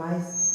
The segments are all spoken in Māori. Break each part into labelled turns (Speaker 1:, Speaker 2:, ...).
Speaker 1: rise.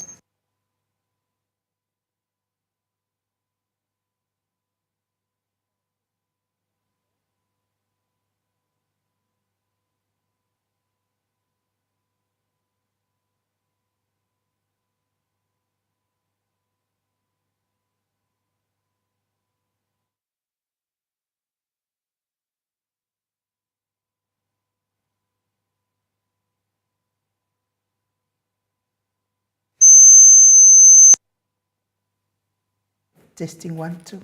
Speaker 1: Testing 1, 2.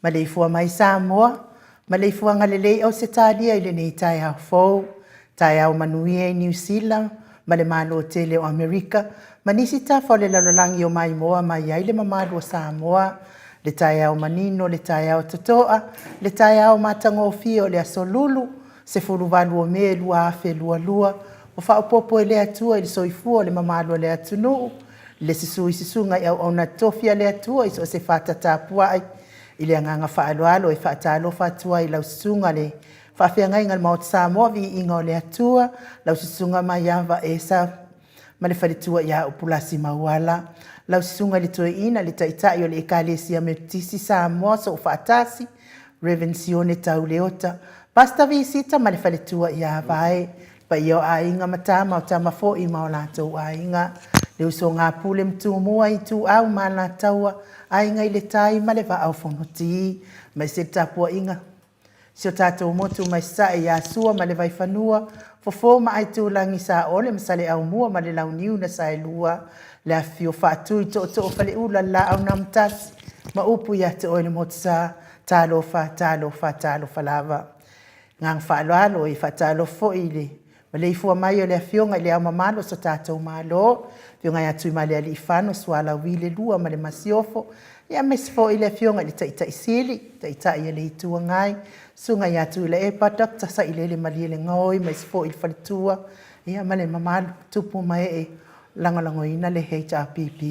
Speaker 1: Maleifua-Mai Samoa, Maleifua-Ngalelei o se talia i le nei tai hau fou, tai hau manuia i New Zealand, ma le malo o tele o Amerika, manisi tafa o le lalolangi o mai moa mai ai le mamadu o Samoa, le tai hau manino, le tai hau totoa, le tai hau matangofia o le asolulu, se fuluvalu o me lua afe lua lua, o whaopopo e le atua i le soifua o le mamadu o le atunu, le sisunga i au ona tofia le atua i so se whatatapua ai, i le anganga whaaloalo e whaatalo whaatua i lau sisunga le whaawhiangai ngal maot Samoa vi inga o le atua, lau sisunga mai awa e sa ma le whalitua ia upulasi mauala, lau sisunga le toe ina le taitai o le ekalesia metisi Samoa so whaatasi, Revensione tau leota, pasta visita ma le whalitua ia vae, pa ia o a inga matama o tamafo i maolatou a inga, le uso ngā pule mtu mua i tu au mana taua, a inga i le tai ma le va au whanoti, mai se tapua inga. Si o tātou motu mai sa e a sua ma le vai whanua, fofo ma ai tu langi sa ole ma sale au mua ma le lau niu na sa e lua, le a fio whaatu i to o fale ula la au namtasi, ma upu i ate oile motu sa, talo fa lava. Ngang whaaloalo i whaatalo fo i le, Maleifua-Mai o le afionga i le au mamalo so tātou malo, fionga i atu i male ali i whano suala wile lua ma le masiofo, ia mesfo i le afionga i le taita i sili, taita i le itua ngai, sunga i atu i le epa dokta sa i le mali le ngoi, mesfo i le whalitua, ia male mamalo tupu mai e langolango ina le HRPP.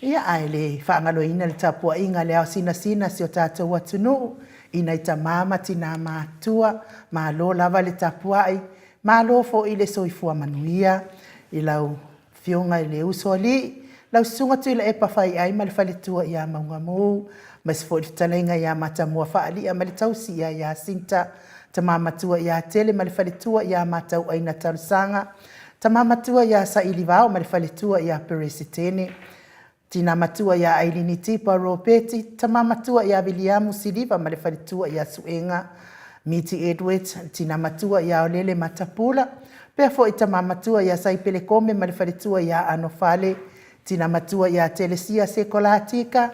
Speaker 1: Ia ai le whaangalo ina le tapua inga le au sina si o tātou atunu, ina i ta mama tina mātua, ma lo lava le tapua ai, malo fo i le soifua manuia, i lau fionga i le uso ali, lau sunga tu i le epa whai ai, ma le whaletua i a maunga mou, ma se fo i talenga i a matamua whaali, a ma le tausi i a sinta, ta mamatua i a tele, ma le whaletua i a matau aina tarusanga, ta mamatua i a sa ilivao, ma le whaletua i a peresitene, tina matua i a ailini tipa ropeti, ta mamatua i a Williamu Siliva, ma le whaletua i a suenga, Miti Edwards, tina matua i a olele matapula, pea fo i ta mamatua i a saipele kome ma le whaletua i a anofale, tina matua i a telesia sekolatika,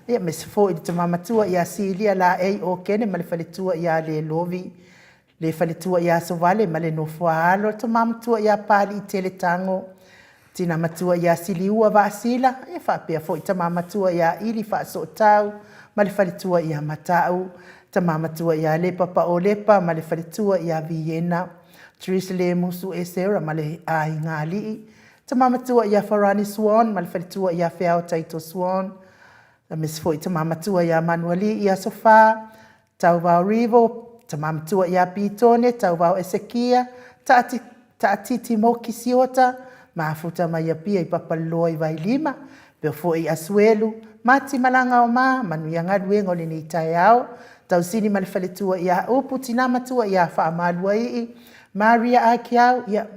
Speaker 1: ia me se fo i ta mamatua i a silia la ei o kene ma le whaletua i a le lovi, le whaletua i a sovale ma le nofualo, ta mamatua i a pali i tele tango, tina matua i a siliua va asila, ia whapea fo i ta mamatua i a ili wha so tau, ma le whaletua i a matau, ta mamatua i a le papa o lepa, ma le whaletua i a Vienna, Teresa le musu e Sarah, ma le a ingali, ta mamatua i a Farani Swan, ma le whaletua i a Whiao Taito Swan, ta mesfo i ta mamatua i a Manueli i a Sofa, tau vau Rivo, ta mamatua i a Pitone, tau vau Esekia, ta atiti moki siota, ma futa mai a pia i papaloa i vai lima, peo fo i Asuelu, mati malanga o manu i angaluengo le ni tai au, tau sini ma le whaletua i a upu tina matua i a whaamalua i, Maria a kiau i a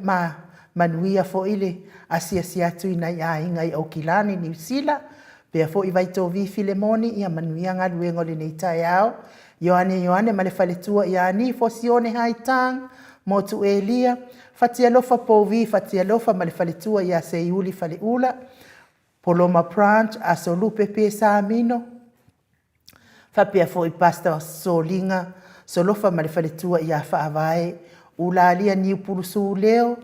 Speaker 1: manuia fo ile asia tu ina i a inga i Okilani, New Zealand, pea fo i vaito vi Filemoni i a manuia ngaluengo le ni tai au, Ioane ma le whaletua i a ni fo sione haitang, motu Elia, fatia lofa povi, fatia lofa ma le whaletua i a Seiuli Faleula, Poloma Branch, a Solupe pe Samino, Fapia fo i pasta solinga, solofa ma le whaletua i a whaavae, ula alia ni upurusu leo,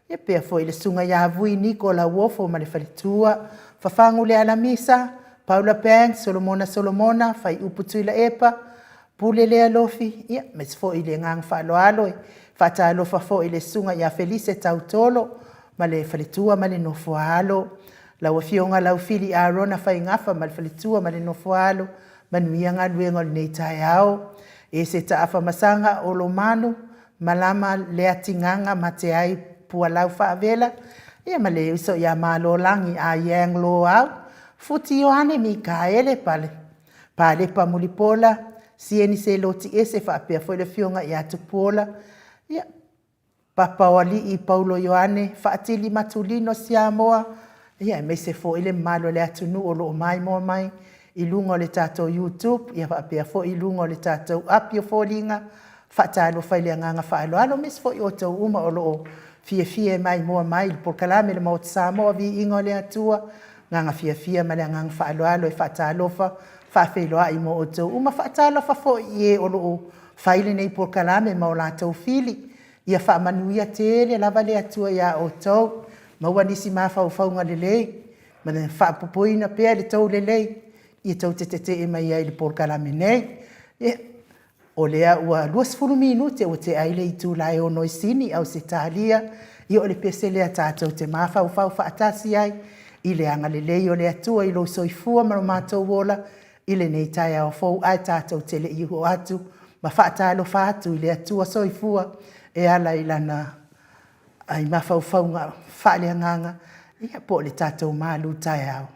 Speaker 1: e pia fo i le sunga i a vui Nikola Wofo ma le whaletua, fafangu le alamisa, Paula Pang, Solomona, fai uputu i la epa, pule le alofi, ia, mes fo i le ngang whaaloaloe, fata alofa fo i le sunga i a Felice Tautolo, ma le whaletua ma le nofoalo, lau fionga lau fili Arona fai ngafa ma le whaletua ma le nofoalo, manuia ngā luenga le nei tai au. E se taafamasanga o lo manu, malama le atinganga ma te ai pualau whaavela, ia ma le iso ia malo langi a yang lo au, futi Ioane mi ka ele pale. Pale pa mulipola, sieni se loti ese whaapea foi le fionga i atu pola, ia papa wali i Paulo Ioane, whaatili matulino Samoa, ia me se fo ile malo le atunu o lo mai mo mai, i lungo le tātou YouTube, ia whaapea fo i lungo le tātou apio fōlinga, whaatalo whaile nganga whaaloalo, mes fo i o tau uma o lo fie mai moa mai, il porkalame le maut Samoa vi ingo le atua, nganga fie ma le nganga whaaloalo e whaatalofa, whaafeiloa i mo o tau uma whaatalofa fo i e o lo whaile nei porkalame ma o la tau fili, ia whaamanuia tele lava le atua ia o tau, maua nisi mawhauwhaunga le lei, ma le whaapupuina pia le tau le lei, ia tau te e mai ai le porkalame nei. O lea ua 20 minute o te aile i tūlai o noi sini au se tālia, ia o le pese lea tātou te mawhauwhau whaatasi ai, i le anga le lei o le atua i lo soifua maro mātou wola, i le nei tai au fau ai tātou te le iho atu, ma whaatalo whaatu i le atua soifua, e ala i lana ai mawhauwhau ngā whaale nganga, ia po le tātou malu tai au.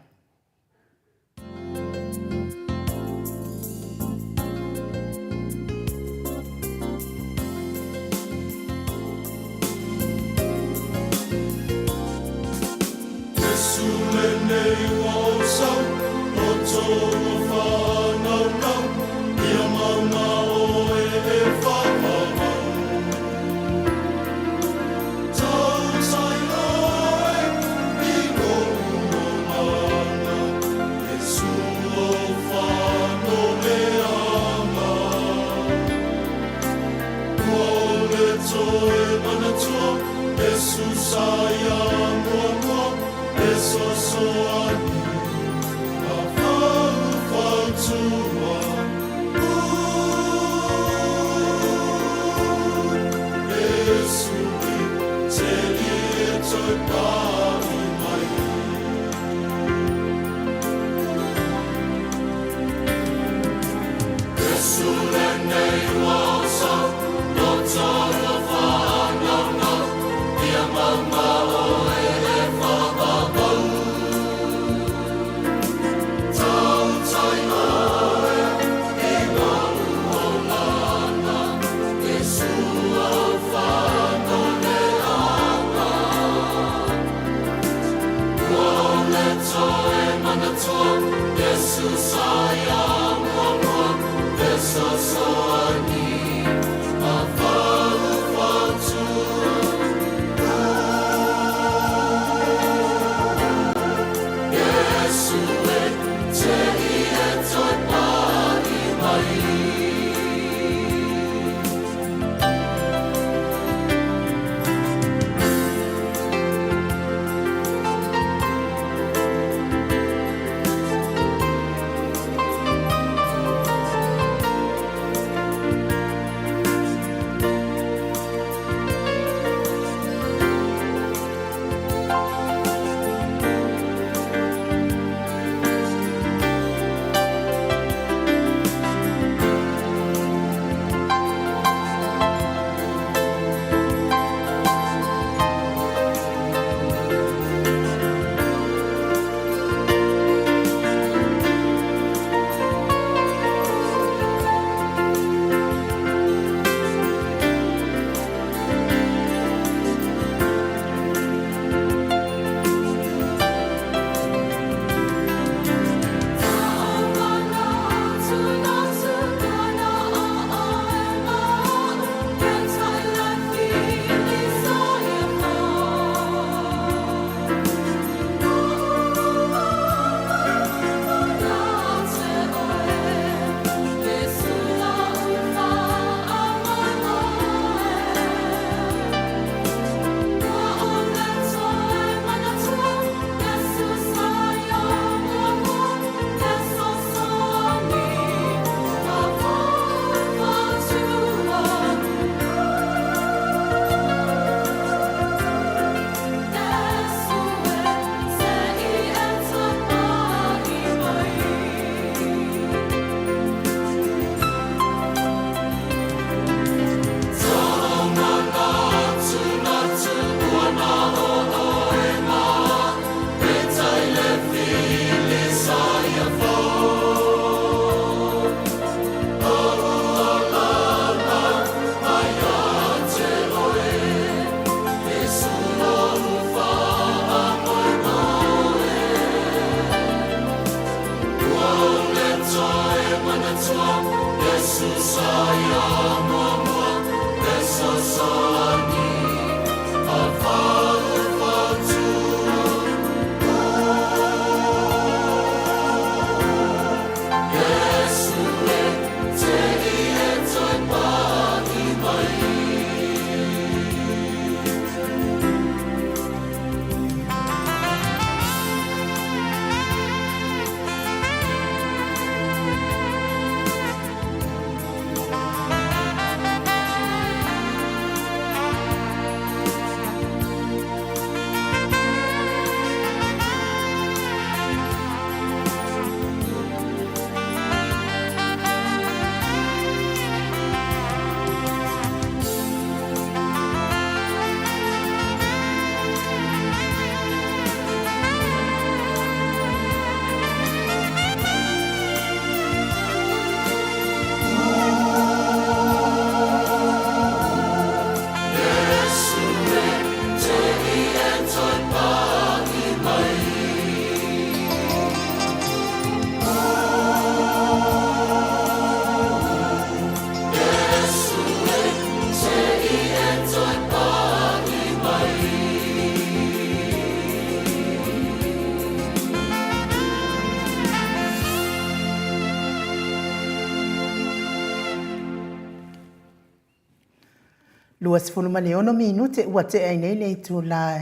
Speaker 1: 2 minute ua te ai nei nei tu la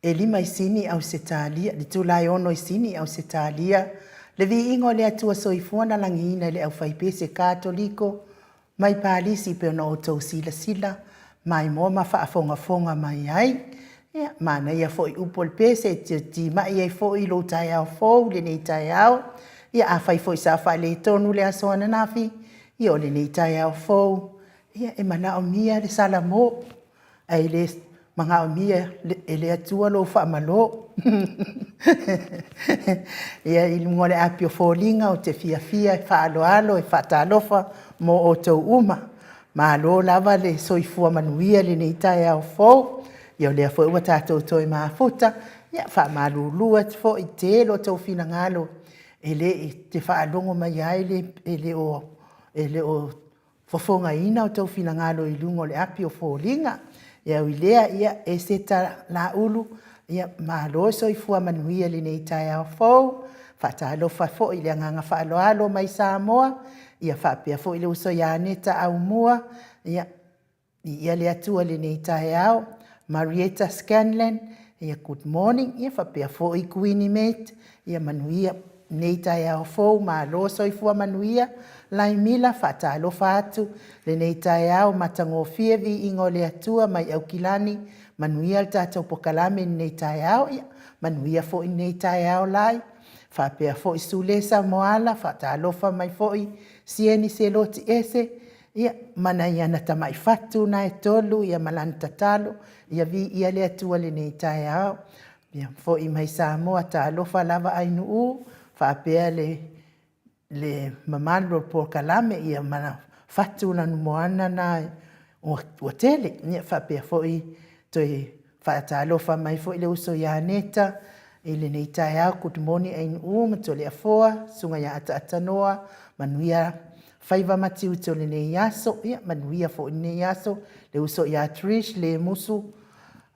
Speaker 1: e 5 sini au se talia, le tu la ono i sini au se talia, le vi ingo le atua soifua na langina le au faipese katoliko, mai palisi pe ona o tau sila sila, mai mo ma whaafonga fonga mai ai, ia, mana ia fo i upol pese, ti mai ai fo i lo tai au fo, le nei tai au, ia a fai fo i sa fai le tonu le asoana nafi, ia o le nei tai au fo, ia e mana o mia le sala mo, ai le manga o mia e le atua lo wha malo. Ia i lungo le apio fōlinga o te fia fia, wha alo alo e wha talofa mo o tau uma. Ma lo lava le soifua manuia le nei tai au fō, ia o lea fo ua tātou toi maa futa, ia wha malulua te fo i te lo tau fina ngalo, e le te wha alongo mai ai e le o fofonga ina o tau fina ngalo i lungo le apio fōlinga, ia wilea ia e seta la ulu, ia malo soifua manuia le nei tai au fō, whaatalofa fo i le anganga whaaloalo mai Samoa, ia whaapea fo i le uso ia neta au mua, ia le atua le nei tai au, Marietta Scanlon, ia good morning, ia whaapea fo i Queenie Mate, ia manuia nei tai au fō, malo soifua manuia, lai mila whaatalofa atu, le nei tai au matangofia vi ingo le atua mai au kilani, manuia le tātou pokalame nei tai au, ia manuia fo i nei tai au lai, whapea fo i sulesa moala, whaatalofa mai fo i sieni se loti ese, ia mana ia na tamai fatu na e tolu, ia malani tatalo, ia vi ia le atua le nei tai au, ia fo i mai Samoa talofa lava ainu u, whapea le mamalo por kalame ia mana fatu na numoana na o tele, ia whapea fo i toi whaatalofa mai fo i le uso ia neta, i le nei tai au kutumoni ainu u, mato le afoa, sunga ia ata noa, manuia whaiva mati uto le nei aso, ia manuia fo i nei aso, le uso ia Trish, le musu,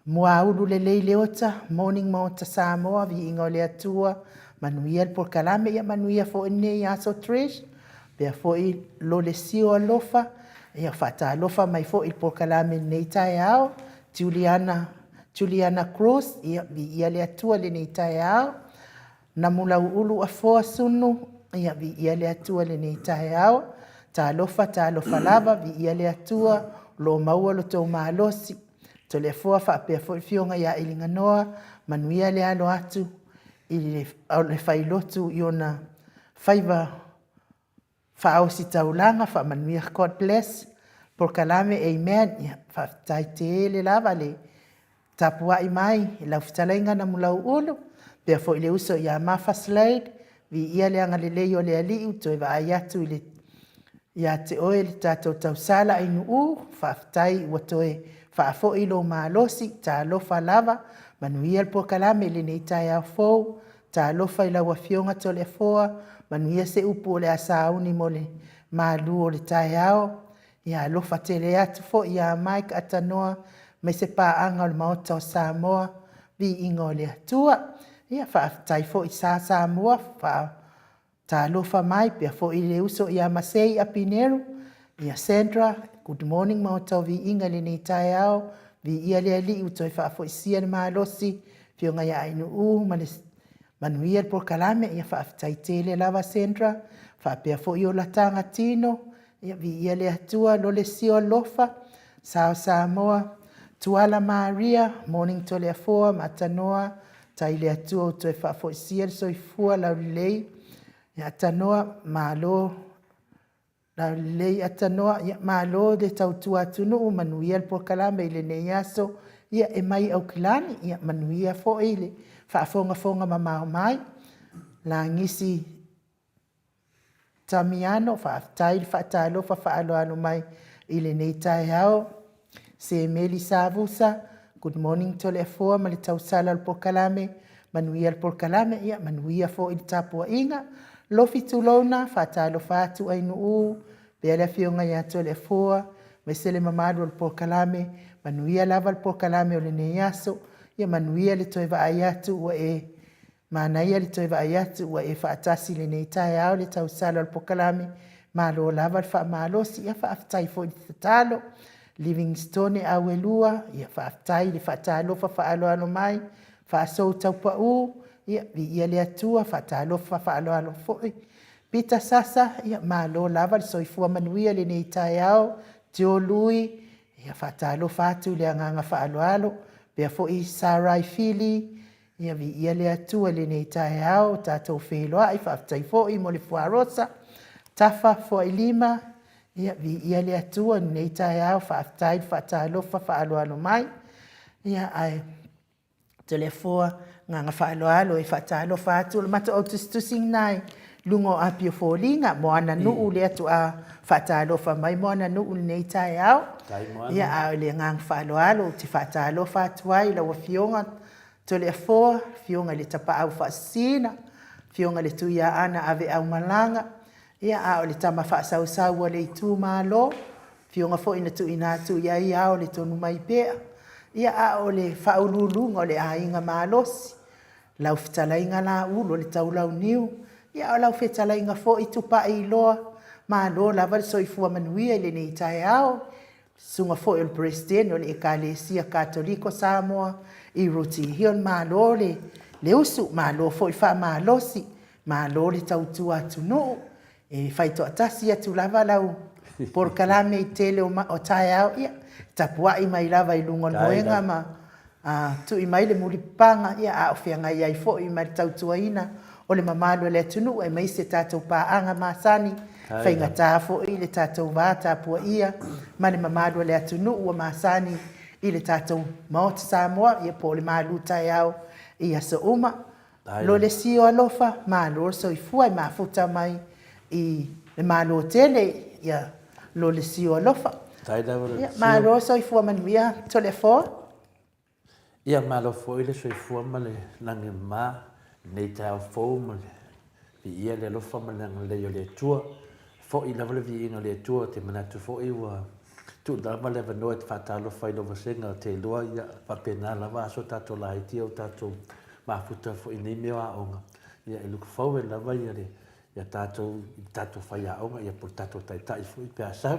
Speaker 1: mua ulu le lei leota, morning maota Samoa, vi ingo le atua, manuia le por kalame, ia manuia fo i nei aso Trish, pea fo i lo le sio alofa, ia whata alofa mai fo i por kalame nei tai au, Juliana Cruz, ia le atua le nei tai au, na mula ulu a foa sunu, ia le atua le nei tai au, ta alofa lava, ia le atua, lo maua lo tau maalosi, to le foa whaapea fo i fionga ia ilinga noa, manuia le alo atu, i le whailotu i ona whaiva whaosi taulanga, wha manuia God bless, por kalame amen, ia whaatai te le lava le, tapua i mai, lau fitalainga na mulau ulu, pea fo i le uso ia Martha Slade, vi ia le anga le leo le aliu, to eva ayatu le ia te oe le tātou tausala inu u, whaafitai ua toe whaafo i lo maalosi, tā lofa lava, manuia le pokalame le nei tai au fou, tā lofa i laua fionga to le foa, manuia se upu o le asauni mo le maalu o le tai au, ia lofa tele atu fo ia Mike atanoa, mai se paanga o le maota o Samoa, vi ingo le atua, ia whaafitai fo i Samoa, tā lofa mai, pia fo i le uso ia Masei Apineru, ia Sandra, good morning maota o vi inga le nei tai au, vi ia le ali utoi whaafo i sia le maalosi, pio ngai ainu u, manuia le por kalame, ia whaafitai tele lava Sandra, whaapea fo i o latanga tino, ia vi ia le atua lo le sio lofa, Samoa, Tuala Maria, morning to le afoa, matanoa, tai le atua utoi whaafo i sia le soifua lau lei, ia tanoa malo, lau lei atanoa, ia malo de tautua tunu u manuia le por kalame i le nei aso, ia e mai au kilani, ia manuia fo i le whaafonga mamao mai, la ngisi tamiano, whaaftai, whaatalo, whaaloano mai i le nei tai au, se meli savusa, good morning to le afoa, ma le tausala le por kalame, manuia le por kalame, ia manuia fo i le tapua inga, lofi tulona, whaatalo whaatu ainu u, pea le fionga ia to le afoa, me se le mamado le por kalame, manuia lava le por kalame o le nei aso, ia manuia le toiva ayatu ua e, manaia le toiva ayatu ua e whaatasi le nei tai au le tausala le por kalame, malo lava le wha malosi, ia whaafitai fo i te talo, Livingstone Awelua, ia whaatai le whaatalofa whaaloalo mai, whaasou taupau, ia vi ia le atua whaatalofa whaaloalo foi. Pita sasa, ia malo lava le soifua manuia le nei tae au, te o lui, ia whaatalofa atu le anganga whaaloalo, pia foi Sarai Fili, ia vi ia le atua le nei tae au, tātou wheloa, i whaatai foi mo le fuarosa, tafa foi lima, ia vi ia le atua nei tae au whaatai whaatalofa whaaloalo mai. Ia ai telefua nganga whaaloalo e whaatalofa atu le mata o tustusing nai lungo apio fōlinga mo ana nuu le atu a whaatalofa mai mo ana nuu nei tae au. Ia au le nganga whaaloalo te whaatalofa atu ai la wa fionga telefua fionga le tapa au whaasina fionga le tuia ana ave au malanga. Ia au le tama whaasau le itu malo, fionga fo ina tu ina tu ia au le tonu mai pea. Ia au le whaululunga le ainga malosi, lau whetalainga la ulo le taulau niu. Ia au lau whetalainga fo i tupa i loa, malo la wale soifua manuia le nei tae au. Sunga fo il presidente o le ekalesia katoliko Samoa, i roti hion malo le usu malo fo i wha malosi, malo le tautua atu nuu. E fai to atasi atu lava lau por kalame i tele o tae au ia tapua i mai lava i lungon moenga ma tu i mai le mulipanga ia a ofenga ia i fo i mai tautua ina o le mamalo le atunu e mai se tatou paanga masani fai ngata fo i le tatou va tapua ia ma le mamalo le atunu ua masani i le tatou maota Samoa ia po le malu tae au ia so uma lo le sio alofa ma lo so i fua i mafuta mai i le malo tele ia lo le sio alofa. Ia malo soifua manuia telefo.
Speaker 2: Ia malo foi le soifua ma le lange ma nei tau fo ma le ia le alofa ma le le tua fo i lava le viinga le tua te manatu fo i wa tu lava le vanoa te whatalo fai lova senga te loa ia papena lava aso tato lai tia o tato mafuta fo i nei mea onga. Ia e luka fau e lava ia le ia tato whaia aonga, ia por tato taitai fui pe asau,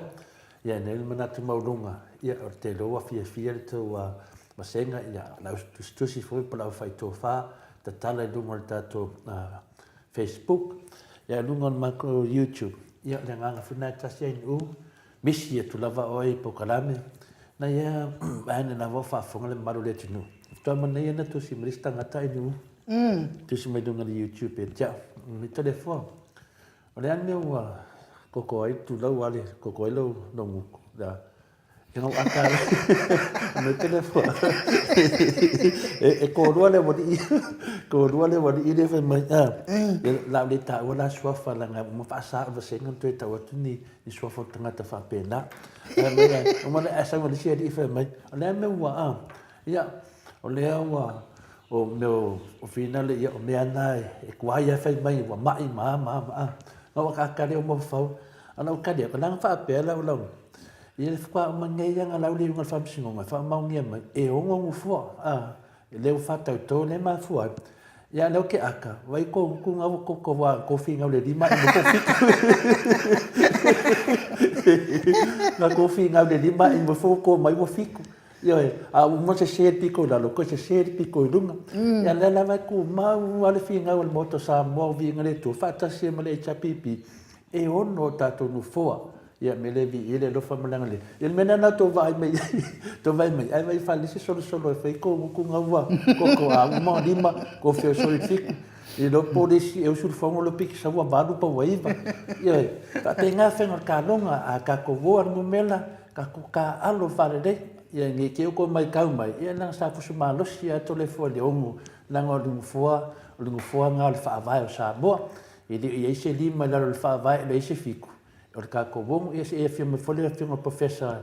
Speaker 2: ia nei manatu maurunga, ia o te loa fia le tau masenga, ia lau stusi fui pa lau whai tō wha, ta tala i lunga le tato Facebook, ia lunga mako YouTube, ia le nganga whina tasi ain u, misi ia tu lava oi po kalame, na ia aene na wa whafonga le maru le tunu. Tua mana ia na tusi marista ngata inu, tusi mai lunga le YouTube e tia, mi telefon. O le ane ua koko ai tu lau ale, koko ai lau nongu. E ngau aka me telefon. E korua le wadi i le whai mai. Lau le ta ua la suafa langa, ma whaasa ava senga tue tau atu ni suafa tangata whapena. O mana asa wadi sia di i whai mai. O le ane ua ia, o le ua o meu o fina le ia o mea nai e kuai ai whai mai ua mai maa. Ngau kakare o mawhau, ana o kare, ka nanga whaapea lau lau. Ia le whakua o mangai anga lau le unga whamsingonga, wha maungia mai, e onga ngufua, leo whatau tō le mafua. Ia leo ke aka, wai ko ngau ko wa kofi ngau le lima, imo kofi. Nga kofi ngau le lima, imo ko mai mo fiku. Ia mo se share piko lalo, ko se share piko i lunga. Ia lela vai ku mau ale fi ngau le moto Samoa vinga le tu fatasi ma le chapipi. E ono tato no foa. Ia me le vi ile lo fa malanga le. Il mena na to vai mai. To vai mai. Ai vai fali se solo e fai ko ngau ko a mo lima ko fe so i fiku. E lo polisi eu sur fongo lo piki sa wa balu pa waiva. Ia ta tenga fenga ka longa a ka ko voa no mela ka alo fale de. Ia nge ke ko mai kau mai ia nang sa fu suma losi ia to le fo le ongu nang o lungu foa nga le fa vai o Samoa ia se lima la le fa vai le se fiku o ka ko bom ia se fi me fo le fi mo professor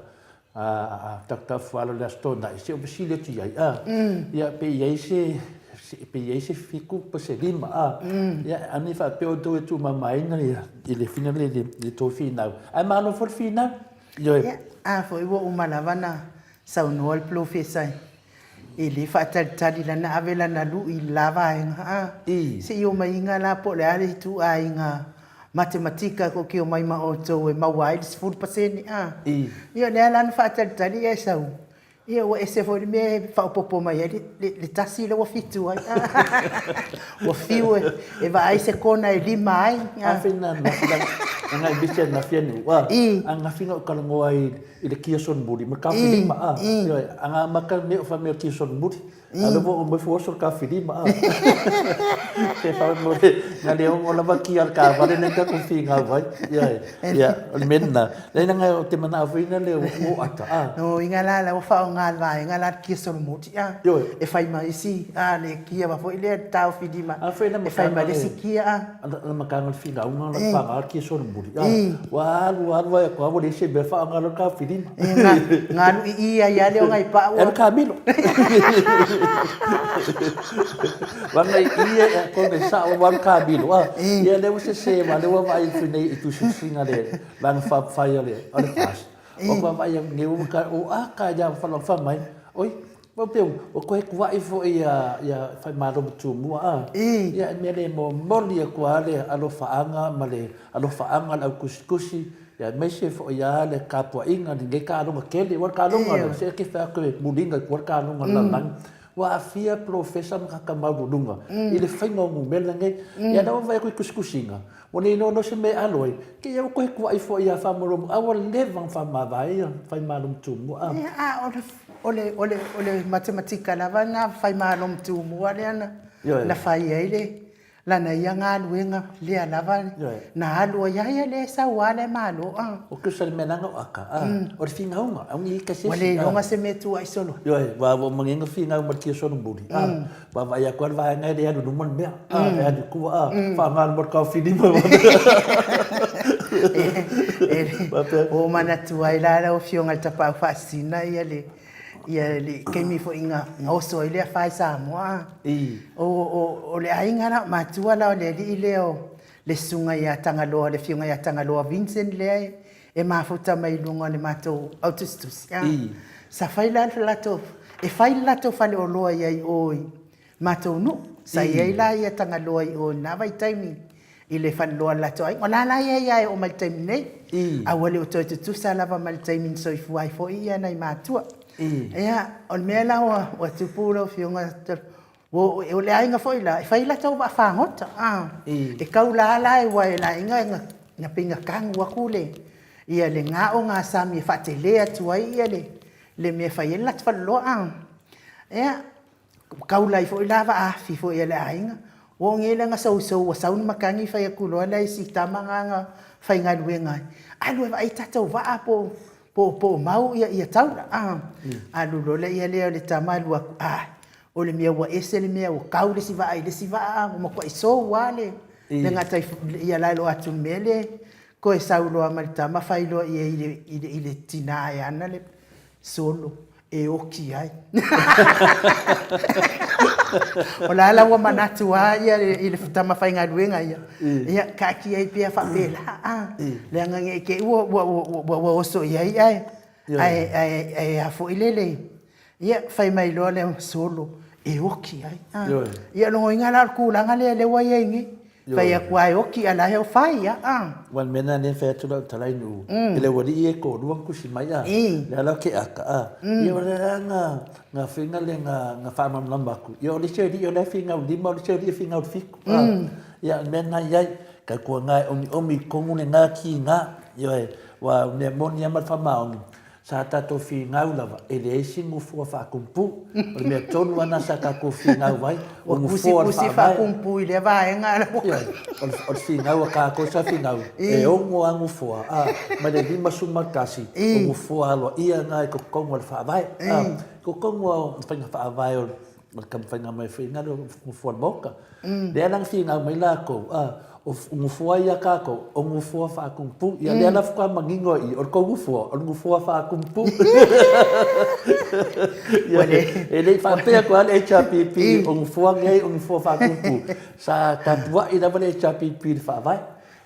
Speaker 2: a takta fo le stona ia se o bisile tu ia pe ia se fiku po se lima ia ani fa pe o do tu mama ina ia le final le to final ai ma no for final ia
Speaker 1: foi o malavana sau noal professor ili fatal lana avela na lu i lava inga se yo mainga la po le ale tu ainga matematika ko ki o mai ma o tō e maua ai 10%
Speaker 2: I.
Speaker 1: Ia le ala na whaatalitali e sau. Ia wa ese fo me whaupopo mai le tasi le wa fitu ai. Wa fiu e va ai se kona e lima ai.
Speaker 2: Awhina na ngai bise na fienu wa. Anga finga o kalangoa i le kia son buri. Ma ka whilima a. Anga maka me o whamea kia son buri. Ala mo o mai fuoso ka whilima a. Se whau mo le nga leo o lava kia al ka wale neka ko whinga vai. Ia, o le mena. Leina ngai o te mana awhina leo o ata a.
Speaker 1: No, inga la wa whao ngā vai, inga la kia son buri. E whai mai si, le kia wa fo i le tau whilima. E whai mai le si kia a.
Speaker 2: Ala makanga le whinga unga la whanga kia son buri. Walu vai ko avo le se be whanga la ka whilima.
Speaker 1: Ngā nu i ia ia leo ngai pa ua.
Speaker 2: E ka milo. Wanga ia ko me sa o wan ka milo. Ia le se ma le wa vai finei i tu singa le. Wanga whai le. Ole pas. O pa vai nge o ka o a ka ja wha mai. Oi, wa pe o ko e kwa i fo ia fai malo tu mua a. Ia me le mo moli ko ale alo faanga male alo faanga au kusikusi. Ya me se fo ia le kapua inga ni ka longa kele wa ka longa se ke fa ko mulinga ko ka longa la lang. Wa afia professor ka maudunga. Ile fai no mu mela ngai. Ya na vai ko kusikusinga. Oni no se me aloi. Ke ia ko ko ai fo ia fa mo awa levan fa ma vai fai malo tu mua.
Speaker 1: Ya ole matematika la vanga fai malo tu mua le ana. Na fai ele. Lana ia ngā luenga lea lava na alua iaia le sa wale malo.
Speaker 2: O ke sal menanga o aka. O le whingaunga, au ni ka sesi.
Speaker 1: Wale longa se me tua i solo.
Speaker 2: Wa mangenga whingaunga kia sono mburi. Wa vai a kwa vai ngai le anu numan mea. E anu kua whangal mor kau whinima.
Speaker 1: O mana tua i lara o fionga tapau whaasina ia le. Ia le kemi fo inga oso ile fai Samoa. O le ainga na matua la le li leo le sunga ia tangaloa le fiunga ia tangaloa Vincent le e mafuta mai lunga le mato autistus ya. Sa fai la lato e fai lato fale o loa ia i oi mato no sa ia la ia tangaloa i o na vai taimi ile fan loa lato ai o la ia o mal taimi nei. A wale o toi tu sa lava mal taimi so i fuai fo ia na i matua. Ia, on mea la o tupura o fionga o le ainga foi la, fai la tau wa whangota. E kau la ala e wa e la inga nga pinga kangu wa kule. Ia le ngā o ngā sami e whate lea tuai ia le mea fai e la tawaloa. Ia, kau la i foi la wa afi foi e le ainga. O ngela nga sau wa sauni makangi fai a kuloa la i si tamanga nga fai ngā luenga. Alu e wa ai tatau wa apo. Po mau ia taula alu lole ia leo le tamalu o le mea wa ese le mea o kau le siva o mo ko iso wale le ngata ia lailo atu mele ko e saulo amal tama failo ile tina ya na le solo e oki ai o la wa manatu ia ile tama fai nga duenga ia ka ki ai pia fa bela le ngange ke wo so ia ai afo ilele ia fai mai lo le solo e oki ai ia no inga la ku la ngale le wa yengi fai a kwai oki ala he fai
Speaker 2: wan mena ne fa tu la talai nu ile wadi e ko duang ku si mai le ala ke aka ia wala nga finga le nga fa mam lambaku yo le che di yo le finga di mo le che di finga fiku ia mena ia ka ko nga omi kongu le nga ki nga yo wa ne monia ma fa ma sa tato finga lava ele singu fu fa kumpu o me tonu ana sa ka ko finga vai o mu
Speaker 1: fa kumpu ile vai nga
Speaker 2: o finga o ka ko sa finga e o mo angu fu ma de di masuma kasi o mu fu alo ia nga ko kongo fa vai ko kongo fa vai o kam fa nga mai finga o mu fu boka de lang finga mai la ko o ngufua ia kako o ngufua fa kumpu ia le ala fa mangingo i o ko ngufua fa kumpu ia ele fa pe ko al HPP o ngufua ngai o ngufua fa kumpu sa tabua ina bale HPP fa vai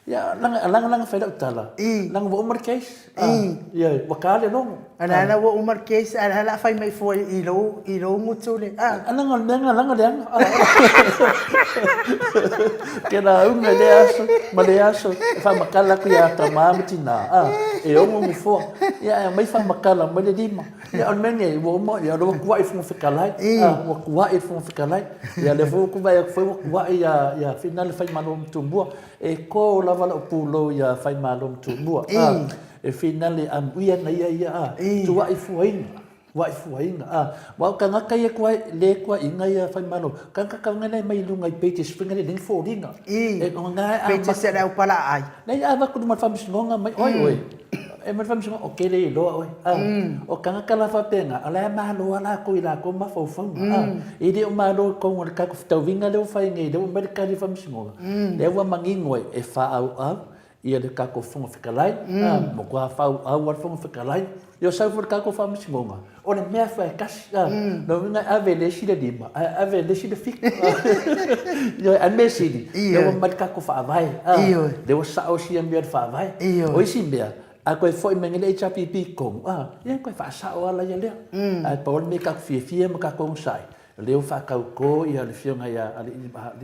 Speaker 2: ia lang fa da tala lang wo mar case ia wakale no
Speaker 1: Ana wo umar case ala fai mai foi ilo ngutule.
Speaker 2: Langa. Kena maleaso, fa makala ku ya tamamutina. E ongo mufo. Ya mai fa makala male dima. Ya on menge wo mo ya do ku wa ifu fikalai. Wo ku wa ifu fikalai. Ya le fu ku ba ya foi ku wa ya final fai malom tumbua. E ko lava la pulo ya fai malom tumbua. E finale am uia na ia tu wa ifuainga wa ka ngaka ia kwa le kwa inga ia fai mano ka ngana mai lunga i pete springa le fo ringa
Speaker 1: e nga pete se la pala ai
Speaker 2: nei ava ku ma fam singonga mai oi e ma fam singonga o kele lo oi o ka ngaka la fa penga ala ma lo ala ko ila ko ma fo fo e de o ma lo ko ngol ka ku tau vinga le fai ngai de o ma ka le fam singonga le wa mangingo e fa au ia le kako fonga fikalai mo kwa fau au fonga fikalai yo sa for kako fa misingonga o le mea fa kasi no nga ave le shi de dima ave le shi de fik yo an me sidi yo mat kako fa vai de o sa o shi ambia fa vai o isi mbia a ko foi mengele HPP kom ia ko fa sa o ala ya le a pol me ka fie me ka ko sai le o fa ka ko ia le fionga ya ali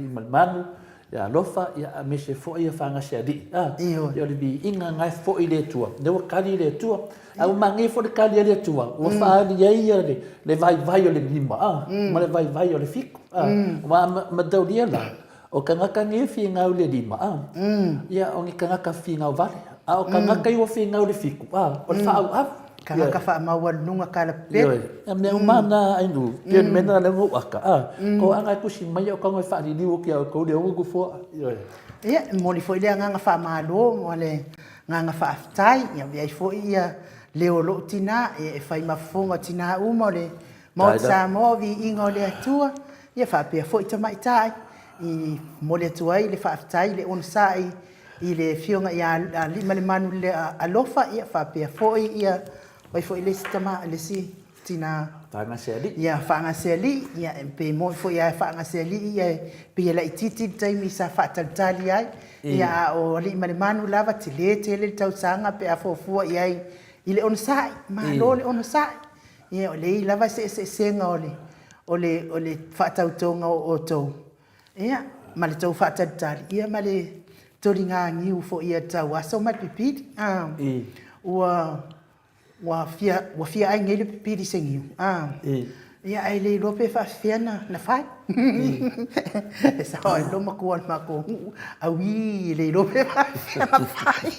Speaker 2: manu ya lofa ya me se fo ia fanga se di yo le bi inga ngai fo ile tua de o kali le tua au mangi fo de kali le tua o fa di ia le vai le lima ma le vai le fico ma dau dia la o kanga kangi fi ngau le lima ya o ngi kanga ka fi ngau vale o kanga kai o fi ngau le fico o fa au
Speaker 1: kanga ka fa ma wan nunga kala pet
Speaker 2: me umana ai nu pen mena le ngo aka ko anga ku si mai o kango fa di o ki ko le o fo
Speaker 1: ia mo li foi le nga fa ma lo mo le nga fa aftai ia vi fo ia le o lo tina e fai ma fonga tina u mo le mo sa mo vi ingo le tua ia fa pe fo ita mai tai i mo le tua i le fa aftai le on sai i le fionga ia li male manu le alofa ia fa pe fo ia vai foi le sistema le si tina
Speaker 2: fanga seli
Speaker 1: ia fanga seli ia pe mo foi ia fanga seli ia pe la ititi tai mi sa fa tali ai ia o li mane manu lava tele tau sanga pe a fo ia ile on sai ma lo le on sai ia le lava se ngole ole fa tau tonga o to ia ma le tau fa tali ia ma le toringa ngiu fo ia tau aso ma pipit wa fia ai ngele pidi sengiu ia ai le lope fa fiana na fai sa ho lo makuan mako awi le lope fa fiana fai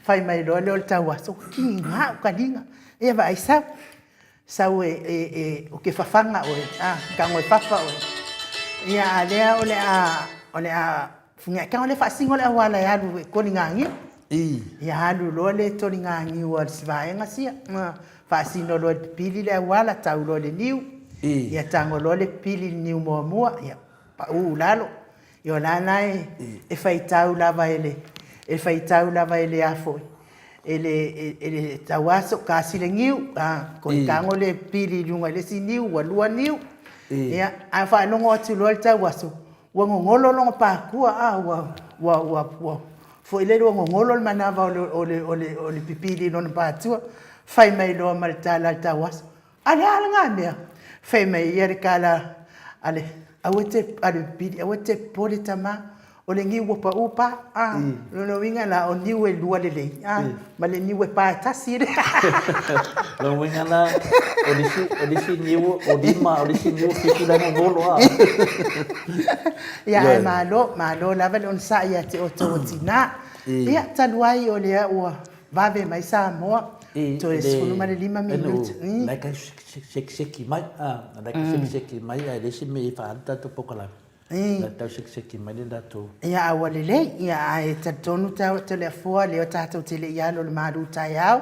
Speaker 1: fai mai lo le tawa so kinga kalinga ia vai sa o ke fa fanga o ka ngoi fa o ia le ole funga ka ole fa singo le wala ya lu ko ningangi ia halu lo le toringangi wa svaenga sia fa sino lo pili le wala tau lo le niu ia tango lo le pili niu mo ia pa lalo yo lana e fai tau lava ele afo ele tawaso kasi le niu ko tango le pili lunga le si niu wa lua niu ia a fa no ngoti lo tawaso wa ngolo lo pa kua wa fo ile lo ngolo manava ole pipili no patua fai mai lo maltala tawas ala ngame fai mai yer kala ale awete pole tama ole ngi wo pa upa no winga la o niwe luale le male niwe pa tasire
Speaker 2: lo winga la odisi niwo odima odisi niwo fikula ngolo
Speaker 1: ya malo la vel on sa ya te ototina ya talwai ole o vave mai Samoa to es male 5 minutos
Speaker 2: like sheki mai like sheki mai ele se me fa tanto poco la tau seki mai da to
Speaker 1: ia awalele ia e tatonu tau telefona le tatu tele ia lo maru taiao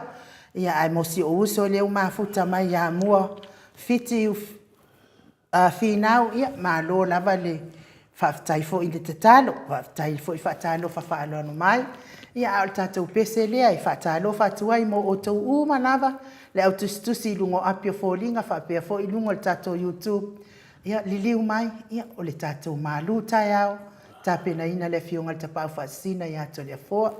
Speaker 1: ia ai mosi o uso le mafuta mai ya mua fiti finau ia malo lava le faftai fo ile tatalo faftai fo fatalo fafalo no mai ia al tatu pese le ai fatalo fatuai mo o to uma lava le autostusi lungo apio fo linga fa pe fo ilungo tatu YouTube ia liliu mai ia o le tatou malu taiao tapena ina le fionga te pau fasina ia to le foa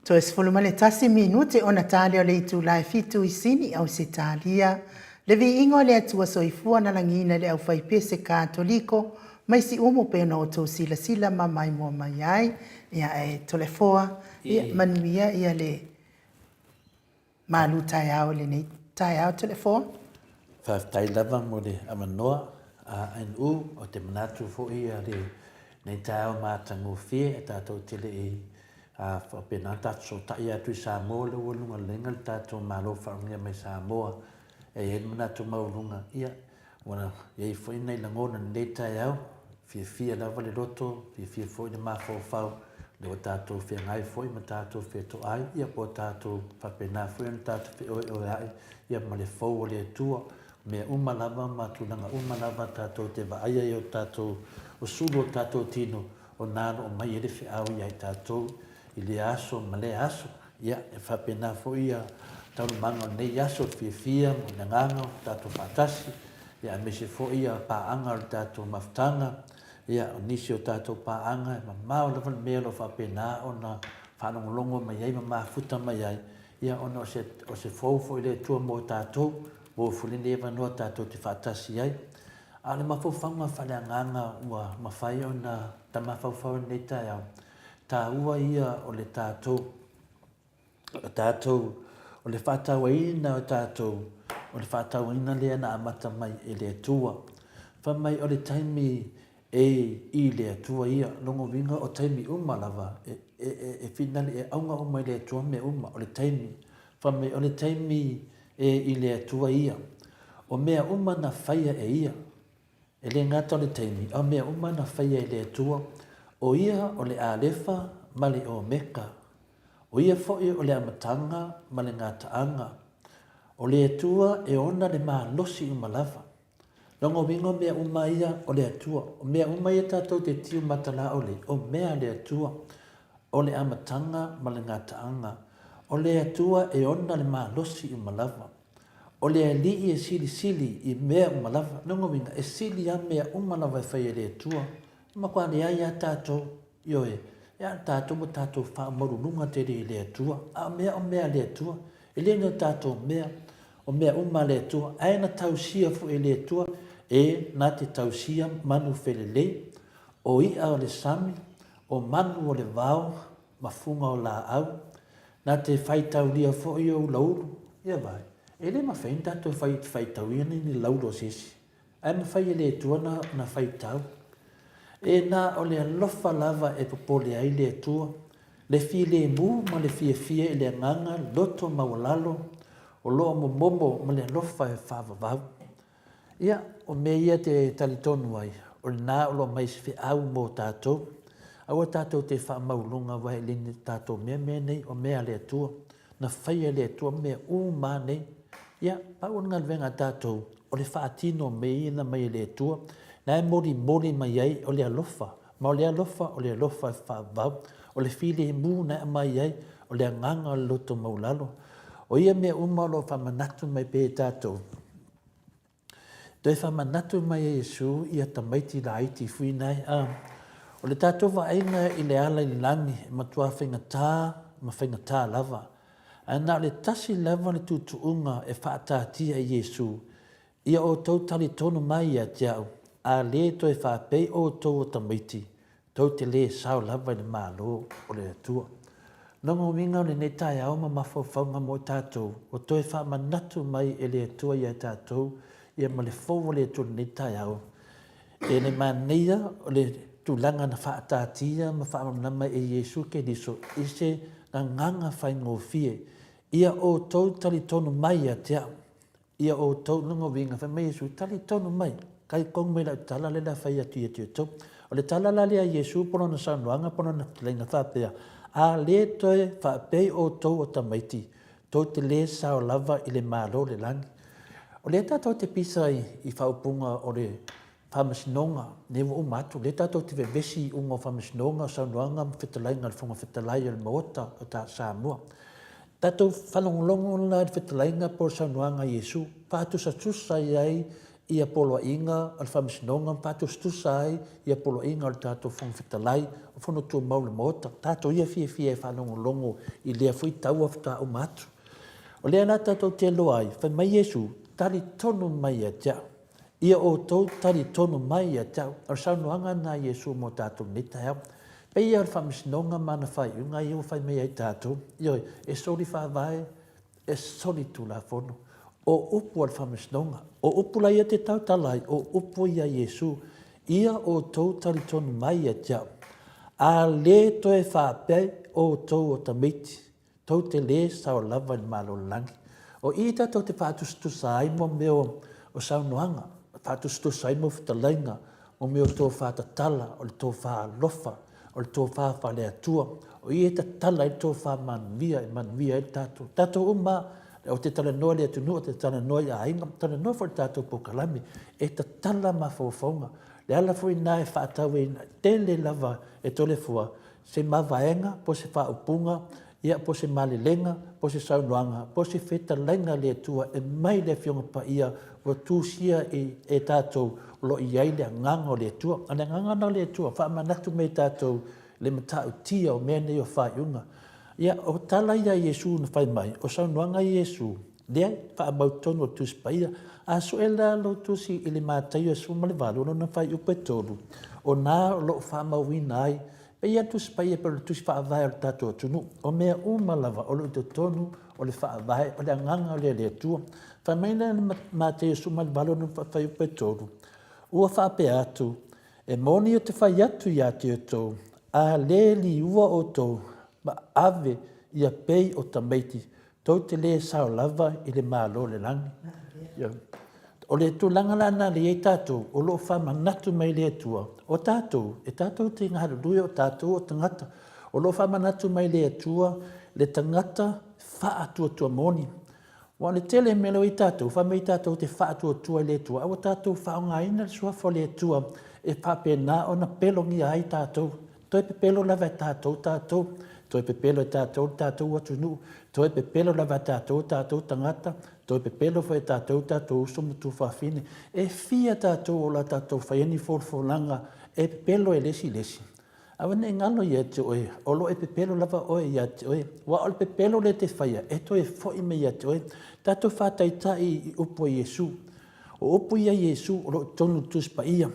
Speaker 1: To es fulumale tasi minute ona tali o le itu lai fitu isini au se talia. Le vi ingo le atua soifua na langina le au faipese katoliko, mai si umu pe no to sila sila ma mai mo mai ai, ia e tolefoa, ia manuia ia le malu tai au le nei tai au tolefoa.
Speaker 2: Whaftai lava mo le amanoa a NU o te manatu fo ia le nei tau mātango fie e tātou tele e a whapena tātou ta ia tui Samoa le walunga lenga le tātou malo whaungia mai Samoa e en manatu maurunga ia wana iei fo inai langona nei tai au fia lava le roto fia fo ina mawhau le o tātou fia ngai fo ima tātou fia to ai ia po tātou whapena fo ina tātou fia oe ai ia ma le fau o le tua me uma lava matulanga uma lava tātou te vaaya i o tātou o sulu o tātou tino o nāno o mai ele whi au iai tātou i le aso ma le aso ia e whapena fo ia taunu manga o nei aso fia mo na nganga tātou whātasi ia me se fo ia pāanga o tātou maftanga ia o nisi o tātou pāanga ma mao lava mea lo whapena o na whanongolongo mai ai ma mafuta mai ai ia ono o se fo i le tua mo tātou o fulini e vanua tātou te whātasi ai. A le mawhauwhanga whaleanganga ua mawhai o na ta mawhauwhau nei tai au. Tā ua ia o le tātou, o le whātauaina o tātou, o le whātauaina lea na amata mai e le tua. Whamai o le taimi e i le tua ia, longo winga o taimi umalava, e finali e aunga o mai le tua me uma o le taimi. Whamai o le taimi e i le atua ia. O mea uma na whaia e ia. E le ngata o le taimi. O mea uma na whaia e le atua. O ia o le alefa ma le o meka. O ia foi o le amatanga ma le ngataanga. O le atua e ona le maa losi umalawa. Longo wingo mea uma ia o le atua. O mea uma ia tātou te tiu matala o le. O mea le atua. O le amatanga ma le ngataanga. O le atua e ona le maa losi umalawa. O le alii e sili i mea umalawa. Nongo winga e sili a mea umalawa e whai e le atua. Makua le ai a tātou ioe. E a tātou mo tātou wha moru lunga te le atua. A mea o mea le atua. E le nga tātou mea o mea uma le atua. Aina tausia fu e le atua. E nā te tausia manu whelele. O ia o le sami. O manu o le vau. Mafunga o la au. Nā te whaitau lia fo i o lauru, ia vai. E le ma whain tātou whaitau ia ni lauru o sisi. Ai ma whai e le tua na whaitau. E nā o le alofa lava e popole ai le tua. Le fi le mu ma le fia e le nganga, loto mawalalo. O loa mo momo ma le alofa e whavavau. Ia, o me ia te talitonu ai. O le nā o lo mai se au mo tātou. Aua tātou te wha maulunga wai lini tātou mea nei o mea le atua. Na whaia le atua mea mā nei. Ia, pau ngal venga tātou o le whaatino me ina mai le atua. Na e mori mai ai o le alofa. Ma o le alofa e whaavau. O le fili e mū na mai ai o le anganga o loto maulalo. O ia mea lo whamanatu mai pe tātou. Doi whamanatu mai e Jesu ia tamaiti la aiti fui nai. O le tātou whainga i le ala i langi, matua whaingatā lava. Ana le tasi lava le tutuunga e whaatātia i Jesu. Ia o tau tali tonu mai a te au. A le to e whaapei o tau o tamaiti. Tau te le sao lava i le mālo o le atua. Nongo winga o le ne tai au ma mawhauwhaunga mo tātou. O to e whaamanatu mai e le atua i a tātou. Ia ma le fau o le atua ne tai au. E le maneia o le tulanga na whaatātia ma whaamanama e Jesu ke diso ise na nganga whaingo fie. Ia o tau tali tonu mai a te au. Ia o tau nungo winga whai mai Jesu tali tonu mai. Kai kong me la tala le la whai atu i atu tau. O le tala la lea Jesu pono na sanuanga pono na lenga whapea. A le toe whapei o tau o tamaiti. Tau te le sao lava i le mālo le langi. O le tātou te pisa i whaupunga o le whamasinonga, newa o matu. Le tātou te vevesi ungo whamasinonga, saunuanga, whitalai ngā whunga whitalai o le maota o tā Samoa. Tātou whalongolongo na whitalai ngā por saunuanga Jesu, pātusa tusa i ai ia polo inga al whamisinonga pato stusai, ia polo inga al tātou whangwhitalai, o whono tua maule mota, tātou ia fia e whanongo longo i lea fui taua whita o matu. O lea nā tātou te loai, whai mai Yesu, tari tonu mai a jau. Ia o tau tari tonu mai a jau, ar saunoanga nā Yesu mo tātou nita hau. Pei ia al whamisinonga mana whai unga i o whai mai ai tātou, ioi, e sori whawai, e sori tu la fono. O upu al whamisnonga, o upu la ia te tautalai, o upu ia Yesu, ia o tau tari tonu mai a jau. A le toe whapei o tau o tamiti, tau te le sao lava ni malo langi. O i tātou te whātustusa ai mo meo o saunoanga, whātustusa ai mo whitalainga, mo meo tō whātatala, o le tō whālofa, o le tō whāwhale atua, o i ta tala i tō whāmanvia, i tātou. Tātou o te tala noa le atunu, o te tala noa i ainga, tala noa for tātou pokalami, e ta tala ma whauwhaunga. Le ala fui nā e whaatau e tele lava e tole fua, se mawaenga, po se whaupunga, ia po se malilenga, po se saunoanga, po se whetalenga le atua, e mai le fionga pa ia, o tūsia e tātou lo i ai le nganga o le atua. Ane nganga na le atua, whaamanatu me tātou le matau tia o mea nei o whaiunga. Ia o tala ia Yesu na whai mai, o saunoanga Yesu, lea whaamautonu o tūspaia, a suela lo tūsi ili mātai o sumalivalu no na whai upe tolu, o nā lo whaamauina ai, pe ia tūspaia pero tūsi whaavai o tātou tunu, o mea umalava o lo tonu, o le whaavai, o le anganga o le atua, whai mai na mātai o sumalivalu no whai upe tolu, ua whaape atu, e moni o te whai atu ia te o tau, a le li ua o tau, ma ave ia pei o tamaiti, tau te le sao lava i le mālo le langi. O le tūlanga lana le ei tātou, o lo whamanatu mai le atua, o tātou, e tātou te ngāra rui o tātou o tangata, o lo whamanatu mai le atua, le tangata whaatua tua moni. Wa le tele melo i tātou, whamei tātou te whaatua tua le atua, o tātou whaonga ina le suafo le atua, e whapena o na pelongi ai tātou, toi pe pelo lava tātou, toi pe pelo tātou atunu, toi pe pelo lava tātou tangata, toi pe pelo fai tātou usomutu whawhine, e fia tātou o la tātou whaiani whorwholanga, e pe pelo e lesi. Awane ngalo ia te oe, olo e pe pelo lava oe ia te oe, wa ol pe pelo le te whaia, e toi foi me ia te oe, tātou whātaitai i upo Yesu, o upo ia Yesu, o lo tonu tuspa ia,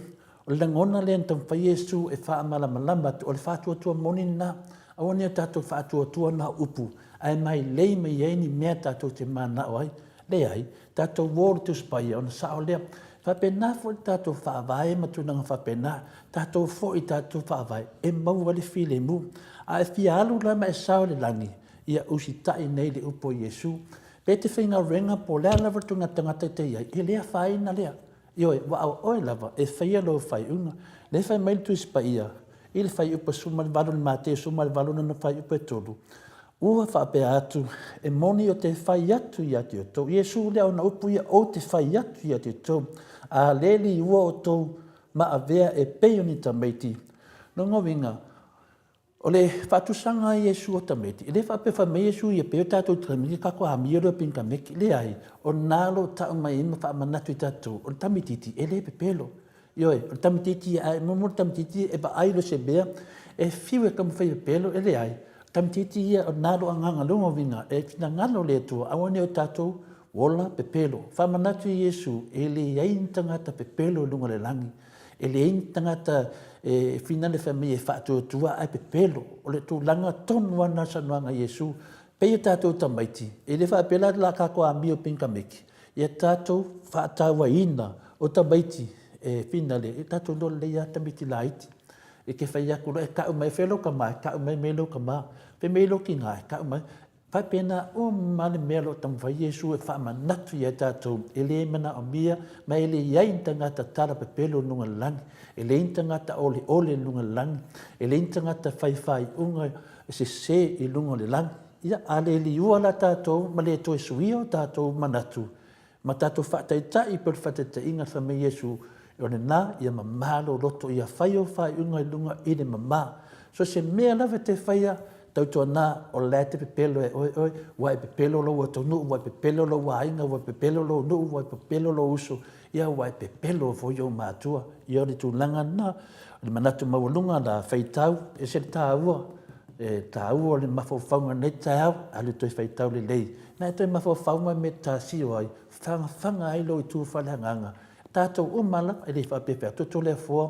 Speaker 2: o le ngona le antam whai Yesu e wha malama, o le whātua tua moni na, awane tātou whātua tua na upu, ai mai lei me ieni mea tātou te mana oai, le ai, tātou wōru tuspaia, ona sao lea, whapena fo tātou whaavai, matunanga whapena, tātou fo i tātou whaavai, e mau wale while mu, a e whia alu la ma e sao le langi, ia usi tai nei le upo Yesu, pe te whinga renga po lea lava tunga tangata te iai, e lea whaina lea, ioi, wa au oi lava, e whaia lo whai unga, le whai mai tuspaia, i le whai upa sumali walu ni mate, sumali walu na whai upa tolu. Ua whape atu, e moni o te whai atu i ati o tau. Iesu lea o na upu ia o te whai atu i ati o tau. A leli ua o tau ma a vea e peo ni tamaiti. No ngawinga, o le whatusanga i Iesu o tamaiti. E le whape whame Iesu i e peo tātou tamaiti kako a miero pinka meki. Le ai, o nalo tau mai ima whaamanatu i tātou. O le tamititi, e le pepelo. Ioi, o tamititi, momo tamititi e ba ailo se bea, e fiwe kamu whai pepelo, e le ai. Tamititi ia o nalo anganga lunga vinga, e fina ngalo le tua, awane o tātou, wola pepelo. Whamanatu i Iesu, e le iaintangata pepelo lunga le langi, e le iaintangata fina le whamei e whaatua tua ai pepelo, o le tū langa tonu ana sanuanga Iesu, pei tātou tamaiti, e le whaapela la kako a mio pinka meki, e tātou whaataua ina o tamaiti, e fina le, e tātou no le ia tamiti la iti, e ke whai aku e ka umai whelo ka mai, ka umai melo ka mai, pe melo ki ngai, ka umai, pai pena o male melo tam whai Iesu e whaamanatu i a tātou, e le mana o mia, ma e le iai intangata tara pe pelo nunga langi, e le intangata ole nunga langi, e le intangata whai unga se i lunga le langi, ia a le li ua la tātou, ma le toi suia o tātou manatu, ma tātou whaataitai per whaataitai inga whame Iesu, o le nā, ia mamalo loto, ia whai o whai unga i lunga i le mama. So se mea lawe te whaia, tautua nā, o le te pepelo e oi, wai pepelo lo wa tonu, wai pepelo lo wa inga, wai pepelo lo nu, wai pepelo lo uso, ia wai pe pelo fo yo matua ia le tulaga na le manatu maualuga la faitau e se le tāua e tāua le mafaufauga nei taeau a le toe faitau lelei na e toe mafaufauga me tasio ai fagafaga ai lo i tufaleagaga tatou uma lava e lei faapefeatoto le afoa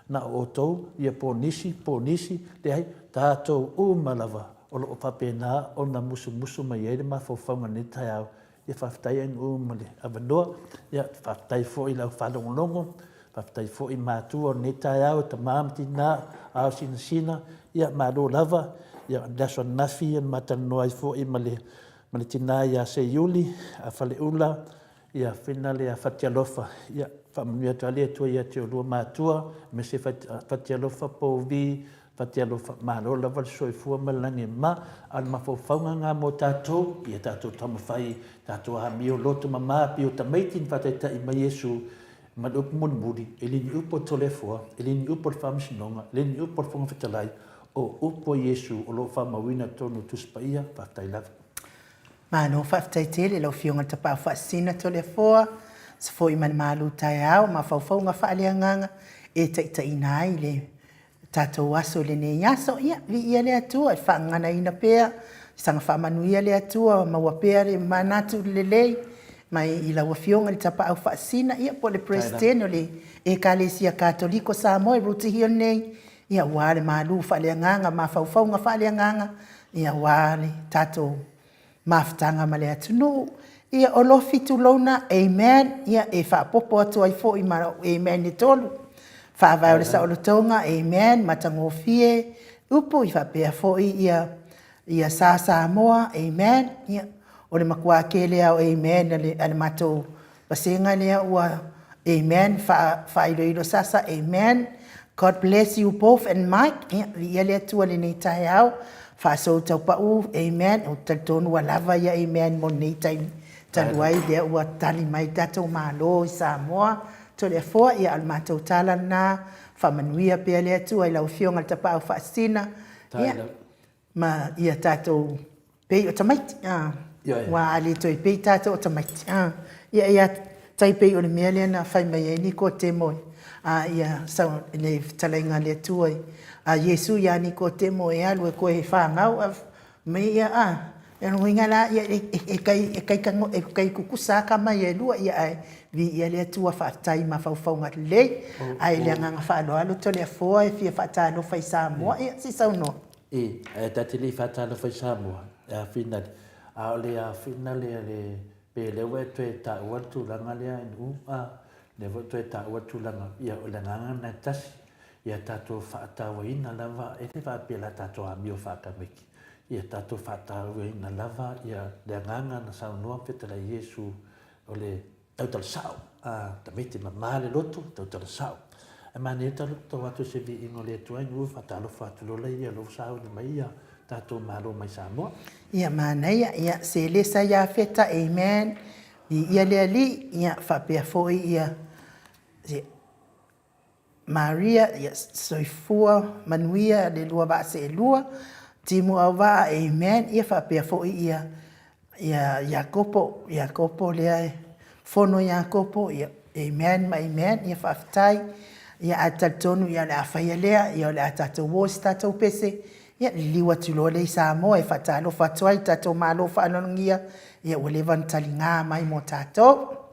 Speaker 2: na o outou ia ponisi le ai tatou uma lava o loo faapena ona musumusu mai ai le mafaufauga nei taeau ia faafetai ai uma le avanoa ia faafetai foʻi lau falogologo faafetai foʻi matua o nei taeau e tamā ma tinā ao sinasina ia malo lava ia le aso anafi ia matalanoa ai foʻi ma le tinā ia seiuli a faleʻula ia fina le a fatialofa ia faamanuia atu ale atua ia te olua matua me se fatialofa povi fatialofa malo lava le soifua ma le lagi ma a le mafaufauga ga mo tatou ia tatou tamafai tatou amio loto mamā pio tamaiti ni faataitaʻi ma iesu ma le upu mulimuli e lini upu o tolefoa e lini upu o le faamasinoga e lini upu o le foga fetalai o upu o iesu o loo faamauina tonu tusipaia faafetai lava
Speaker 1: Mano faafetaitele lau fioga tapau faasina tolefoa se foʻi ma le malu taeao ma faufauga faaleagaga e taʻitaʻina ai le tatou aso lenei aso ia viia le atua e faagaganaina pea saga faamanuia le atua maua pea le manatu lelei mai i laua fioga le tapaʻau faasina ia po le presidene o le ekalesia katoliko Samoa e rutihio lenei ia ua le malu faaleagaga ma faufauga faaleagaga ia ua le tatou mafutaga ma le atunuu ia o lofi tulona amen ia e faapopo atu ai foʻi ma amen e tolu faavai o le saʻolotoga amen ma tagofie upu i faapea foʻi ia sa Samoa amen ia o le makuake lea o amen a le matou pasega lea ua amen faailoilo sasa amen God bless you both and Mike ia viia le atua lenei taeao faasou taupau amen o talitonu alava ia amen mo nei taimi talu ai lea ua tali mai tatou malo i Samoa toleafoa ia o le matou talanā faamanuia pea le atua i lau fioga le tapaʻau faasina ia ma ia tatou pei o tamaiti ua ale toe pei tatou o tamaiti ia tai pei o le mea lea na fai mai ai Nikodemo ia sau le talaiga le atua a Iesu ia Nikodemo e alu e koe whāngau me ia e ruinga la ia e kai kukusa kama ia lua ia ai vi ia le atua whaatai ma whauwhaunga lei ai le nganga whaaloalo tole a foa e fia whaatalo whai Samoa ia si sau no
Speaker 2: e tati li whaatalo whai Samoa a whina a ole a whina le pe lewe tue ta watu langa lea in le tue ta watu langa ia o le nganga na tasi ia tatou faatauaina lava e le faapela tatou amio faakamiki ia tatou faatauaina lava ia le agaga na saunoa fetalai iesu o le tautalasao tamaiti mamā le loto tautalasao e manei tatou atu se viiga o le atuai ua faatalofa atulola ia lou sauna mai ia tatou malo mai Samoa
Speaker 1: ia manaia ia se lesa ia feta amen ia le ali ia faapea foʻi ia Maria ia soifua manuia le lua vaase lua timu auva amen ia faapea foʻi ia Iakopo lea fono Iakopo ia amen ma amen ia faafetai ia a talitonu ia le afaia lea ia o le a tatou ō se tatou pese ia liliua tuloa le i Samoa e faatalofa atu ai tatou malo faalologia ia ua leva na taligā mai mo tatou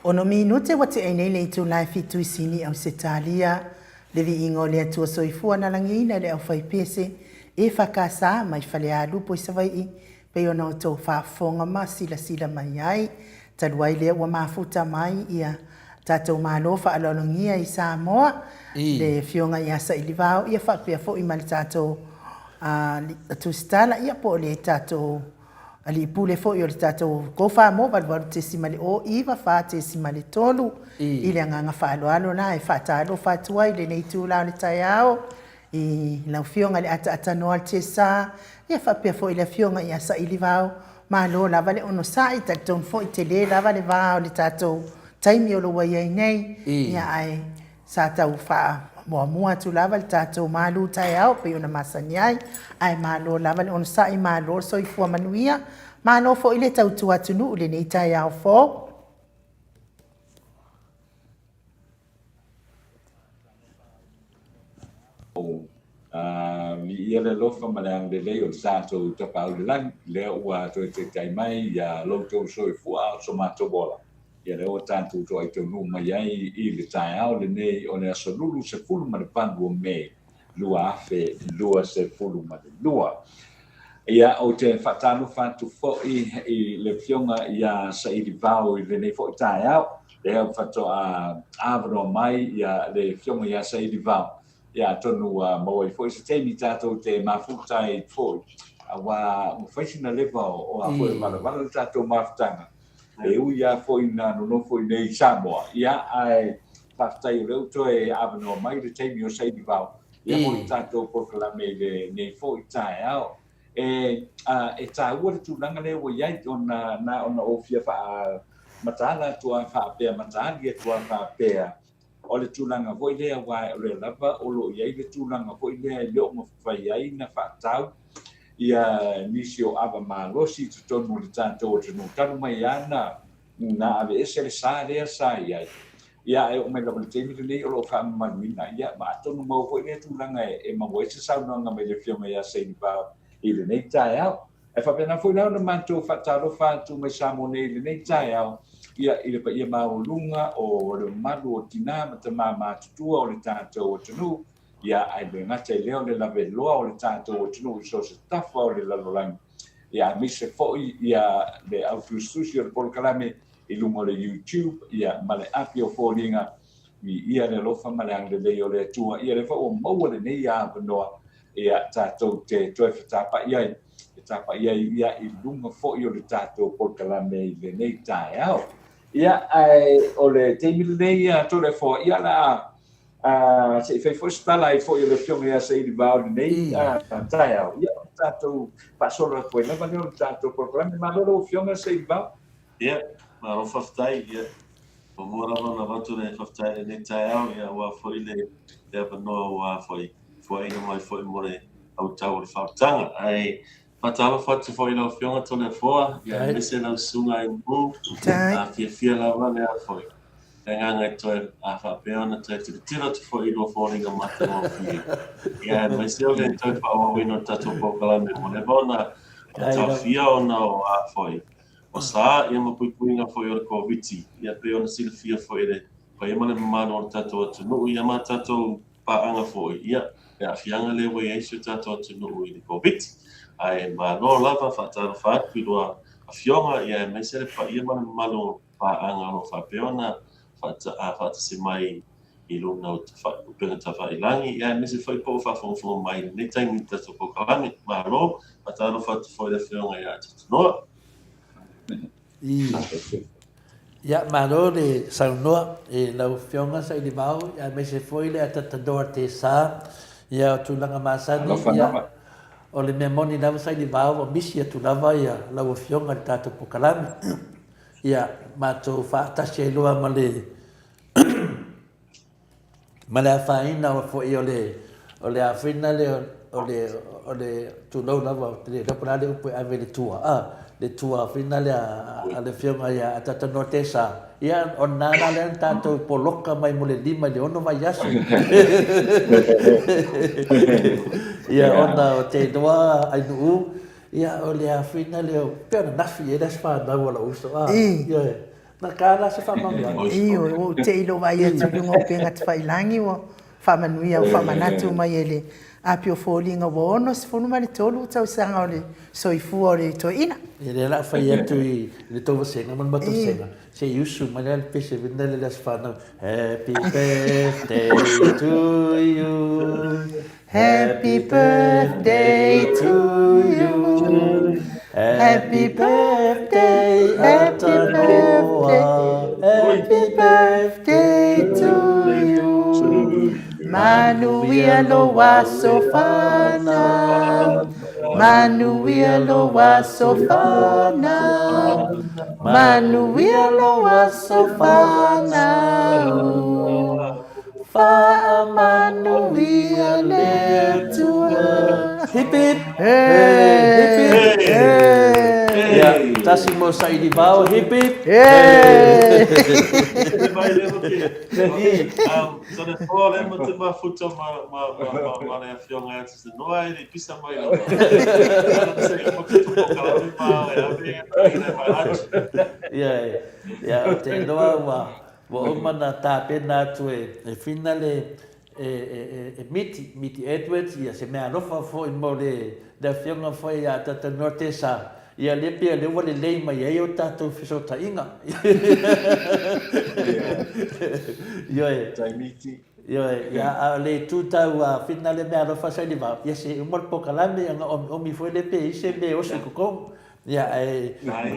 Speaker 1: Ono minute wati ai nei le tu lai fitu isini au se talia le vi ingo le atua soifua na langina le au fai pese e whakasa mai whale a lupo i savai i pe ona o tau whaafonga ma sila mai ai taluai le ua mafuta mai ia tatou malofa alolongia i Samoa le fionga i asa i livao ia whapea fo i mali tatou tu stala ia po le tatou ali pule fo yo tatou ko fa mo valvalu te simali o iva fa te simali tolu ile nganga fa alo na e fa talo fa tuai le nei tu la le taiao i la fionga le ata no al te sa ia fa pe fo ile fionga ia sa ilivao ma lo la vale ono sa i tatou fo i te le la vale va le tatou taimi o lo wa ia nei ia ai sa tau fa mua tu lava le tatou malu taiao pe ona masani ai malo lava le ona sa'i malo soifua manuia malo fo i le tautu atunu le nei taiao fo
Speaker 3: mi ia le lofa ma le ang le lei o tātou tapau le lang le ua toi te tai mai ia loutou soifua so matobola ia le o tātou to ai tonu mai ai i le taiao le nei o le asolulu se fulu ma le pangu o mei lua afe lua se fulu ma le lua ia o te whatanu whantu fo i le fionga ia sa i vau i le nei fo i taiao le au whato a Maleifua-Mai ia le fionga ia sa i vau ia tonu maua i fo i se teimi tātou te mafutai fo wa mo faisina leva o a fo i malavala le tātou mafutanga e ui a fo i na no fo i nei Samoa ia ai whaftai o leu toe Maleifua-Mai le teimi o sa i vau ia mo i tātou porkalame le nei fo i taiao e tā ua le tūlanga le o iai ona ofia wha matala tua wha pēr matali e tua wha pēr o le tūlanga voi lea wai o le lava o lo iai le tūlanga voi lea i leo mawhai ai na whaatau ia nisi o awa malosi tu tonu le tātou o tunu tanu mai ana na ave ese le sā lea sā iai ia e o mai lava le teimi le nei o lo wha manuina ia ma atonu mau voi lea tūlanga e mawa ese saunanga mai le whionga ia seini pāo i le nei taiao e whapena fui lau na mantou whataro whātu mai Samoa nei le nei taiao ia i le pa ia maulunga o le malu o tina ma te mātutua o le tātou o tunu ia ai le ngata i leo le lawe loa o le tātou o tunu i so se tafa o le lalolangi ia mi se foi ia le autustusi o le polokalame i lungo le YouTube ia ma le api o fōlinga i ia le lofa ma le ang le lei o le atua ia le fa o maua le nei a vanoa ia tātou te toe whatapa iai e tapa iai ia i lunga fo'i o le tātou polokalame i le nei taiao ia ai o le teimi le nei ia tole fo ia la se fai fo stala i fo'i o le fionga ia se i vau le nei taiao ia tātou pasolo a koe lava leo le tātou polokalame ma lolo o fionga se i vau
Speaker 4: ia ma ro whaftai ia o mua lava na watu le whaftai le nei taiao ia ua fo'i le apanoa ua fo'i foi mai foi more au tau le whautanga ai whatala whatu foi lau fionga tole foa ia mese lau sunga i mbu a fia lava lea foi e nganga i toe a whapeona toe te tira tu foi ilo fōringa mata mo fia ia mai se ole toe whaawawino tato pokalame mo le bona o tau fia ona o a foi o sa ia mapuipuinga foi o le koviti ia pe ona sila fia foi le pa ia male mamano o tato atu nuu ia ma tato paanga foi ia e afianga le wai eisio tātou atunu i le COVID. Ai malo lava whatara whātu i roa a fionga ia e meise le pa ia mana malo pāanga no whapeona whata se mai i luna o upenga ta whailangi ia e meise whai po whafonga mai nei taimi tātou pokalame malo whatara whatu whai le fionga ia tātunoa.
Speaker 2: Ia malo le saunoa e lau fionga sa i li mau ia meise whai le atatadoa te sā ia tulanga masani ia o le memoni lava sai li vau o misi atu lava ia lau fionga le tātou pokalame ia mātou whaatasi e loa ma le awhaina o fo i o le awhina o le tūlau lava o le rapana le upo ave le tua le tua awhina le fionga ia atatano te sa ia o nana le tātou poloka mai mo le lima le ono mai asu ia ona o te noa ai nuu ia o le awhina leo peona nafi e las whanau ala uso ia Na kala se whamanga.
Speaker 1: o te ilo vai atu lunga o penga te whailangi o whamanuia o whamanatu mai ele api o fōlinga wa ono se whunu mani tolu tau sanga o le soifua o le to ina.
Speaker 2: E le la whai atu i le tōwa senga, man mato senga. Se yusu, mai le pese vinda le las whanau. Happy birthday to you.
Speaker 1: Happy birthday to you.
Speaker 2: Happy birthday, happy birthday,
Speaker 1: happy birthday to you. Manuia loa sofana, Manuia loa sofana, Manuia loa sofana. Fa Manuia le tua.
Speaker 2: Hip hip,
Speaker 1: Hip hip,
Speaker 2: ya, tasi mo sa inibaw, hip hip.
Speaker 4: So the fall in with my foot on my young answers. No, I didn't piece of my
Speaker 2: ya, te noa wa o mana tāpena tu e finale miti Edwards ia se mea alofa fo i mo le whionga fo i a tata norte sa ia le pia le wale lei mai e o tātou whiso ta inga. Ioe.
Speaker 3: Taimiti.
Speaker 2: Ioe, ia le tūtau a finale mea alofa sa ni wā. Ia se umar pokalame anga o mi fo le pe i se me o se kukong. Ia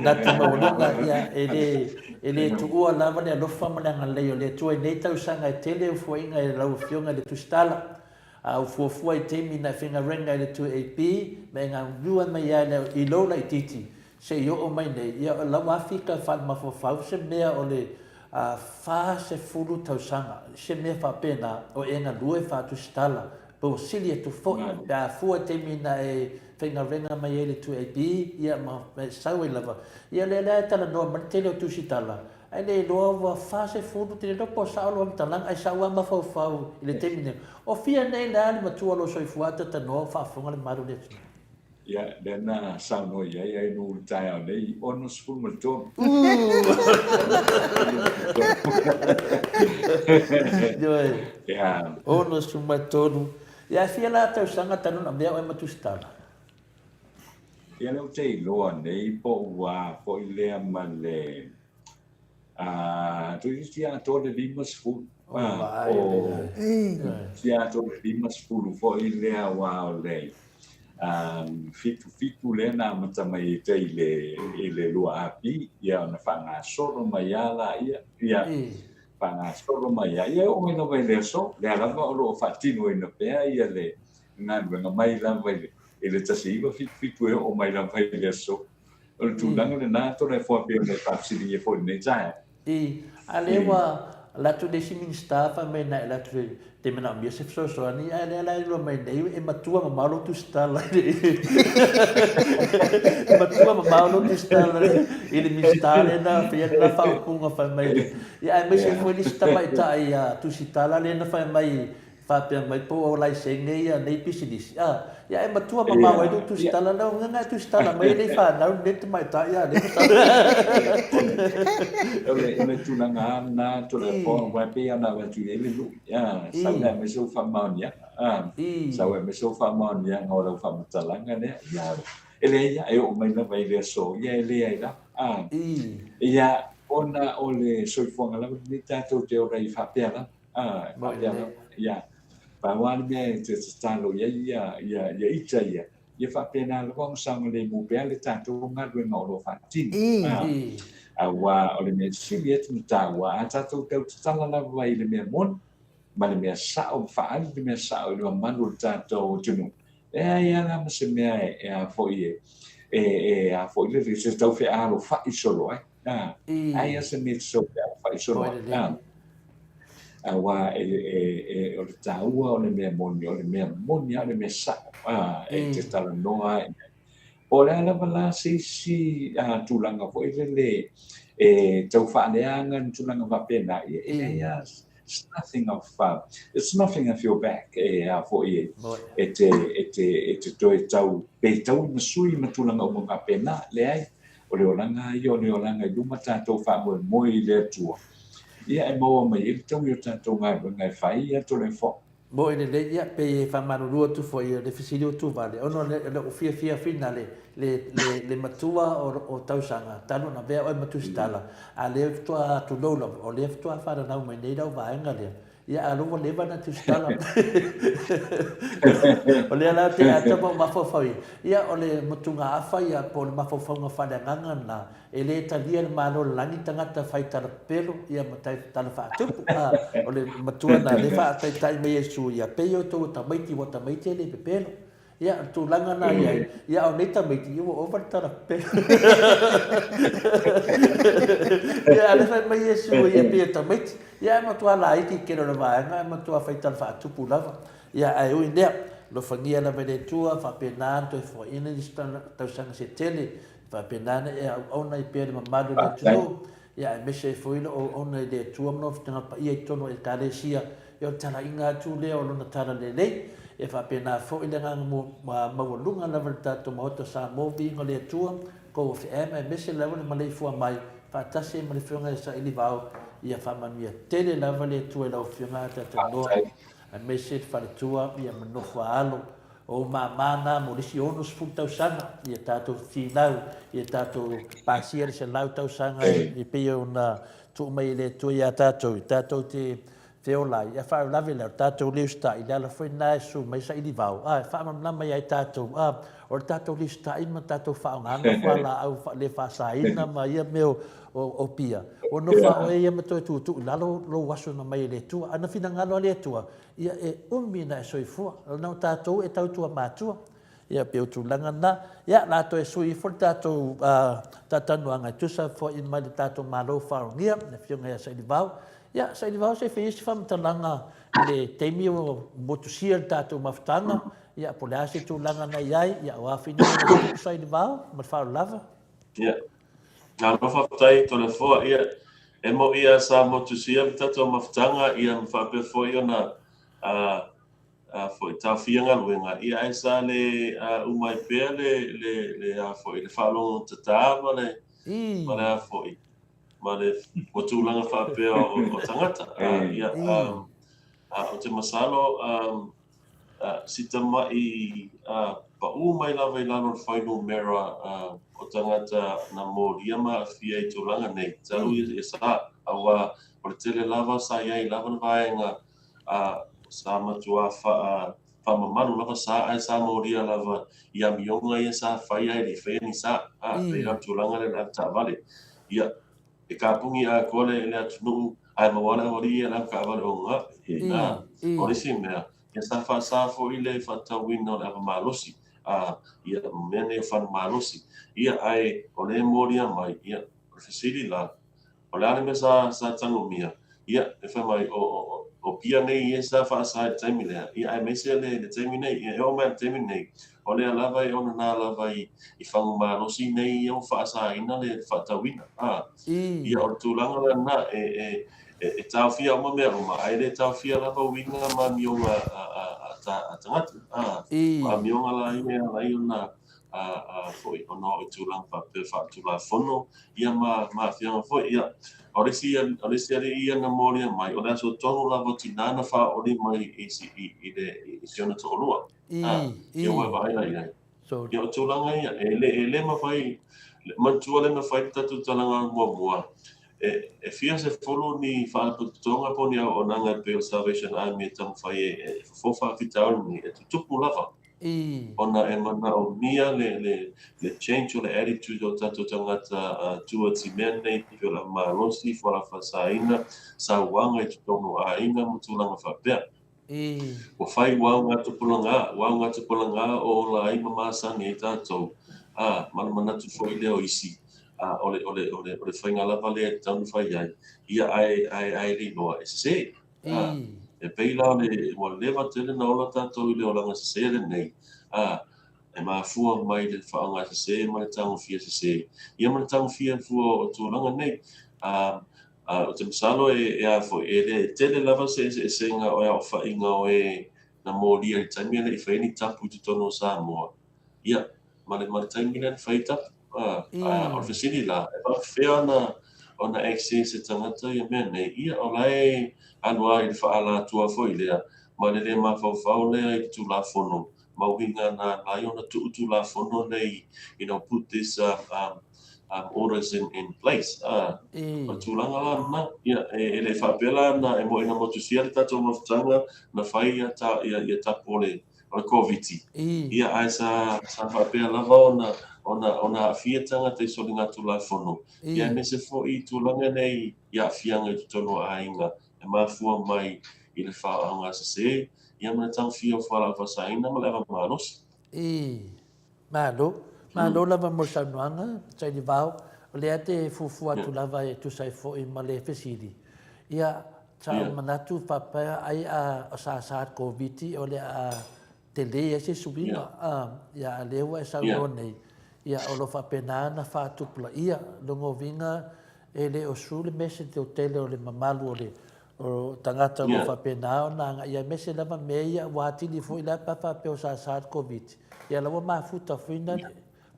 Speaker 2: na tu maunanga ia e le tuua lava le alofa mananga leo le tua i nei tau sanga e tele ufua inga e lau whionga le tustala. A ufua i teimi na whinga renga i le tu AP me ngā rua mai ia i lola i titi. Se i o mai nei, ia o lau Afrika whan mawhawhau se mea o le wha se furu tau sanga. Se mea whapena o e ngā lue wha tustala. Po sili e tu fo, pe a fua teimi na e whinga renga mai e le tu AP, ia ma sau e lava. Ia le lea tala noa manitele o tusitala. Ai le loa wa fase furu te ropo sa alo am talang ai sa wa mafau i le temi ne. O fia nei la ali matua lo soifuata ta no fa fonga le maru le.
Speaker 3: Ya, dena sa no ia ia no tai au nei ono sful malton.
Speaker 2: Ya. Ono sumatonu. Ya fia la tau sanga tanu na mea o matustala.
Speaker 3: Ia le tei loa nei po wa po ile male. Tu sia to le limas fu. Sia to le limas fu fo ile wa le. Fitu le na mata mai te ile lua api ia na fanga soro mai ala ia fanga soro mai ia o no vai le so le ala va lo fatino ina pe ia le na nga mai la vai ele tasiva fitu o mai la vai le so o tu langa le na to le fo pe le papsi e fo ne ja
Speaker 2: alewa la tu de simin stafa me na la tu te mena mi se so ani ale ala lo mai nei e matua ma malo tu stala matua ma malo tu stala ele mi stala na fia na fa kunga fa mai ya me se foi lista mai ta ia tu stala le na fa mai fa pe mai po lai senge ia nei pisidis ya e matua ma malo e tu stala na nga tu stala mai le fa na net mai ta ia le
Speaker 3: ele tu na to le fo wa pe ana wa tu ele lu ya sa na me so fa ma nia sa wa me so fa ma nia ngora fa mtalanga ne ya ele ya e o mai na vai le so ya ele ai da ya ona ole so fo ngala ni ta to te o rai fa pe la ya pa wa me te stalo ya ita ya fa pe na lo sang le mu pe le ta to nga ru ngolo fa tin wa ole me sibiet mta wa ata to te tala la vai le me mon ma le me sa o fa le me sa o le manu ta to tunu ya la me se me a fo a fo le se sta fe a lo fa i solo ai se me so fa i solo wa o le taua o le mea moni o le me sa te tala noa o le ala wala si tūlanga fo i le tau whaaleanga tūlanga wapena it's nothing of your back fo i te toi tau pe tau masui ma tūlanga o mga pena le ai o le olanga i o le olanga i luma tātou whamoe i le atua. Ia e maua mai e tau i o tātou ngai whai ia to le fo.
Speaker 2: Mo ene le ia pe fa manurua tu foi le fisili tu vale ono le fia fina le matua o tausanga tano na vea o matu stala a le tua tu lola o le tua fa na mai nei dau va enga le ia a lo le va na tu stala o le ala te ata ma fo foi ia o le matunga afa ia po le mafo fonga fa le nganga na ele talia le malo langi tangata fai tala pelo ia matai tala fa tupu o le matua na le fa tai me Yesu ia pe yo to tamaiti wa tamaiti le pepelo ia tu langa na ia o nei tamaiti yo over tala pelo ia le fa me Yesu ia pe tamaiti ia matua la iki ke no va nga matua fai tala fa tupu lava ia ai o india lo fangia na vele tua fa penanto e fo ina distan tausanga se tele fa penana e ona i pe ma madu le tulo ia me se foi o ona le tua no tanga pa ia tono e kalesia yo tala inga tu le o lona tala le le e fa pena fo ile nga ma lunga na verta to moto Samoa vingo le tua ko fe me se le Maleifua-Mai fa tase Maleifua sa ili vao ia fa mania tele lava le tua la fianga ta no a me se fa le tua ia no fa alo o mana mo disi onus futa usanga ia tato finau ia tato pasia se lau tau sanga e pe ona tu mai le tua ia tato te Teola, ia wha lawe leo, tātou leo sta, i lea la whai nai su, mai sa ili vau. Wha mamna mai ai tātou, o tātou leo sta, ima tātou wha o nganga, wha la au le wha sa ina, ma ia meo o pia. O no wha o e ia mato e tūtu, lalo lo waso na mai le tua, ana whina ngalo le tua, ia e umina e soifua, nau tātou e tau tua mātua. Ia pe tu langa na, ia lato e sui for tātou tatanu angai tusa, fo in mai le tātou malo wha o ngia, ne whiunga ia sa ili vau. Ia, sa ili vau se whaisi whamtalanga le teimi o motusia tātou mawhtanga. Ia, po le ase tū langa na iai, ia o awhina o sa ili vau, ma whao lava.
Speaker 4: Ia, ngā mawhaptai tōna fōa, ia, e mo ia sa motusia tātou mawhtanga, ia mwhape fōi o na fōi tawhianga luenga. Ia, e sa le umai pēr le fōi, le whalongo tatāma le fōi. Ma le o tūlanga whapea o tangata. Ia, o te masalo, sita mai pa mai lawa i lano whainu mera o tangata na mō liama fia i tūlanga nei. Taru i sa, awa o le tele lava sa iai lava na vaenga sa matua whamamanu lava sa ai sa mō lia lava i amionga i sa whai ai li whea ni sa. Pera tūlanga le nata vale. Ia, e ka pungi a kole e lea tunu ai mawana hori e lau ka awale o ngā. Hori si mea, e sa wha safo i le whatawina o le awa malosi. Ia mene o whanu malosi. Ia ai o le moria mai, ia o whesiri la. O le ane me sa tangomia. Ia e whamai o pia nei e sa wha sa e taimi lea. Ia ai meise le taimi nei, ia e o mea taimi nei. O lea lava e ona nā lava i whangu malosi nei i o whaasa ina le whatawina. Ia o tūlanga le na e tauwhia o mamea roma. Ai le tauwhia lava winga ma mionga a tangatu. Ma mionga la ime la i ona foi ono e tūlanga pape whaatula whono. Ia ma whianga foi. Ia o resi ale ia na moria mai. O lea so tonu lava tinana wha ori mai i siona to olua. Ia wai vaina ia. Ia o tūlanga ia. E le mawhai, mantua le mawhai tatu talanga mua. E fia se folo ni whaaputonga po ni o nanga Pale Salvation Army e tamawhai e fofa fitau ni e tutupu lava. Ona e mana o mia le change o le attitude o tatu tangata towards i mea nei pio la malosi, whala whasaina, sa wanga i tutongo a inga mutulanga whapea. O whai wau ngā tupulanga o la ima māsani e tātou. Mana tu fo i leo isi. Ole whainga lava lea taunu whai ai. Ia ai ri noa e se. E peila le lewa tele na ola tātou i leo langa se le nei. E mafua mai le whaanga se ma le tango fia se. Ia ma le tango fia fua o tūlanga nei. O te masalo e a fo e le tele lava se nga o a whainga o e na mōlia i taimia le i whaini tapu i te tono Samoa. Ia, ma le taimia le whai tapu. O fesili la, e whawhea ona access e tangata ia mea nei, ia o lai anua i whaala tua foi lea, ma le ma whawhau lea i tu la fono, mauhinga na lai ona tu la fono nei, put this orders in place. O tūlanga la na, ia, e le whapela na, e mo ina motusia le tatou mawhatanga, na whai ia tapo le COVID-19. Ia ai sa whapela lava ona afia tangata i soli ngā tula whono. Ia me se fo i tūlanga nei, ia afianga i tutono ainga, e mafua mai i le whaanga se se, ia mana tang fia o whala wasaina, ma lewa manos.
Speaker 2: Malo lava mo saunoanga, tai ni vau, o lea te fufua tu lava e tu sai fo i male fesiri. Ia tau manatu whapea ai a sa COVID, o lea a te lea se subinga, ia a lewa e sauno nei. Ia o lo whapena na whātupula ia, longo vinga e le o sule mese te o tele o le mamalu o le o tangata lo whapena o nanga ia mese lava meia wātini fo i la pawhapea o sa COVID. Ia lawa mafuta whina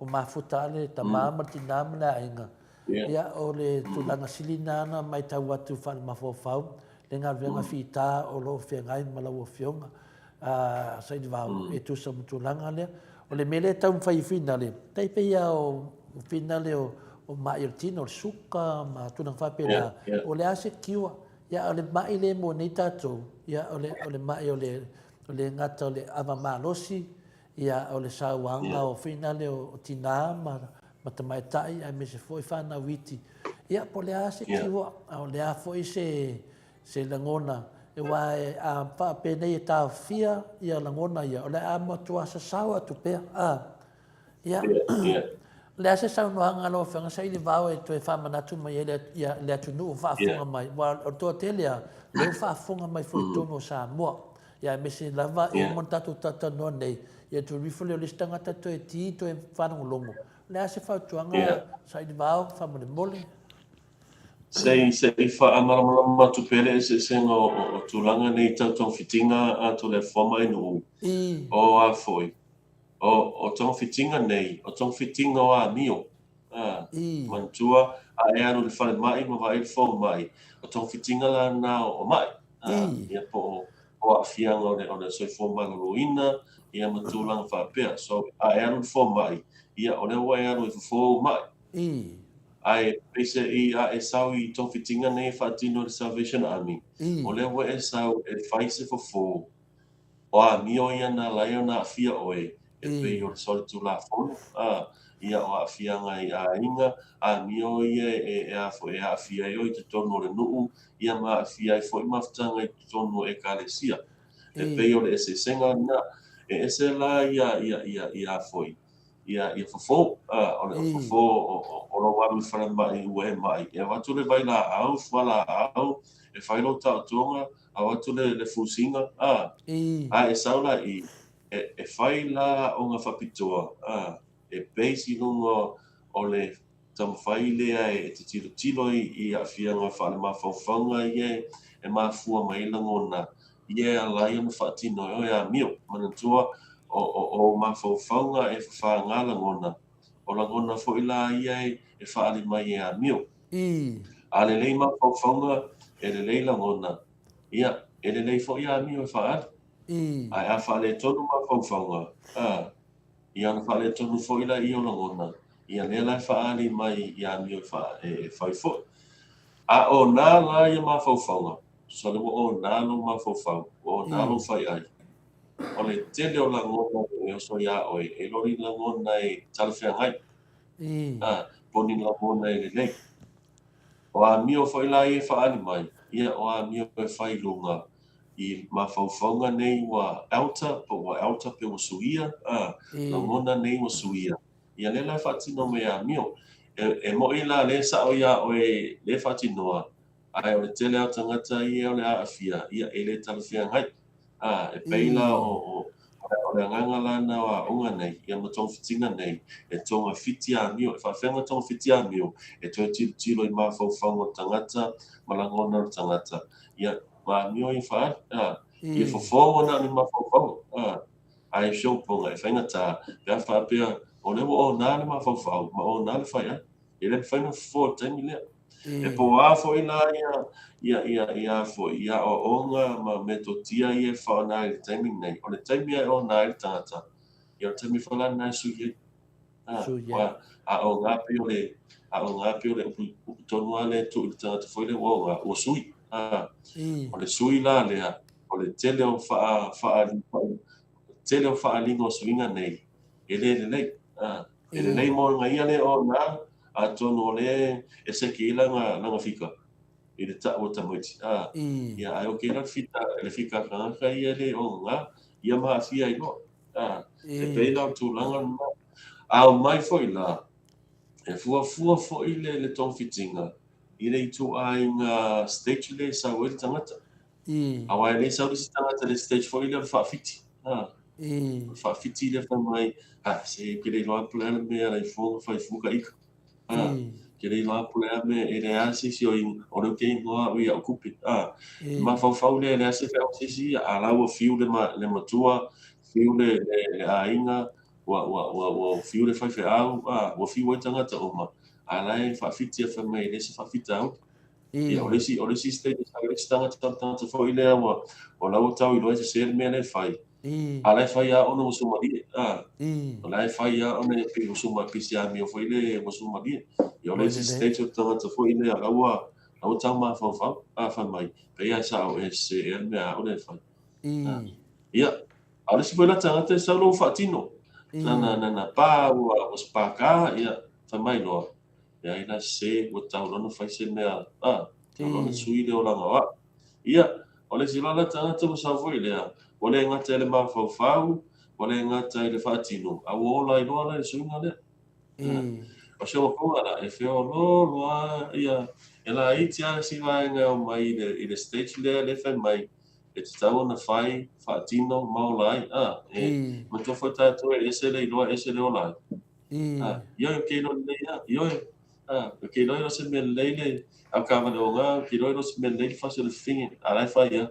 Speaker 2: o mafuta ale ta mama tinama na inga. Ia o le tulanga silinana mai tau atu whale mawhawhau, le ngā venga whita o lo whiangai malawa whionga. Saidi wau e tu sa mutulanga lea. O le mele tau mwhai whina le, teipe ia o whina le o mai o tino, o le suka, ma tunang whapena, o le ase kiwa, ia o le mai le mo nei tatou, ia o le mai o le ngata o le awa malosi, ia o le sauanga o whina le o tina, ma tamai tai, ai me se foi whana witi. Ia po le ase kiwa, o le a foi se langona, e wai a whapena i tā whia i a langona ia, o le a matua sa sawa tu pea. Ia, le a se sau noanga lo whanga sa ili vau e tu e whamanatu mai e le atu nuu whaafunga mai. Wa o toa te lea, leo whaafunga mai fui tono Samoa. Ia, me se lava e montatu tata noa nei. Ia tu rifole o listanga tatu e ti to e whanangolongo. Le a se whautuanga sa ili vau, whamane mole.
Speaker 4: Sei whaamaramara tupere se o tūlanga nei tau whitinga a to le whama inu o a foi. O tau whitinga nei, o tau whitinga o a mio. Mantua a e anu le whale mai, ma vai whau mai. O tau whitinga la na o mai. Ia po o a whianga o le soi whau ruina, ia matūlanga whapea. So a e anu le whau mai, ia o le wai anu e whau mai. Ai pese I a e sau I tō whitinga nei whaatino le Salvation Army. O le wa e sau e whaise fo. O a mio ia na lai o na fia oe. E pei o le soli tu la fono. Ia o a fia ngai a inga. A mio ia e a fo e a fia i oi te tono le nuu. Ia ma a fia I fo I maftanga I tono e kalesia. E pei o le ese senga na. E ese la ia foi. Ia fofo, o le fofo o lo wami whana mai ue mai. E watu le vai la au, whala au, e whailo tau tonga, a watu le fusinga, e saula I, e whai la o ngā whapitoa, e peisi lungo o le tamawhai lea e te tilo I a whianga whale mawhauwhanga e mafua mai langona, a lai o na whaatino e a mio, manatua, o mawhauwhaunga e whaangala ngona. O la ngona fo ila ia e whaali mai e a mio. A le lei mawhauwhaunga e le lei la ngona. Ia, e le lei fo ia a mio e whaali. Ai a whaale tonu mawhauwhaunga. Ia na whaale tonu fo ila I o la ngona. Ia le lai whaali mai i a mio e whai fo. A o nā la ia mawhauwhaunga. So le o nā lo mawhauwhaunga. O nā lo whai ai. O le tele o la ngona e oso ia oe, e lori la ngona e talawhia ngai. Poni la ngona e le lei. O a mio whai la e whaani mai, ia o a mio e whai lunga I mawhauwhaunga nei wa alta, po wa alta pe wa suia, la ngona nei wa suia. Ia le lai whatino me a mio, e mo I la le sa o ia oe le whatinoa, ai o le tele au tangata ia o le a awhia, ia e le talawhia ngai. E peila o le nganga lana wa unga nei, ia matong fitinga nei, e tonga fiti a mio, e whawhenga tonga fiti a mio, e toi tilo I mawhauwhanga tangata, malangona tangata. Ia ma mio I whaad, ia whawhonga na ni mawhauwhanga. Ai showponga, e whainga tā, pia whapea, o le o na le ma fau ma o na le fai ele fai no fo tani le e po a fo ina ia fo ia o onga ma metotia ia fa na le tani nei o le tani o na le tata ia tani fa la na su ye wa a o nga pe o le tonu ale tu le tata fo le o sui o le sui la le o le tele o tele o fa'aligo suiga nei e lelei e lelei mo ga ia le ona atonu o lē e sekiila laga fika i le ta'u o tamaiti ia ae o kela le fikakaga ia le oga ia ma'afia i loa e pei lau tulaga ao mai fo'i la e fuafua fo'i le tofitiga i le itu'aiga stage le sau e le tagata auae lē sau lesi tagata le stage fo'i le fa'afiti fa'afiti le famai se ke le loa pule ana mea lai foga faifuga ika ke le loa pule ana me e le asi si o le ke ingoa o ia o kupi ma faufau le ase fe o sisi a lau o fiu le matua fiu le aiga ua fiu le faife'au ua fiu ai tagata uma a lai fa'afiti a famai lesi fa'afita au ia o lesi stage a lesi tagata fo'i lea ua lau tau i loa se le mea le fai a lai fai a ona musumali o lai fai a ona pe musuma pisi a mi o foi le musumali i o lesi stage o tagata fo'i le lau tau ma faufau a famai pe ia sa o se e mea o le fai ia a lesi foi la tagata sa lo fa'atino na pa ua spaka ia famai loa ia ina se ua tau lona fai se mea lona sui le o langa ia o lesi la tagata ua sa foi lea o le ngata le mafaufau o le ngata i le fa'atino a ua ola i loa le suiga lea o se ua konga la e feo loa ia e la iti a sivaega o mai i le stage lea le fai mai e tatau ona fai fa'atino maola ai e matua foi tatou e ese le iloa ese le ola ai ia o keilo lelei ioe o keilo i lo se mea lelei le au kavaleoga keilo i lo se mea lelei le fasi o le fifigi a lai fai ia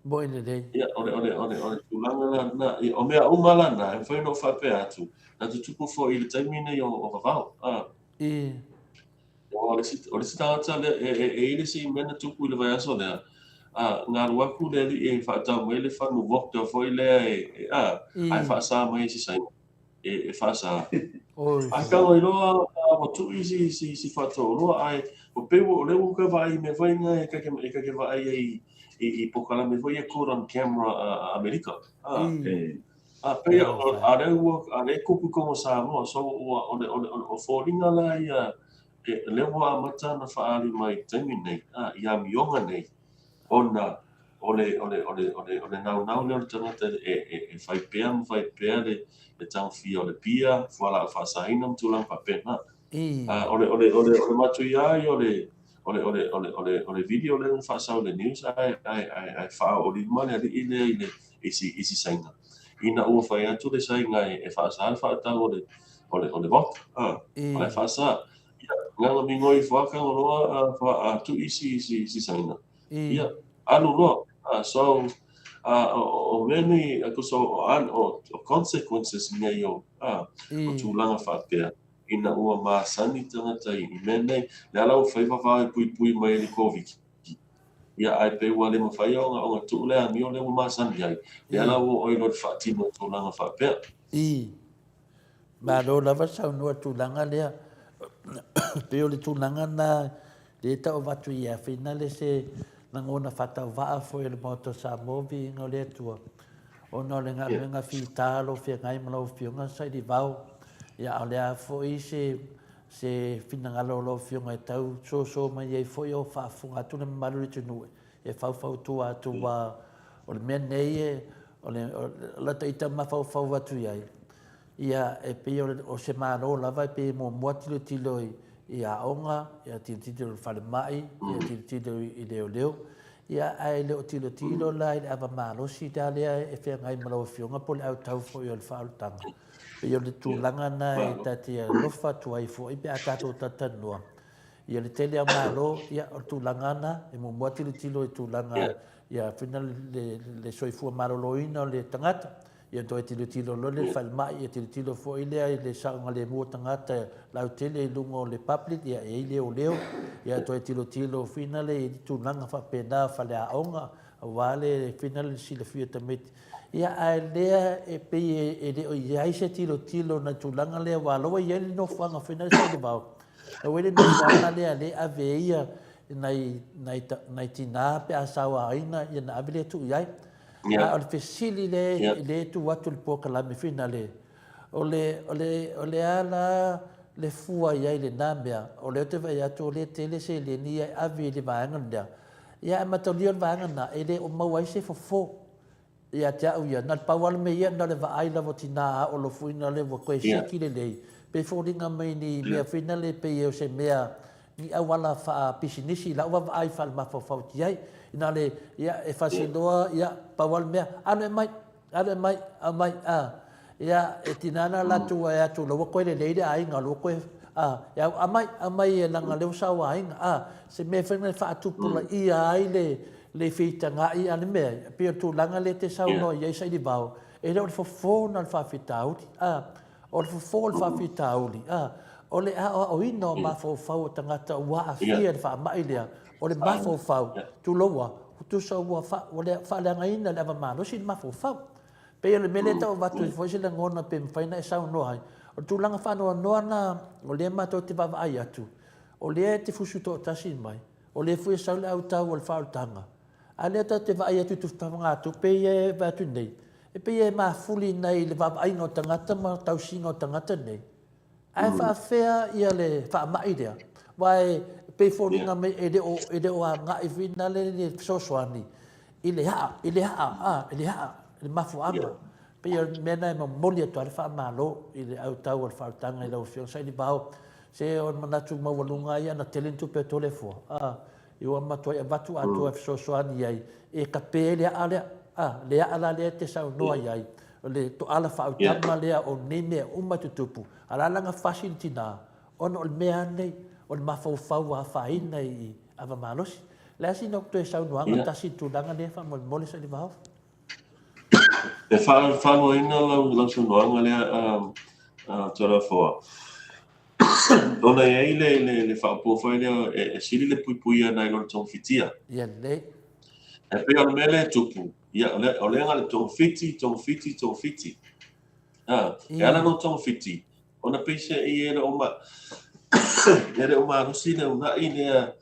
Speaker 2: Boy le dei.
Speaker 4: ia o le tulaga lana o mea uma lana e fai no fa'apea atu na tutupu fo'i i le taimi nei o vavao o le tagata le e ile si mena tupu i le vaiaso lea galu aku le ali'i e fa'atau mai le fanuvokta fo'i lea ae fa'asā mai sisaiga e fa'asā ae kaga iloa ua tu'i si fa'atoloa ae o peu o leu ka va'ai me vaiga e kake va'ai ai i pokalame foi e caught on camera Amerika. Pea a le kupu kongo Samoa so o fōringa la ia le wa amata na whaali mai taimi nei ia mionga nei ona ole nau le tangata e whai pea le tangwhia o le pia whala a whasaina mtulang papena ole matu iai ole video le whasau le news ai wha o li male ali ile isi sainga ina ua whai atu le sainga e whasal whaatau ole vok ole whasa nganga mingoi whaka o loa atu isi sainga ia alu loa so o meni ako so o consequences ngai o tūlanga whaapea ina ua masani tangata i menei le alau whai wawai pui mai ni COVID ia ai pe ua le mawhai o ngā tuu le ami o le ua masani ai le alau o ilo whaatino tūlanga whaapea
Speaker 2: ma lo lava sau nua tūlanga lea pe o le tūlanga na le tau watu i a whina le se nangona whatau waa fo e le moto sa movi inga le tua o no le ngā renga whitalo whia ngai malau whiunga sai di vau ia o lea fo i se whinangalo lo whiunga e tau so mai e fo i o whaafunga tu le maruri tunue e whau tu atu wa o le mea nei e o le lata ita mawhau watu iai ia e pe o se maro lava e pe mo tilo i a onga ia tilo whale mai ia tilo i leo ia ai leo tilo la i ava malosi dalia e whea ngai malau whiunga po le au tau fo i o le whaalutanga pe o le tūlanga na e tati a lofa tuai fo i pe a tato tatanua ia le tele a malo ia o tūlanga na e mo tilo i tūlanga ia whina le soifua maloloina o le tangata ia toi tilo lo le falmai ia tilo fo ile le sanga le mo tangata lau tele lungo le public ia e ile o leo ia toi tilo fina le tunanga fa pena fa le aonga wale fina le sila fia tamet ia a lea e pe e le o ia se tilo na tunanga le walo ia no fanga fina se le bao e wele no fanga le aveia nai tina pe asawa aina ia na abile tu iai o le fesili le tu watu le poka la me fina le o le ala le fua iai le namea o le te vai atu o le tele se le ni avi le vaanga nea ia matolio le vaanga na ele o mau ai se fofo ia te au ia na pawal me ia na le vaai la votina o lo fuina le vo koe siki le lei pe fōringa mai ni mea fina le pe o se mea ni awala fa pisinisi la wa ai fa ma fa fauti ai ina le ia e fasiloa ia pawal mea ane mai amai ia e tinana la tu ia tu lo ko le le ai nga lo ko ia amai e langa le sa wa ai se me fena fa tu pula ia ai le fitanga ia ane me pe tu langa le te sa no ia sai di bau e le fo na fa fitauti o le fo fa fitauli o le o ino ma fo fau tangata wa afia fa mai lea o le ma fo fau tu loa tu so wa fa o le fa le ngaina le ma no sin ma fo fau pe le mele ta va tu fo se le ngona pe faina sa no ai o tu langa fa no na o le ma to te va ai atu o le te fusu to tasin mai o le fu sa le au ta o le fa tanga ale ta te va ai atu tu fa nga tu pe e va tu nei e pe e ma fuli nei le va ai no tangata ma tau singo tangata nei ai fa fea ia le fa mai dia vai pe foringa me ele o nga i finale le sosoani ile ha le mafu ama pe ia mena mo molia to fa malo ile au tau al fa tanga ile o fio sai di bao se on manatu mo walunga ia na talentu pe tole fo io ma to e batu atu e sosoani ai e kapele ale le ala le te sa no ai le to ala fa tama le o nene o matutupu ala langa facility na on ol mea nei on mafau wa fa ina i ava malos le asi no to sa no anga tasi tu langa le fa mo mole sa di va
Speaker 4: e fa no ina la so no anga le tora fo ona le fa po fo le sili le pui na lo ton fitia
Speaker 2: ia le
Speaker 4: e pe al mele tupu ia o le ngale ton fiti e ala no ton fiti ona pese e era o ma rosina una ine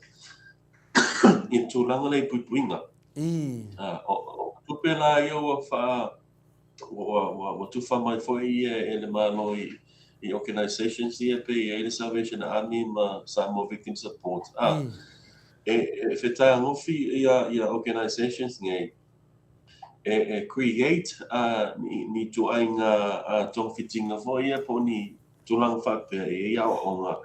Speaker 4: in tu langa le puinga o tu pela yo fa o tu fa mai foi ele malo i organizations here pe the Salvation Army ma Samoa Victim Support e feta ngofi ia organizations ngai create ni tu ainga tong fitinga foi po ni tulang fa pe ia onga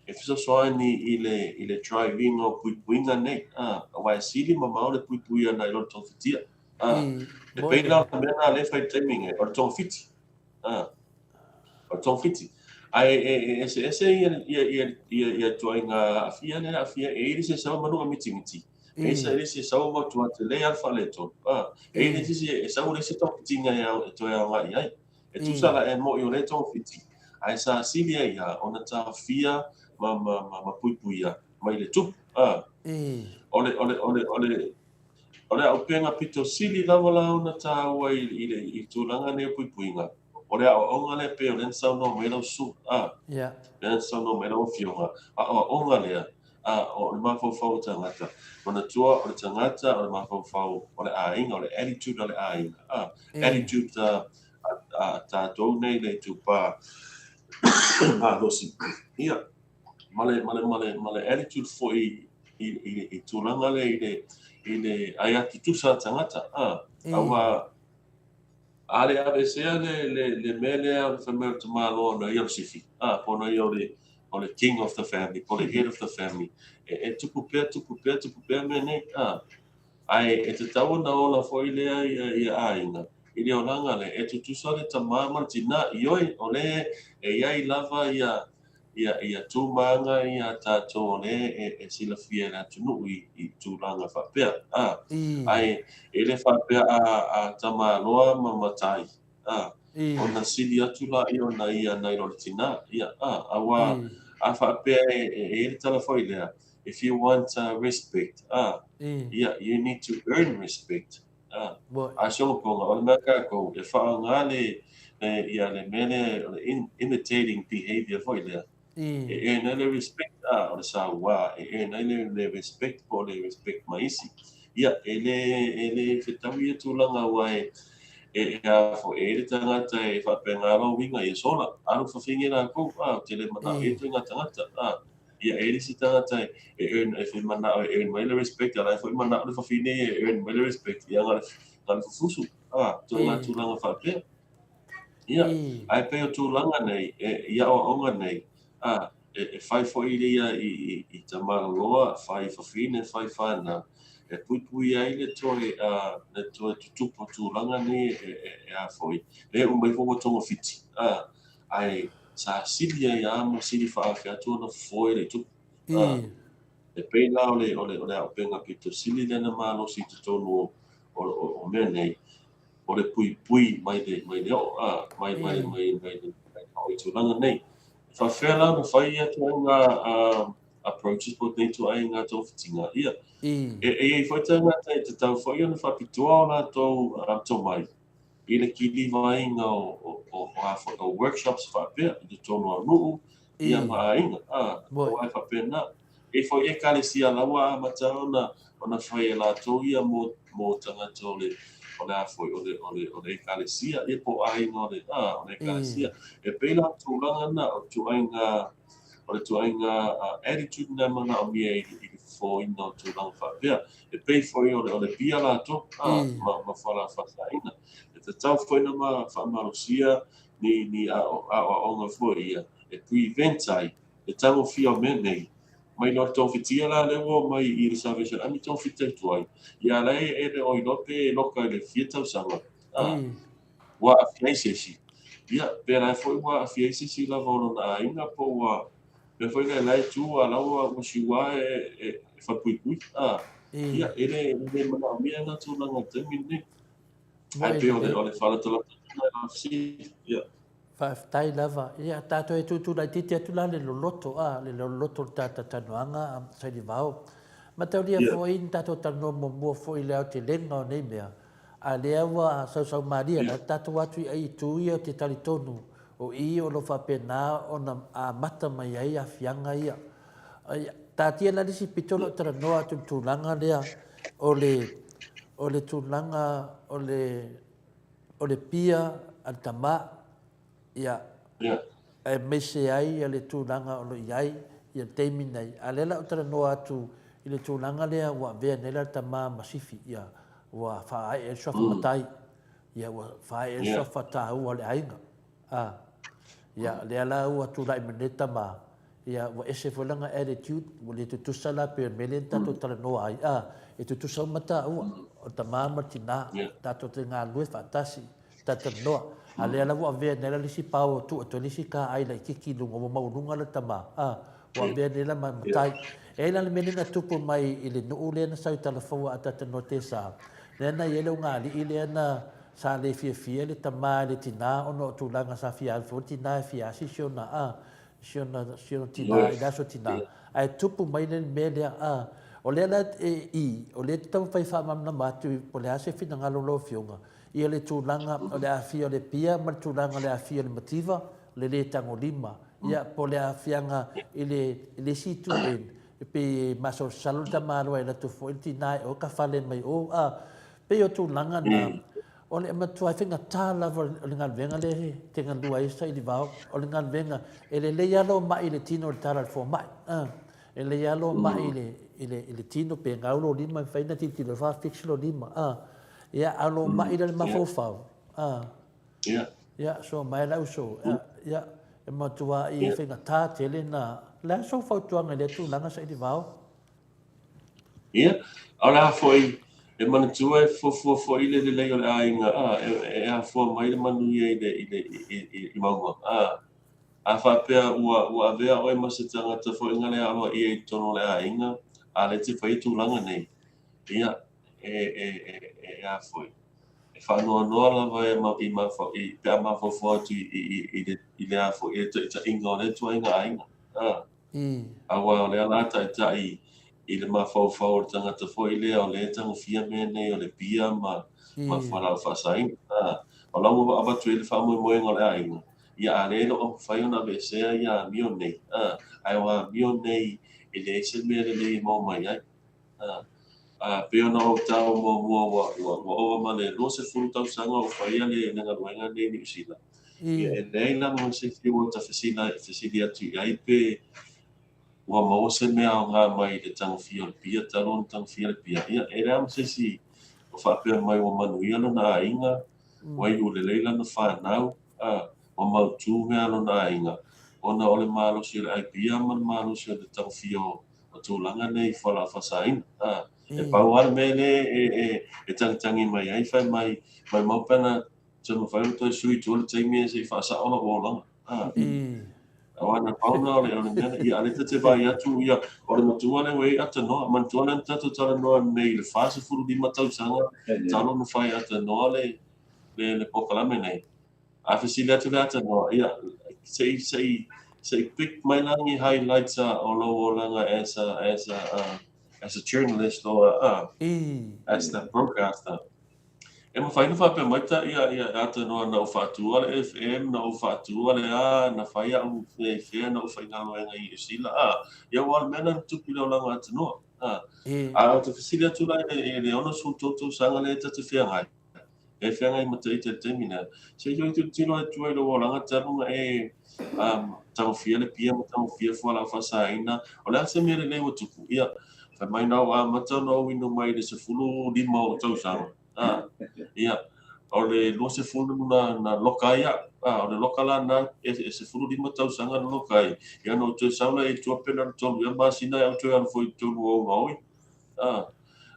Speaker 4: e fisa soa ni ile driving o puinga nei wa sili mama le puia na lo tong fitia e pe na mena le fai timing o tong fiti o tong fiti ai ese ia tuainga afia e se sa manu mitimiti ese sa mo tu ate le alfa leto e se sa mo se tong fitinga ya to ya ngai ai e tu sala e mo yo le tong fiti ai sa silia ia ona ta fia ma puipuia mai le tup ole au penga pito sili lava ona ta wa i tulanga ne puipuinga ole au onga le pe ole sa no me lo su le sa no me lo fionga onga le o le mafo fau tangata ona tua o tangata o le mafo fau ole ainga ole attitude ole ainga attitude ta to nei le tupa losi ia male attitude fo i tulanga le ai atu sa tangata awa ale ABC le mele al famel tomalo na Yosifi pono yole on the king of the family on the head of the family e tupu pe mene ai e te tau na ola fo ile ia ainga ile olanga le e tu sa le tamama tina ioi ole e ai lava ia tu manga ia tato le e sila fiera tunu i tu langa fa pe ai ele fa pe a tamaloa mamatai ona sili atu la i ona ia nai lo tina ia awa a whapea e tala foi lea. If you want respect, you need to earn respect. A so ponga o na ka ko e wha ngale ia le mele imitating behavior foi lea. E na le respect o le sa wa e na le respect po le respect maisi. Ia ele fetawi tu langa wa e a fo e tangata e whapea ngaro winga e sola. Aru whawhingi na ko te le mana e tu ngata ngata. Ia e si tangata e earn if mana e earn my respect ala fo mana le whawhine e earn my respect. Ia ngara fufusu. Tu ngā tūlanga whapea. Ia, ai peo tūlanga nei, ia o onga nei. E whai fo i rea i tamara loa, whai whawhine, whai whana. E pui ai le toe tutupo tūlanga nei e a foi. Le umai fo tonga fiti. Ai sa sili ai amo sili whaafia tūna foi le tupu. E pei la ole au penga pito sili lena malo si te tonu o mea nei. O le pui mai le o mai o tūlanga nei. Whawhea la na whai atu ai ngā approaches po nei tu ai ngā tau whitinga ia. E whaitanga te tau whai ana whapitua o la tau mai. I le ki vai ngā o workshops whapea i te tonu a nuu ia maa inga. O ai whapea na. E whai e kare sia lawa a mata ona whai e la tau ia mō tangata o le foi o le ekalesia e po ai no le ekalesia e pela tūlanga na o tu ai ngā attitude na mana o mia i fo ino tūlanga whapea e pei foi o le pia la to ma whala whakaina e te tau foi na ma whamarosia ni a onga foi ia e preventai e tango fia menei mai no tau fitia la lewo mai i le Salvation Army tau fitai tuai. Ia lai e le oi lope e loka le fietau sanga. Wa a fiaisesi. Ia, pera e foi wa a fiaisesi la vono na inga po wa pe foi le lai tu a laua musiwa e whapuipui. Ia, ele mana mia na tu langa temine. Ai pe o le whalatala na si. Ia.
Speaker 2: Whaftai lava. Ia, tātou e tūtū lai titi atu la le loloto, le loloto tāta tanuanga, saini vau. Ma tau lia fo in tātou tano mo mua fo i leo te lenga o nei mea. A lea wa sau maria, la tātou atu i ai tūia o te talitonu, o i o lo whapena o na a mata mai ai a fianga ia. Tātia la lisi pitolo tara noa tu tūlanga lea, o le tūlanga, o le pia, al tama, ia e mese ai le tūlanga o lo iai ia teimi nei a lela o tara noa atu i le tūlanga lea ua vea nela tama masifi ia ua whaai e sofa matai ia ua whaai e sofa tāua le ainga ia lea la ua tūlai maneta ma ia ua ese whalanga attitude ua le tutusa la pe mele tato tara noa ai e tutusa mata ua o tama martina tato te ngā lue whaatasi tata noa a lea la ua vea nela lisi pao tu ato lisi ka ai la kiki lunga wa maununga la tama ua vea nela matai e la le menina tupu mai i le nuu lea na sau talafaua a tata no te sa lea na iele unga li i lea na sa le fia le tama le tina ono tu langa sa fia alfo tina e fia si siona siona tina i laso tina ai tupu mai le me lea o lea la o lea te tau fai wha mamna matu po lea se fina ngalo lo fionga ia le tūlanga o le awhia o le pia, ma le tūlanga le awhia o le mativa, le tango lima. Ia po le awhianga i le situ e pe maso salo ta marua e la tufo i tinai o ka whale mai o pe o tūlanga na o le matua whinga tā lava o le ngalvenga le te ngalua isa i li vau o le ngalvenga e le leialo mai i le tino le tara fo mai e le leialo mai i le tino pe ngaulo lima whaina titi le wha fixilo lima ia alo mai le mafofau ia so mai la so ia e matua i whinga tā tele na la so fautuanga le tūlanga sa i li vau
Speaker 4: ia ala foi e manatua e fo i le lei o le ainga e a fo mai le manu i maunga a whapea ua avea oi masitanga ta fo inga le awa i e tono le ainga a le te whai tūlanga nei ia e a foi whanoa lava i pe a mawhawhau atu i lea fo e ta inga o le tua inga ainga. Awa o lea lata e tai i le mawhawhau o le tangata fo i lea o le tango fia me nei o le pia ma whalau whasainga. O lango wa abatu e le whamoe moenga o le ainga. Ia a lelo o whai ona vesea ia mio nei. Ai wa mio nei i le ese mea le lei mau mai ai. Pe ona o tau mo wa o ma le lo se fulu tau sanga o whaia le nga luenga nei ni usila. Ia e leila mo se fiu ta fesila atu ai pe wa mo se mea o ngā mai le tango fia le pia talon tango fia le pia. Ia e rea mo se si o whapea mai o manuia no na inga wai u le leila no whanau o mautu mea no na inga. Ona ole malo si le ai pia man malo si le tango fia o tūlanga nei whala whasain. E pau ala me le e tangi mai ai whai mai maupena tunu whai uto e sui tūle teimia se whasa ona wōlanga. Awana pauna ole mena ia ale te vai atu ia ole matua le wei ata no mantua le tatu tala no nei le fase fulu di matau sanga talo no fai ata no le pokalame nei a fesile atu le ata no ia say pick my langi highlights o lo langa as a journalist or as the broadcaster. E mo whainu whape maita ia ata noa na uwhatua le FM, na uwhatua le na whaia au whea na uwhainga loenga i usila. Ia wala mena tupi leo langa ata noa. O te whisili atu lai le ono su toto sanga le tatu whea ngai. E whea ngai mata i te temina. Se yoi tu tino e tuai lo langa tarunga tango fia le pia ma tango fia fuala whasaina. O le ase mea le lewa tupu. Ia, whai mai nao mata no wino mai le se fulu lima o tau sanga. Ia o le lo se fulu na lokai o le lokala na e se fulu lima tau sanga na lokai ia no te sauna e tua pena tolu ia masina e auto ia foi tolu o maui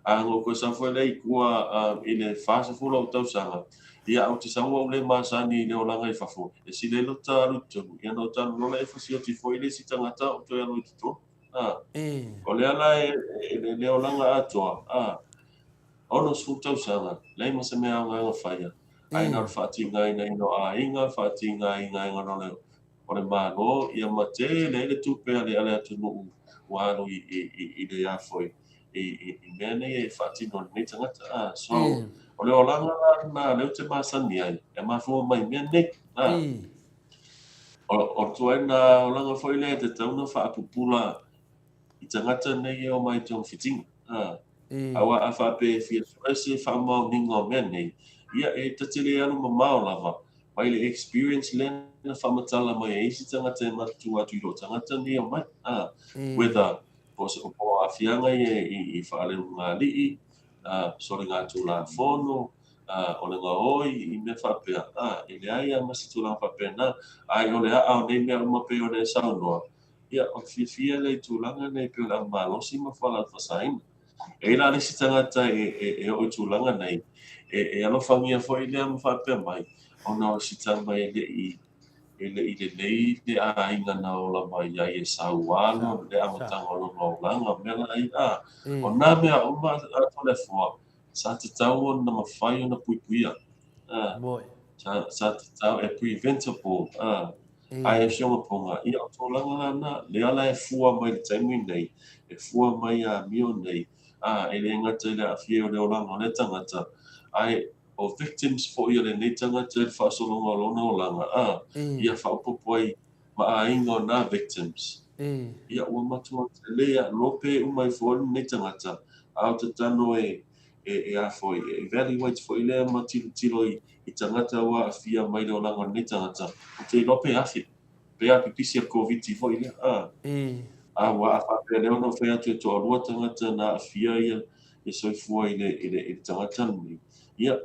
Speaker 4: ngo ko sa foi le kua i le fase fulu o tau sanga ia au te sauna o le masani le olanga i fafo e si le lota alu tolu ia no tanu lola e fasi o ti foi le si tangata o to ia lo i tuto o le ala le olanga atoa ono su tau sanga, lei ma se mea ngā whaia. Aina o whaati ngai nei no a inga, whaati ngai ngano leo. O le māno, ia ma te le tūpea le ale atu nuu wānu i le awhoi. I mea nei e whaati no nei tangata. So, o le o langa na leo te māsani ai, e mafua mai mea nei. O tuai na o langa whoi le te tauna whaapupula i tangata nei e o mai tōng fitinga. Awa a whape fia se whamau ninga o mea nei. Ia e tatele anu mamao lava. Mai le experience le na whamatala mai e isi tangata e matu atu i ro tangata ni o mai. Whether po a whianga i whaale ngā lii, sore ngā tūla whono, o le ngā oi i me whapea. E le ai a masi tūla whapea na. Ai o le a au nei mea umape o le saunoa. Ia o fia le tūlanga nei pio la malosi ma whala whasaina. E la si tangata e o tūlanga nei, e alofangia foi le am whapea mai, o na o si tanga e le nei le a inga na ola mai ai e sauano, le amatanga o longa o langa, mela ai o na mea uma ato le fua, sa te tau o na mawhai o na puipuia, sa te tau e preventable, ai e shonga ponga, i o tōlanga na, le ala e fua mai le taimui nei, e fua mai a mio nei, e le ngata le afie o le olanga o le tangata ai o victims fo i le nei tangata le whaasolonga o lona olanga ia whaupopo ai ma a ingo na victims ia ua matua te lea lope umai fo nei tangata au te tano e a fo evaluate fo i lea ma tilo i tangata ua afia mai le olanga o nei tangata o te lope afi pe a pipisi a COVID fo i lea wa fa le no fe atu to lua tangata na fia ia e soifua i le tangata ni ia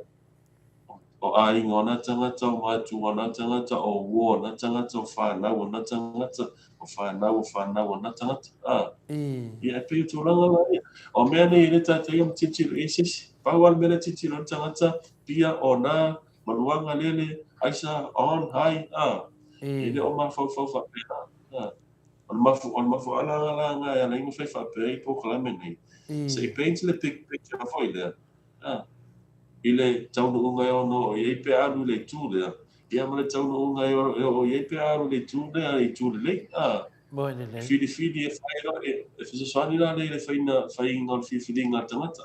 Speaker 4: o ai ngona tangata o mai tu ngona tangata o wo na tangata o fa na o na tangata o fa na tangata ia pe tu langa lai o me nei le tata ia titi esis pa wal me le titi no tangata pia o na maluanga lele aisa on hai ile o ma fa pena on mafu ala ya nei mo fai fa pe po klame nei se paint le picture foi le I le taunuunga e ono o iei pe aru le tū lea. Ia ma le taunuunga e o iei pe aru le tū lea le tū le lei.
Speaker 2: Mo ni nei.
Speaker 4: Fili e whai la e whesaswani la le whai inga o fili ngā tangata.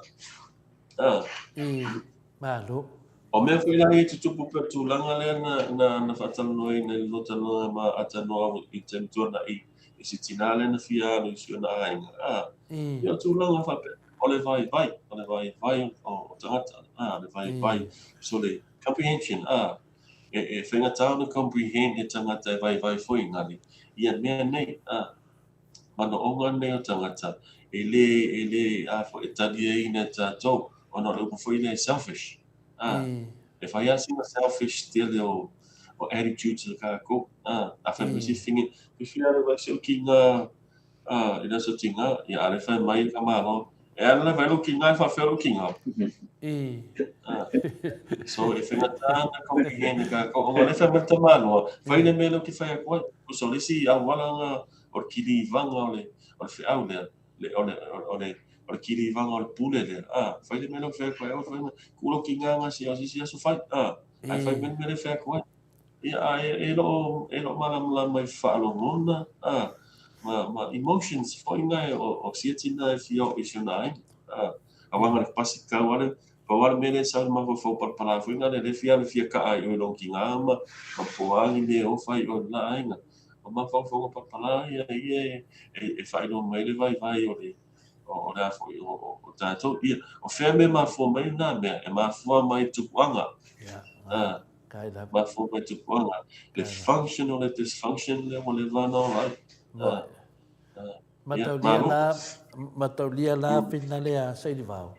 Speaker 2: I malu.
Speaker 4: O mea whai la e tutupu pe tūlanga lea na whatalanoa i na lotanoa ma atanoa i tentua na i si tina le na fia alu i sio na ainga. Ia tūlanga whape. O le vai o tangata. Le vai. So le comprehension. E whenga tau na comprehend e tangata e vai fwoi ngani. Ia mea nei. Mana onga nei o tangata. E le fo e tali e ina tātou. O na le fwoi le selfish. E whai asinga selfish tele o attitude to kako. A whai misi whingi. Whiwhia le vai seo ki ngā ina so tinga. Ia ale whai mai ka malo. E ala vai lo ki ngā e whawhero ki ngā. So e whenga tāna comprehend ka ko o le whai mata malo. Whai le melo ki whai a koe. So le si a wala ngā o kiri vanga o le whiau lea. O le kiri vanga o le pule lea. Whai le melo whai koe. Whai kulo ki ngā si aso whai. Ai whai mele whai koe. Ia e lo malamala mai whaalongona. Ma emotions whai ngai o siatina e fio i sio nai. A wanga le pasi kau ale. Pawar mele sa ma fo para fo nga le fia ka ai o lo ki nga ma poangi le o fai o la ainga o ma fo para ia e fai lo mai le vai o le o la fo o tato ia o feme ma fo mai na me e ma fo mai tu wanga
Speaker 2: Kai la.
Speaker 4: ma fo mai tu wanga the function or the dysfunction le mo le vana right
Speaker 2: Mataulia la pinale a sai di vau.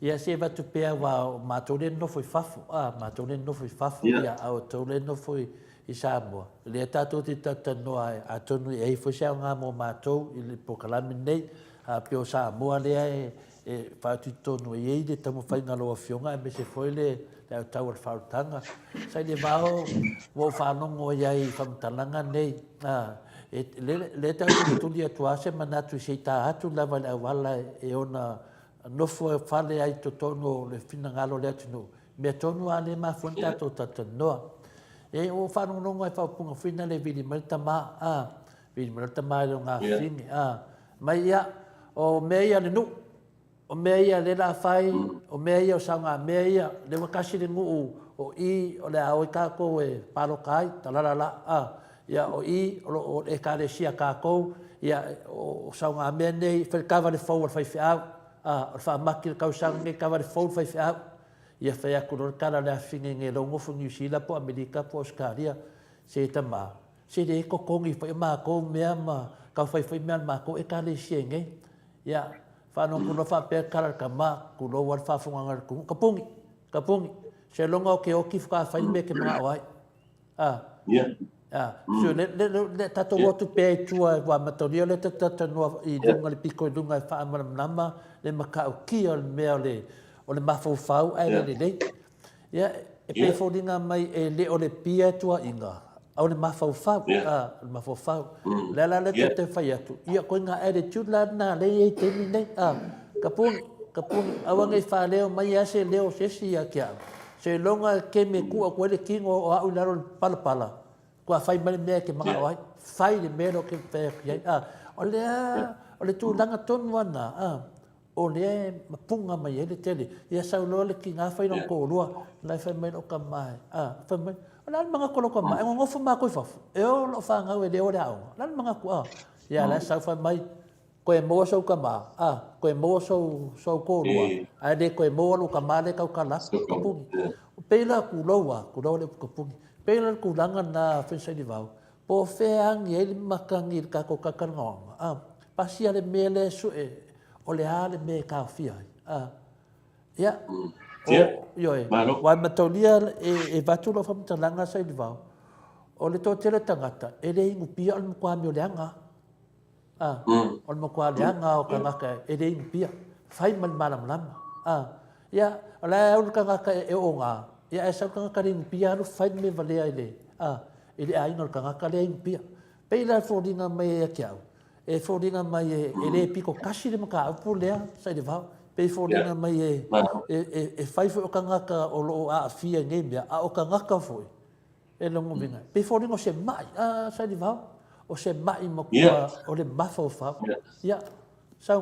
Speaker 2: Ia se va tu pea wa matole no foi fafu. Matole no foi fafu ia au tole no foi i Samoa. Le tato ti tata no a tonu e foi sa nga mo matou i le pokalami nei a pio Samoa le e fa tu tonu e de tamo fai ngalo afionga e me se foi le tau al fautanga. Sai de vau wo fa no ngo ia i famtalanga nei. Le tau tu dia tuase manatu se ta atu lava le wala e ona no fo fale ai to tono le fina ngalo le tino me tonu ale ma fonta to tatano e o fa no ngai fa punga fina le vidi malta ma vidi malta ma le nga fini mai ya o meia le nu o meia le la fai o meia o sanga meia le wakasi le ngu o i o le au ka ko e palo kai talala ya o i o e ka le sia ka ko ya o sanga me nei fel kava le fo fai fa o fa makil kausang nge kawa le fau fai fai ia fai aku lor kara le afinge nge longo fu New Zealand po Amerika po Australia se ta ma se de ko kongi fai ma ko mea ma ka fai mea ma ko e ka le sienge ia fa no kuno fa pe kara ka ma kuno war fa funga ngar ku kapungi se longo ke o ki fa fai me ke ma wai so le tato wotu pe tua wa matoria le tata no I dunga le piko dunga fa nama le maka o ki o mea o le mafau ai le ia e pe fodinga mai e le o le pia tua inga au le mafau le mafau le te fai atu ia ko nga attitude la na le e te nei kapung awangai fa leo mai ase leo sesi kia se longa ke me ku ko le kingo o au laro pala ko fai mai me ke mga wai fai le mero ke fe ia o le tu langa ton wana o le mapunga mai ele tele ia sa lo le kinga fai no ko lua lai fai mai o ka mai fai mai la mga ko ko mai ngo fu ma ko fa e o lo fa nga we le o dau la mga ko ia la sa fai mai ko e mo so ka ma ko e mo so ko lua ai de ko e mo lu ka ma le ka la ko pu pela ku lo le ko pu pela ku langa na fe sai di vau po fe ang ele makangi ka ko ka ka ngong pasia le mele su e o le ale me ka fia ia yo wa matolia e vatulo fam talanga sai di vau o le to tele tangata e le ingu pia al mo kwa mi o le anga o mo kwa le anga o ka ngaka e le ingu pia fai mal malam lam ia ala o ka ngaka e o nga ia esa ka ngaka ingu pia no fai me vale ai ele ai no ka ngaka le ingu pia pe la fodinga me e kiau e fodinga mai e le piko kasi le maka apu lea sai de vau pe folinga mai e fai fo o kangaka o lo a fia ngai mea a o kangaka foi e longo vinga pe folinga se mai a sa di vau o se mai mo kua o le mafo fa ya sa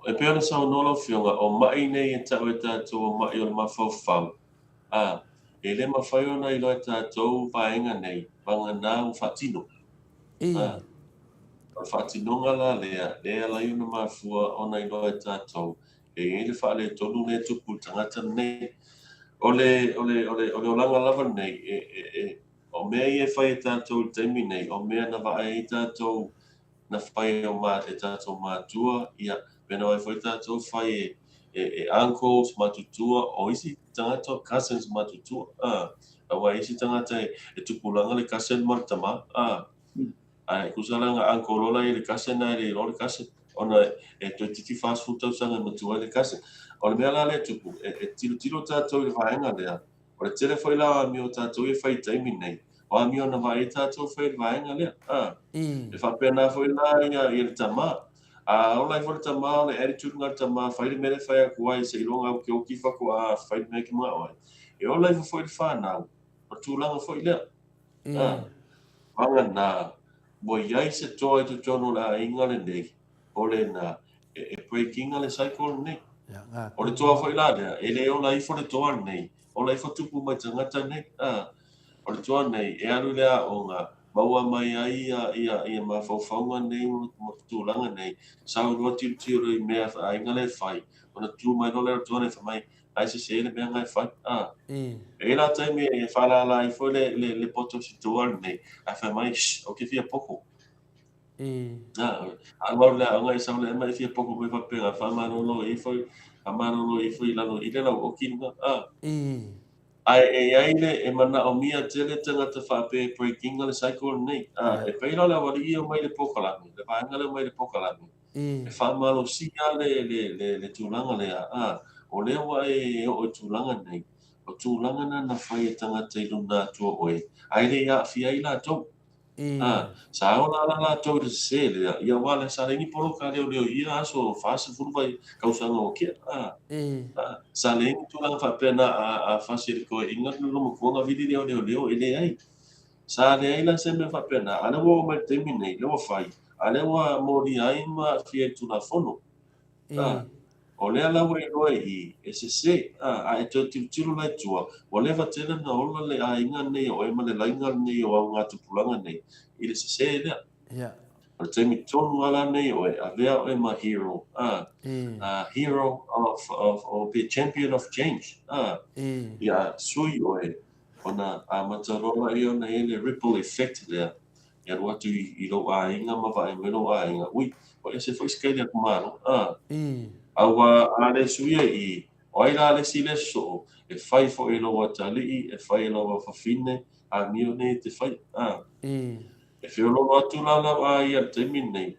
Speaker 4: e pe ona sa no lo fionga o mai nei e tau e tātou mai o le mafau e le mawhai ona i loa tātou vaenga nei panga nā o whatino o whatinonga la lea la iuna mafua ona i loa tātou e le wha le tonu le tupu tangata nei o le langa lava nei o mea i e whai e tātou teimi nei o mea na vae i tātou na whai o mā e tātou mātua ia pena o e whai tātou whai e uncles matutua o isi tangata cousins matutua awa isi tangata e tupulanga le cousin martama ai kusalanga uncle rola i le cousin ai le rola cousin ona e to titi fast food tau sanga matua le cousin o le mea la le tupu e tilo tātou i vaenga lea o le tele whai la mi o tātou i whai taimi nei o a mi o na vai tātou whai vaenga lea e whapena whai la i le tama o lai fo tama le attitude ngal tama fai le mele fai ku ai se longa ke o kifa ku a fai me ki ma ai e o lai fo le fa na o tu langa fo ile anga na mo yai se toi to tono la inga le nei o le na e breaking ale cycle nei o le toa fo ila e le o lai fo le toa nei o lai fo tupu mai tangata nei o le toa nei e alu lea o ngā maua mai ai ia mawhauwhaunga nei mo tūlanga nei sau rua tiro i mea a inga le whai o na tū mai no lera tuane whamai ai se le mea ngai whai e la taimi e whalala i fo le poto si tuane nei a whamai o ke fia poko a ngau lea o ngai sau le mai fia poko me whapenga whamanolo i fo a manolo i fo i lalo i le lau o kinga ai le e mana o mia tele tangata whape breaking le cycle nei e peila le wali i o mai le pokalami le vaenga le mai le pokalami e whamalo sia le tūlanga lea o lea wa e o tūlanga nei o tūlanga na whai e tangata i luna tua oe ai le ia fia i la tau sa o la tau de se le ia wale sa rengi polo ka leo ia aso fase furbai kausanga o kia sa lengi tulang whapena a whasiri koe ingat no mo kuanga vidi leo ele ai sa le ai la se me whapena ana wo mai temi nei leo whai ale wa mori ai ma fie tuna fono o lea la we roe I e se a e to tiru lai tua o le vatela na ola le a inga nei o e ma le lainga nei o ngā tupulanga nei I le se lea o le temi tonu ala nei o e a lea o e ma hero hero of be champion of change ia sui o e ona a matarola I ona e le ripple effect lea ia watu I lo a inga ma va e melo a inga ui o e se foi skele aku maro awa ale suia I o ai la le sile so e fai fo e lo watali e fai e lo wafine a mio nei te fai e fio lo atu la a ia te minei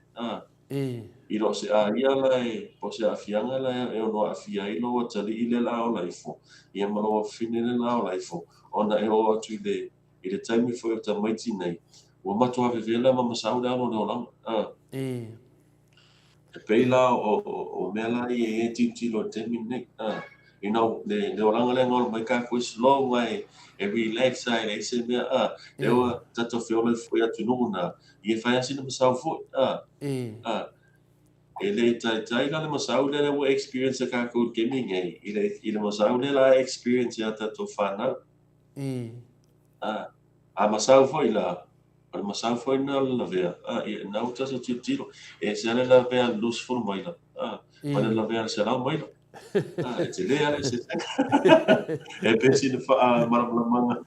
Speaker 4: I lo se a ia la e po se a fianga la e ono a fia I lo watali I le la o laifo ia ma lo wafine le la o laifo ona e o atu I le taimi fo e ta maiti nei ua matu ave vela ma masau da no langa e peila o mea la I e tilo temi nei le oranga le ngol mai ka ko slow mai e relax ai le se mea le o tato fiole foi atu nuna I e fai asina masau fo e le tai la le masau le o experience ka ko gaming ai I le masau le la experience ya tato fana a masau foi la Al masau foi na la vea e na uta so tiro e se ala la vea luz for mai la ma la vea se la mai la e te le ale se e pesi de fa manga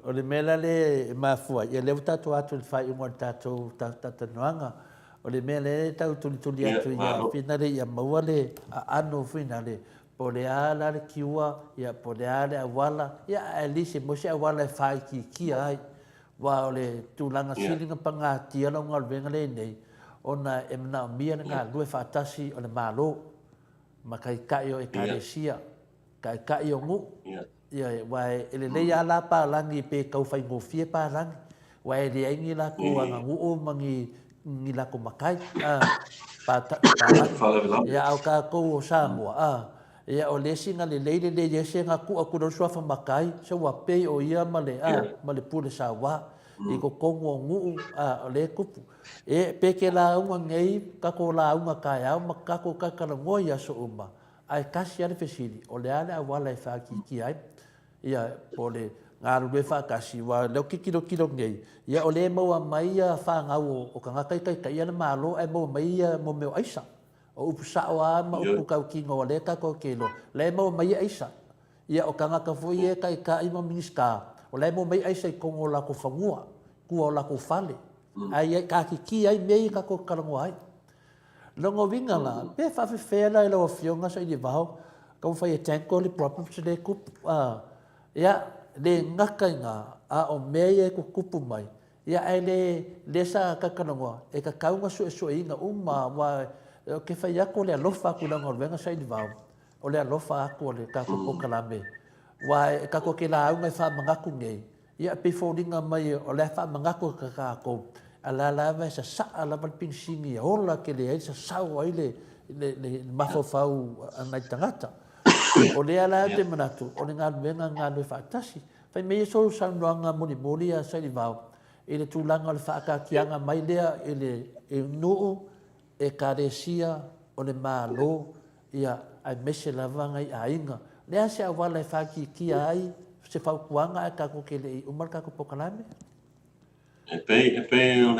Speaker 2: o le mela le mafua ia le tatu atu le fai mo tatu noanga o le mela le tau tuli atu ia fina le ia maua le ano fina le po le ala le kiua ia po le ale awala ia elise mo se awala fai ki ai wa le tulanga silinga panga tia lo ngal venga le nei ona e mna mia nga lue fatasi o le malo ma kai o e kalesia kai o ngu ia wa ele le ala pa langi pe kau fai ngofie pa langi wa ele aingi la ko anga ngu o mangi ngila ko makai pa
Speaker 4: Whalawilawe.
Speaker 2: ia au kākou o Samoa ia o le singa le leile le yese ngā kua kura suafa makai sa wa pei o ia ma le pule sa wa i ko kongo nguu o le kupu e peke la unga ngei kako la unga kai au ma kako kakara ngoi aso uma ai kasi ale fesili o le ale a wala e whakiki ai ia po le ngā rue whakasi wa leo kikiro ngei ia o le maua mai whangau o ka ngakai kai ana malo ai maua mai mo meo aisa o upu sao a ma upu kau ki ngō le kako kelo le maua mai aisa ia o ka ngaka fui e kai ka ima miniska o le maua mai aisa i kongo lako whangua kua o lako whale ai ka kiki ai mei kako karango ai longo winga la pe whawhiwhea la ilo o fionga sa i le vau kau whai e tanko le problems le kupu ia le ngakainga a o mea e kukupu mai ia ai le sa kakanonga e ka kaunga su e inga wa ke whai ako le alofa aku langa o venga sa i le vau o le alofa aku o le kako pokalame wa e kako ke la aunga i wha mangaku ngei ia pe fōringa mai o le wha mangaku ka kako ala lava sa sa la pin singi ola ke le sa sa ai le mafofau anai tangata o le ala te manatu o le ngā lue whaatasi whai mei so sanroanga moni a sa i vau i le tūlanga le whaakakianga mai lea e nuu e karesia o le mālo ia ai mese lavanga i ainga lea se awala e whaakikia ai se whaukuanga e kako ke le i umar kako pokalame
Speaker 4: E pei o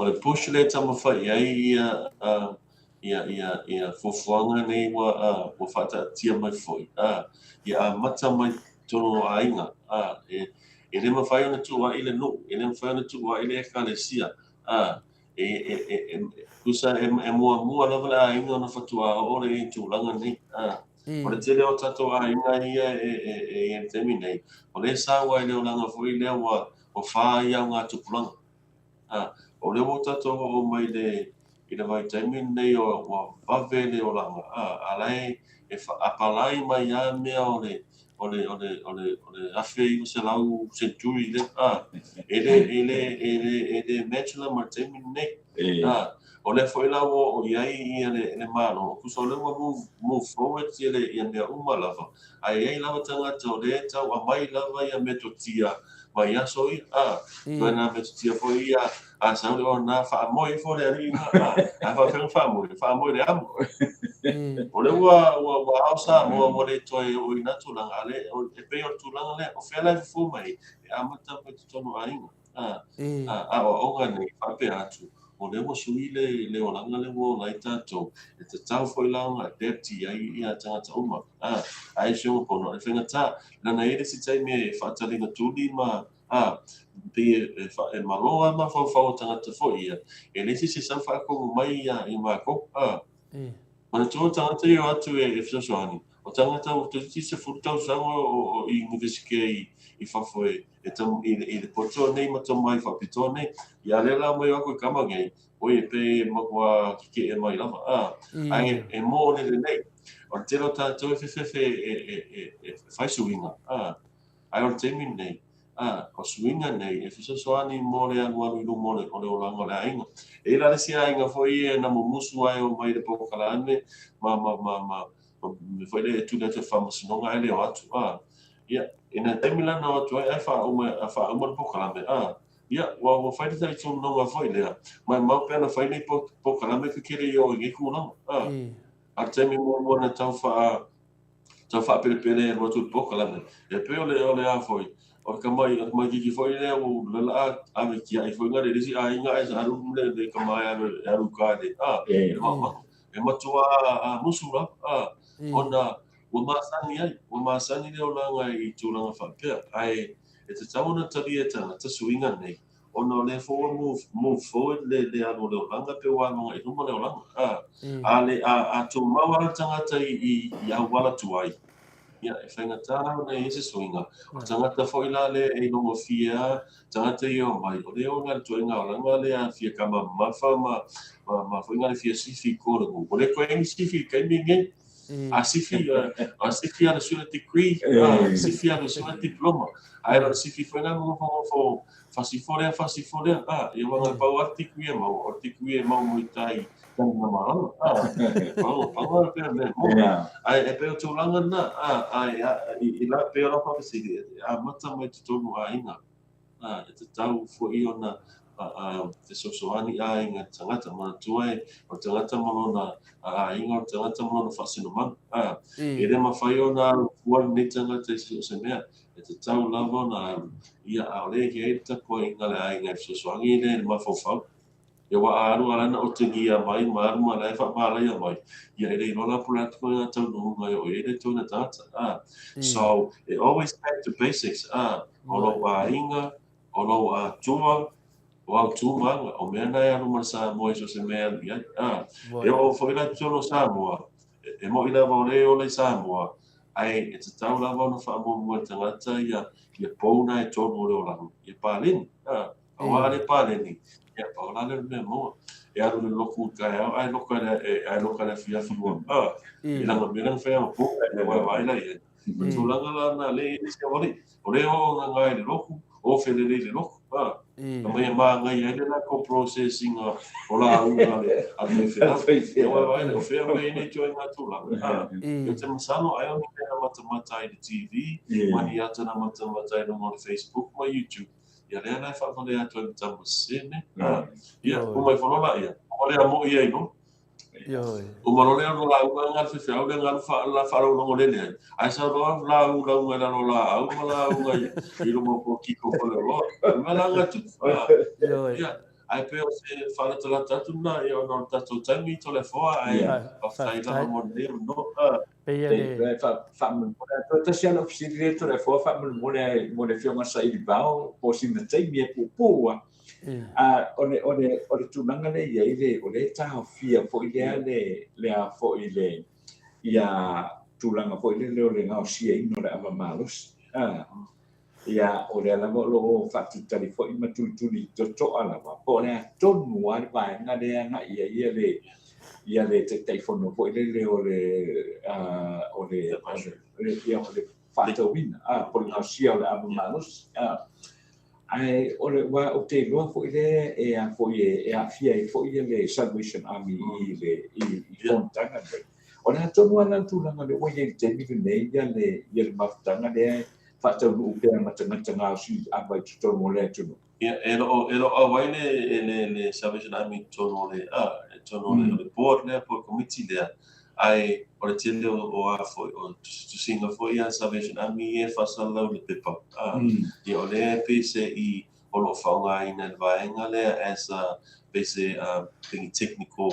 Speaker 4: le push le tama whai ai ia fofuanga nei wa whata tia mai foi. Ia mata mai tono a inga. E le mawhai ona tu wa ile no. E le mawhai ona tu wa ile e kalesia. Kusa e mua lava le a inga ona whatua o le i tūlanga nei. O le tele o tato a inga ia e temi nei. O le sawa i leo langa foi lea wa o wha ia ngā tupulanga. O le mo tato o mai le i le vai taimi nei o wave le o langa. Alai e apalai mai a mea o le afe i se lau centuri le. E le matchula mai taimi nei. O le foi lau o iai i le mano. O kuso le move forward i le mea lava. Ai lava tangata o le tau a mai lava i a metotia. Mai aso i, tuena metotia foi ia a sauri o na whaamoi fo le aringa, a whaamoi le amo. O le ua ausa mo le toi o ina tūlanga, ale e pei o tūlanga le, o whela i fu mai, e amata pe te tonu ainga. O onga nei, whape atu, o le mo sui le o langa le mo lai tātou, e te tau foi launga, depti ai ia tangata uma. Ai shonga pono, e whenga tā, lana ere si taimi e whaataringa tūli ma, e maloa ma whau tangata fo ia. E lesi se sau whaakongo mai i mako. Mana tō tangata i o atu e whasoani. O tangata o te tisa furutau sango o i universike i whafoe. I le poto nei mato mai whapito nei. I alela mai wako i kamangai. O e pe makua kike e mai lava. Ai e mō le nei. O te tero tātou e whewhewhe e whaisuinga. Ai o te teimi nei. O suinga nei, e whisosoani mō le anuanu ilu mō le o langa le ainga. E la resi ainga foi e na mumusu ai o mai le pokalane, me foi le tūna te whamasinonga ai leo atu. Ia, e na teimi lana o atu ai wha uma le pokalame. Ia, wa whaide tai tō nonga foi lea. Mai mau pēna whaine pokalame ka kere i o i ngiku langa. A teimi mō na tau wha pele e rotu pokalame. E pe o le a foi. O ka mai ki foi le o la ave ki ai foi ngare risi ai nga ai aru le ka mai aru ka de e matua musura ona o masani le o langa i tūlanga whapea ai e te tauna tabieta ta suinga nei ona le forward move forward le anu le o langa pe wano i ruma le o langa a tu mawara tangata i awala tuai. Ia, e whainga tāna nei ese suinga. O tangata foi la le e nongo fia, tangata i o mai. O leo ngā tuenga o langa le a fia kama mawha ma whainga le fia sifi kōrangu. O le koe ni sifi kai mingi, sifi ana suna degree sifi ana suna diploma ai lo sifi foi na mo fo fasifore ia wanga pau artiku ia mau artiku ia mau muitai dan nama pau pe me mo ai e pe tu langa na ai ila pe ora pa sigi mata mai tu no ainga e te tau fo i ona te sosoani a inga tangata mana tuai o tangata malona inga o tangata malona whasinumana e re mawhai ona fuan ne tangata se mea e te tau lava na ia a ole ki e tako inga le a inga sosoani le mawhawhau e wa aru alana o te ngia mai maru ma lai wha malai a mai ia e rei rola pulatiko inga tau nunga o e re tōna tangata so it always back to basics o lo a inga o lo a tua o au tūmanga, o mea nai anu mana Samoa so se mea ia. E o whaila tono Samoa, e mo ina wau leo le Samoa, ai e te tau lava ona wha mua tangata ia pouna e tono o leo langu, ia pāleni, a wāre pāleni, ia paulane mea moa, e aru le loku kai au, ai loka le fia whiua, i langa mea whea o po, e waila ia. Tūlanga la na le e se o leo nga ngai le loku, o whelele le loku, ka mai ma ngai ele na ko processing o la unga le a me fe e wa vai o fe mai ni join na tula e te masano ai o ni na mata i TV mani ata na mata i no Facebook ma YouTube ia le na fa fale atu i tambo sene ia o mai fola ia o le amo ia no o malole no la unga ngal fe au le ngal fa la fa lo ngole le ai sa lo la unga la lo la au la unga i lo mo ko kiko ko le lo mala ngatu ia ai pe o se fa la tala tatu na ia no tatu tami to le fo ai fa sai la mo le no
Speaker 3: pe fa mo to se ana ofisile to le fo fa mo le fio ma sai di bao po sin na tai mi pu o le tūnanga le ia ile o le taha fia fo i le a fo i le ia tūlanga fo i le leo le ngao sia ino le ama malos ia o le alama lo whatutari fo i matuturi to alama po le a tonu a le vaenga le anga ia le te teifono fo i le leo o le whatawina po le ngao sia o le ama malos ai ole wa o te loa fo ile e a fo e a fia e fo ile le Salvation Army i fontanga ona tonu ana tūlanga le oia i te miru nei ia le mafutanga le whatau nu upea matanga si abai tutono le tunu
Speaker 4: ero awai le Salvation Army tono le board le po committee le ai o le tele o a foi o tu singa foi a Salvation Army e fasala le pepa i o le pese i o lo faunga ina le vaenga le as a pese being technical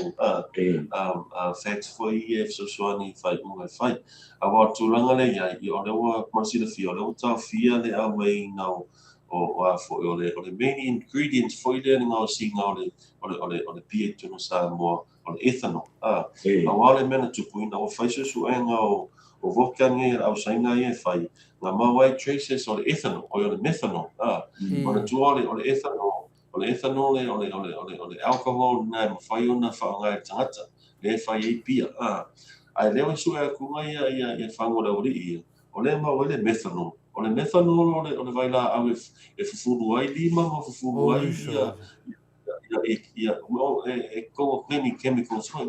Speaker 4: facts foi e so soani fai unga fai a wa tulanga le i o le wa masina fi o le ta fia le a mai ngau o a foi o le main ingredients foi le ngau singa o le pie tunu Samoa o ethanol a wale mena tupuina o faisa su enga o volcani au sainga e fai nga mawai traces o ethanol o le methanol o le tuole o le ethanol o le alcohol na fai ona faunga tangata le fai e pia ai leo su e kunga ia fango le ori o le ma o le methanol o le vai la au e fufulu ai lima ma fufulu ai ia ko many chemicals so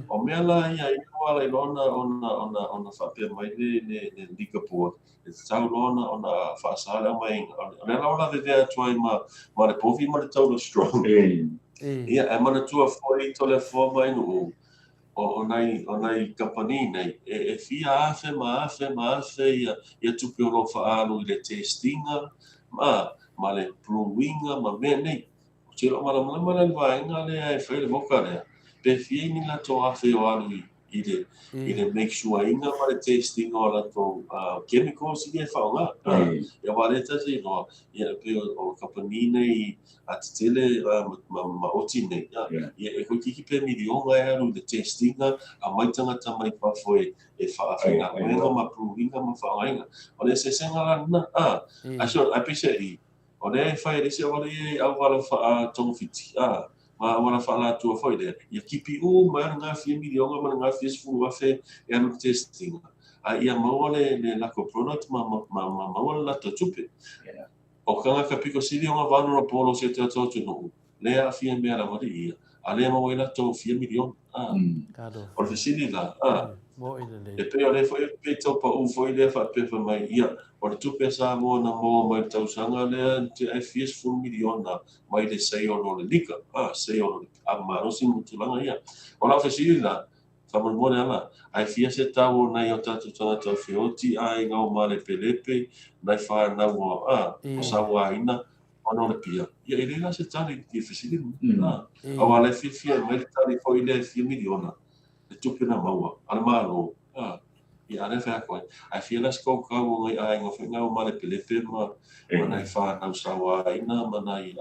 Speaker 4: o mea la ia i wala i ona whapea mai le Singapore e tau lona ona whaasara mai le launa vevea tuai ma le povi ma le tau lo strong ia e mana tua foi to le fo mai no o nai kapani nei e fia afe ma ia tupe o lo whaalu i le testinga ma le brewinga ma mea nei tiro mala vaenga le ai fai le moka le pe fie ni la to afe o alu i le make sure inga ma le tasting o la to chemicals i e whaonga ia wale tasi no ia pe o kapani nei a tele ma oti nei ia e ko kiki pe milionga e alu le tasting a mai tangata mai pa foi e whaafinga wenga ma pruinga ma whaonga o le se senga la na aso a pese i o le fai rese o le au wala wha tongwhiti wana whala tua foi le. Ia kipi ma ngā 4 milionga ma ngā 10 afe e anu testing. Ia maole le lako product ma maole la tupe. O kanga ka piko sili o ngā wanu na polo se te ato no. Lea fia mea la wari ia. A lea mawe la to 4 milion. O le sili la. E pe o le foi pe tau pa u foi le fa pe fa mai ia. O le tupe sa mo na mo mai tau sanga lea te ai 4 milion na mai le sei o no le lika. Sei o le amarosi mutulanga ia. O la fe sili la. Faman mo ala. Ai fia se tau na i o tatu tana tau fioti ai ngau male pelepe. Nai fa na wo o sa wa ina. Ono le pia. Ia ele la se tali ki fe sili. Au ale fia mai tali foi le 4 miliona. Le tupe na maua. Ala malo. Ia ale fa koe. Ai fia la sko ka mo ngai ai ngau ngau male pelepe ma. Nai fa na sa wa ina ma nai.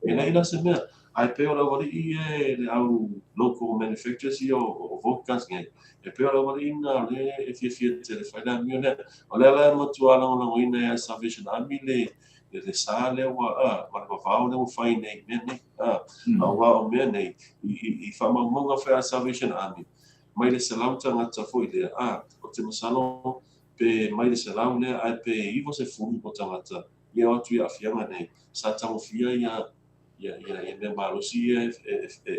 Speaker 4: Ele ila se mea. Ai pe ola wari I le au local manufacturers I o vodkas ngai. E pe ola wari ina le e fia te le whaida mio le. O le ala matua lango ina e Salvation Army le sa le wa ma vau le whai nei mea nei. A wa o mea nei I whamamonga whai Salvation Army. Mai le salau tangata foi le o te masalo pe mai le salau le ai pe iwo se fumi po tangata. Ia atu I a fianga nei. Sa tango fia ia me malusi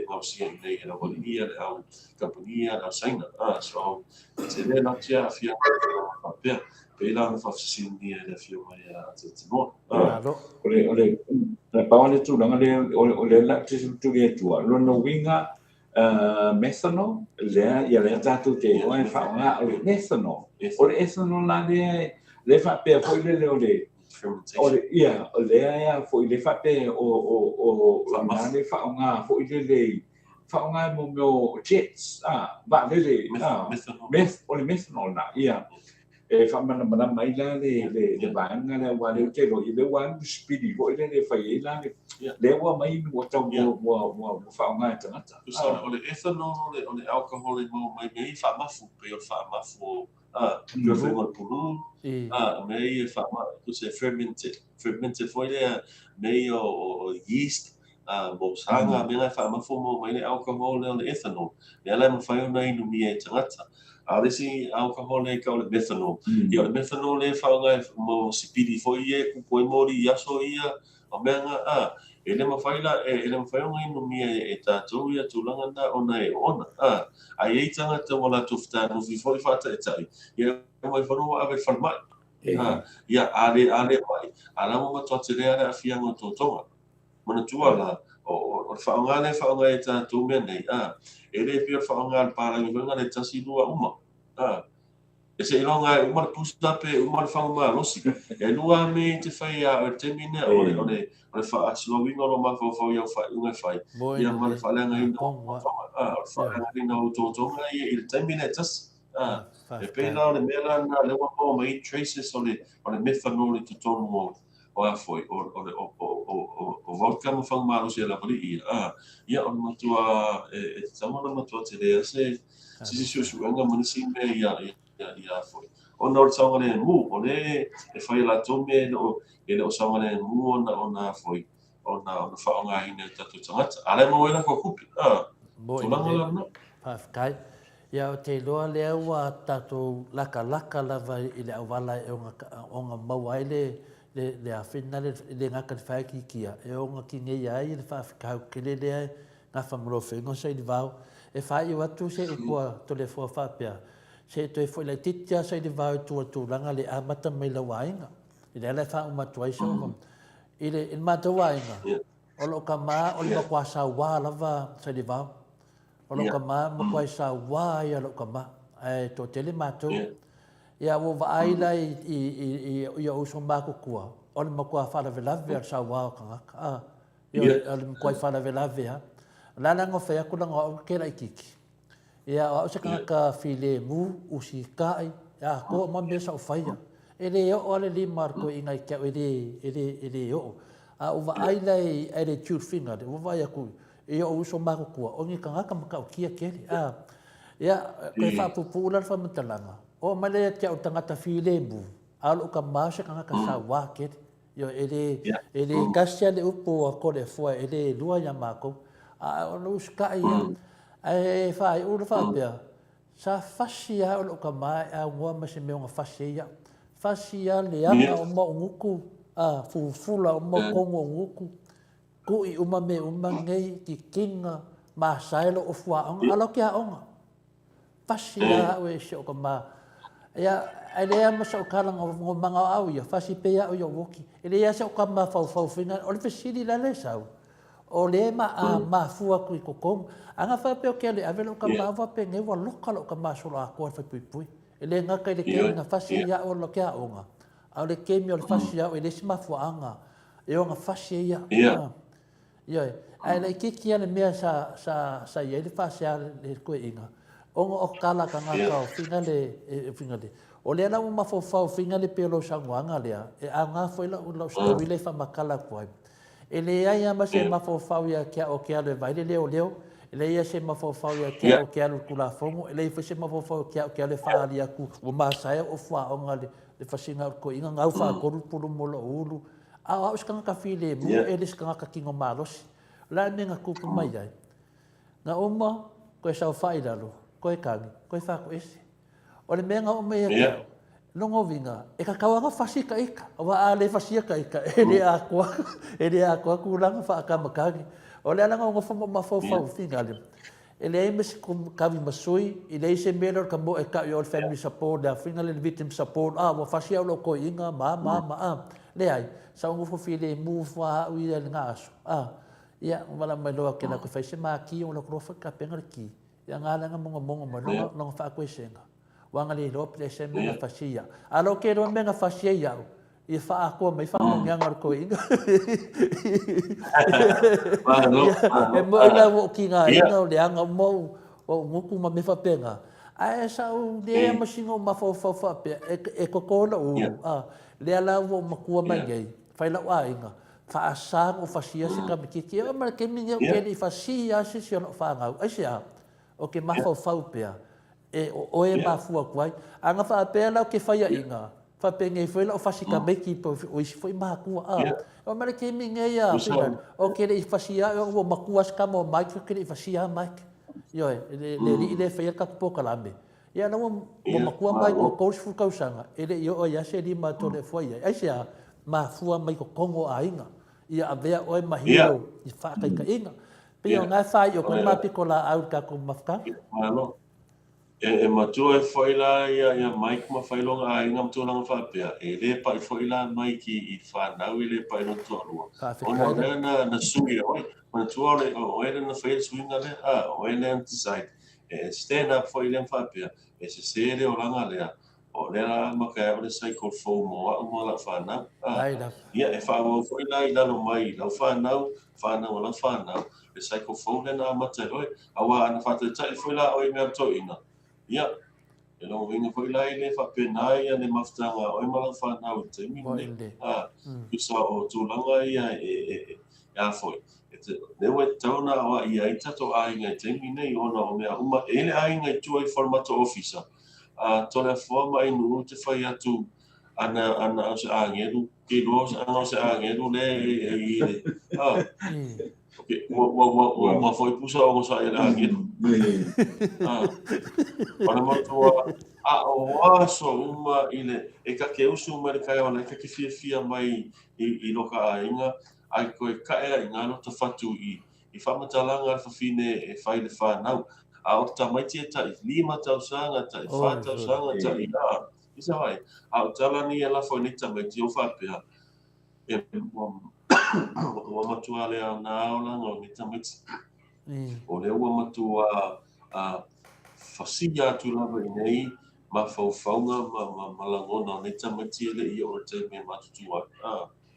Speaker 4: ngausia nei na wali ia le au kampania na saina so te le na tia fia pe la na fasini le fia mai te no
Speaker 3: ole na paone tu langa le ole la tu le tu lo no winga methanol le ia le tatu te o fa nga ole methanol la le fa pe foi le ole ia ia foi le fate o le fa nga foi le fa nga mo meu jets ba le methanol na ia e fa mana mai la le ba nga le wa le te lo le wa speedy foi le fa ia le wa mai mo tau mo fa nga tata
Speaker 4: o le ethanol o le alcohol mo mai mai fa mafu pe o fa mafu eu fui mal pulu meio você fermented foi meio yeast mosanga meio fama fomo meio alcohol e ethanol ela não faz na inomia tangata alesi alcohol e ka o methanol e o methanol e fanga mo sipidi foi e ku poi mori yaso ia o menga ele ma fai la ele ma fai una inomia e tatou ia tulanga na ona e ona ai e tangata wala tufta no vi foi fata e tai ia mai fono ave farmai ia ale mai ala mo to te rea afia ngo totonga mana tua la o faanga e tatou me nei ele pia faanga para ngi venga le tasi lua uma e se ilonga uma pusta pe uma faanga losi e lua me te fai a termine ole fa slowing lo ma fo ia fa unha fai ia ma fa la ngai no fa ngai no totonga ia il termine tas e pe na le mela na le wa po mai traces ole methanol to tono o a foi o vodka mo fang malo se la pali ia on matua e samona matua te le se si nga manisi me ia foi on no sanga le mu ole e fai la tome no ele o sanga le mu ona foi ona fa nga ina tatu tangata ale mo ela ko kupi tulanga na
Speaker 2: kai ia o te loa lea ua tatou laka lava I le awala e onga maua le awhina le ngaka le whaekikia e onga ki ngei ai le whaafikau ke le lea ngā whamrowengo sa I le vau e whae i watu se kua to le fua whapea se to e fo le titia sa I le vau tūlanga le amata mai la wainga I le ala wha umatua I sa I le mata wainga o lo ka maa o le makua sa wā lava sa le vau o lo ka maa mo kwai sa wā ia lo ka maa e to tele mātou ia wo vaaila I o uso mako kua o le makua whala velave al sa wā o ka ngaka ia le makwai whala velave lana ngofe aku langa o kera I kiki ia o se ngaka file mu usi kai ia ko mambe sa o whaia ele o le limar ko I ngai kia ele o o vaaila I le tube finger o vai aku e o uso mako kua o ngi kangaka maka o kia kele ia koe whapupu ula whamatalanga o male te au tangata whilembu alo ka maase kangaka sa wā kele ia ele kasia le upo a kore fua ele lua ia mako A o no ska ia. Ai fai o fa pia. Sa fasia o ka mai a ngua ma se me nga fasia. Fasia le anga o mo nguku a fula o mo kongo nguku. Ku I uma me uma ngei ki kinga ma sailo o fuaonga alo kia onga. Fasia o e se o ka ma. Ia ele ama sa o kala ngo manga au ia fasi pe ia o yo woki. Ele ia sa o ka ma fau finga o le fesili la le sau. O le ma a ma fua ku I kokong. Anga fa pe o ke le avelo ka ma va pe nge wa lokalo ka ma so la ko fa pui pui. Ele nga ka le ke nga fasi ia o lo kia onga. A le ke mi o le fasi ia o ele si ma fuanga. E o nga fasi ia. Ia. Ai le ke kia le mea sa ia le fasi ia le ko inga. Onga o kala ka nga ka o finga le finga le. O le ana ma fo finga le pelo sa nganga le. E a nga foi la o lo story le fa makala ko. Ele ia ma se ma fo ia kia o kia le vai le leo. Ele ia se ma fo ia kia o kia le kula fongo. Ele ia se ma fo kia o kia le fa ali aku. O ma sai o fa onga le fasinga ko inga ngau fa ko pulu molo ulu. A ska ka file mu ele ska ka kingo malos. La nenga kupu mai ai. Na oma ko sa fa idalo. Ko e kangi, ko e fa ko ese. O le menga o me kia. Longo vinga, e ka kawanga fasi ka ika. Wa ale fasi ka ika. Ele a kwa kulanga fa ka makagi. O le alanga ngo fa ma fa finga le. Ele ai mes kum kavi masui, ele se melor ka mo e ka your family support, da finga le victim support. Wa fasi au lo ko inga ma. Le ai, sa ngo fo file mu fa u ia ngaso. Ia, wala mai loa ke na ko fa se ma ki o lo ko fa ka penga ki. Ia ngala nga mongo ma lo fa ko senga. Wanga le lo ple se me fasia. Alo ke ro me fasia ia. I fa ko mai fa nga ngar ko inga. E mo la wo ki nga inga le anga mo o nguku ma me fa penga. Ai sa o le ma singo ma fa pe e ko ko lo le ala wo ma ku ma ngai. Fa la wa inga. Fa asa o fasia se ka ki ki ma ke mi ke ni fasia se se no fa nga. Ai sia. O ke ma fa pe e o e mafua kwai anga fa pela ke fa inga fa penge foi la o fa sika meki po o isi foi makua o mara ke minga ia o ke le fasia o makua ska mo mai ke le fasia mai yo le fa ka po kalame ia no mo makua mai ko ko fu ka usanga ele yo ia se di ma to le foi ai sia mafua mai ko kongo ainga ia avea o mahiro I fa ka inga pe o nga fa yo ko ma pikola au ka ko mafka
Speaker 4: e matua e foi la ia mai kuma fai longa a inga mtu langa whapea. E le pai foi la mai ki I whanau I le pai no tuarua. Ona o na sui oi. Ona tua le o ele na whai suinga le o ele an decide. E stand up foi le whapea. E se le o langa lea. O le la maka o le cycle FOMO a umala whanau. Ia e whanau foi la I lalo mai. Lau whanau o la whanau. Le cycle FOMO le na mata oi. Awa ana whata tai foi la oi mea toina. Ia, e lo vinga foi lai le fa penai le maftanga o mala fa na o te mine. Kusa o tulanga ia ya foi. Le we tona o ia I tato ainga te mine ona o mea uma ele ainga tu I formato officer. Tole forma I nu te fai atu ana se angeru ke lo se angeru le okay, wa foi pusa o sa ele angeru. Ona matua o aso uma ile e ka ke usu uma le kai ona ka ke fia mai I loka ainga ai ko ka e inga no te fatu I whamatalanga fa fine e whai le whanau a o ta mai tia ta I 5 tausanga ta I 4 tausanga ta I isa vai a o tala ni e la fo ni ta mai tia o whapea e wa matua le ana o langa o ni ta mai o le ua matua fasia tu lava I nei ma faufaunga ma langona nei tamati ele I o te me matutua.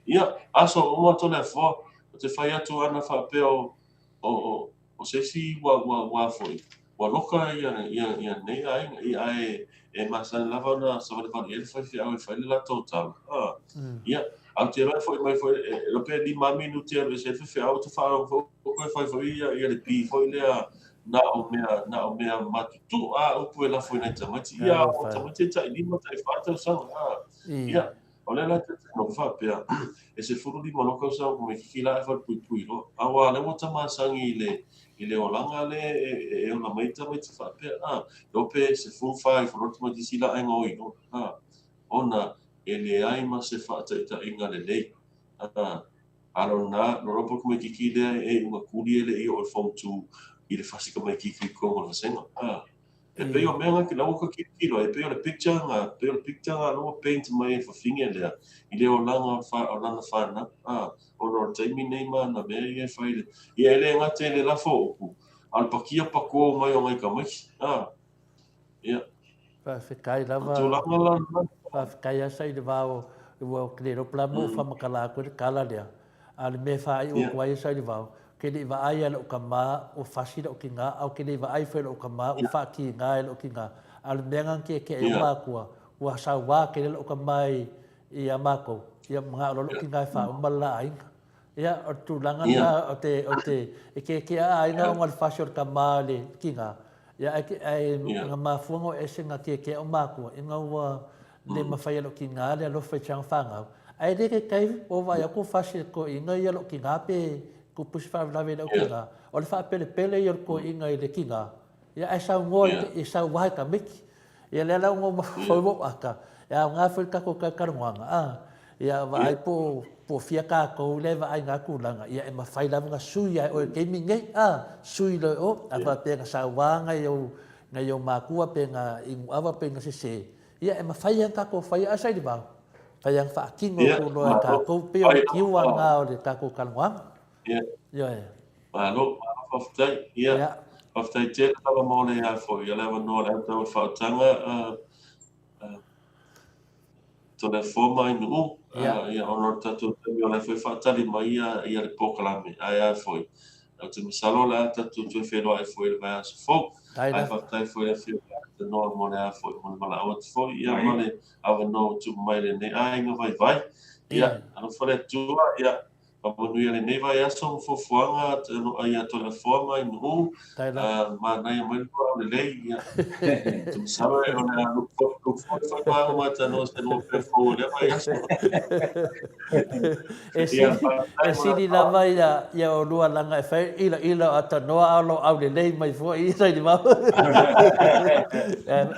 Speaker 4: Ia, aso o mo tole fo o te whai atu ana whapeo o sesi wa foi. Wa loka ia nei ainga I e masan lava na savale vani ele whai whiau e whai le la tōtala. Ia, au te rai foi mai foi lo pe di mami nu te ave se whiau te whao ko e whai ia le pi foi lea na o mea matutu o pue la foi nei tamati ia o tamati ta I 5 ta I 4 tausanga ia o o le la te no fa pe e se furu di mo ko sa ko me kila e fa pui lo awa le mo tama sangi ile o langa le e ona mai ta fa pe do pe se fu fa i furu mo di sila ai ngoi no ona ele ai ma se fa ta inga le lei alona no ropo ko me kikile e uma kuli ele e o fom tu i le fasika mai kiki ko mo senga e pe o menga ki lawa ko kilo e pe o le picture lo paint mai fa finga le i le o langa fa na o no taimi nei ma na me e fa ile i ele nga te le la fo al pakia pa ko mai o mai ka mai ia
Speaker 2: fa fikai lava
Speaker 4: tu langa la
Speaker 2: fa fikai asa i le vao o klero plamo fa makala ko kala le al me fa i o kwai sa i le vao ke le va ai lo kama o fasi lo kinga au ke le va ai fe lo kama o fa ki nga lo kinga al menga ke e ma ko wa sa wa ke lo kama i amako ia mga lo kinga fa o mala ai ia o tu langa na o te ke ai nga ngal fasi o kama le kinga ia ai nga mafungo e singa ke o mako inga wa le mafai lo kinga le lo fe chang fanga ai de ke kai o va ya ko fasi ko inga ia lo kinga pe ku push fa la ve lo kinga o le fa pele ia ko inga i le kinga ia ai sa ngoi e sa wa ka mik ia le la ngo ma fo mo aka ia nga fa ka ko ka karwanga ia va ai po fia ka ko le va ai nga ku langa ia e mafai la nga sui ai o ke minge sui lo o ava pe nga sa wa nga yo ma ku pe nga ingu ava pe nga se ia e mafai ka ko fai asai di ba fai ang fa kingo ko lo ka ko pe o kiwa nga o le ka ko karwanga ia
Speaker 4: Malo, oftai, ia. Oftai te tava mole ia fo, ia leva no le tau fautanga to le forma i nu. Ia ono tatu te o le foi fatali mai ia le pokalame, ai foi. Au te misalo la tatu tu felo ai foi le vai se fo. Ai fatai foi le fio te no mole ai foi, mole mala au te foi, ia mole au no tu mai le ne ai nga vai. Ia, ano fole tua, ia. Pamanui le nei vai aso fofuanga no ai ato le forma i nu ma nai mai ko le lei ia tu sabe ona no fo fa ma ta no se no pe fo le vai aso
Speaker 2: e sini lava ia o lua langa e fai ila ata noa alo au le lei mai fo i sai di mau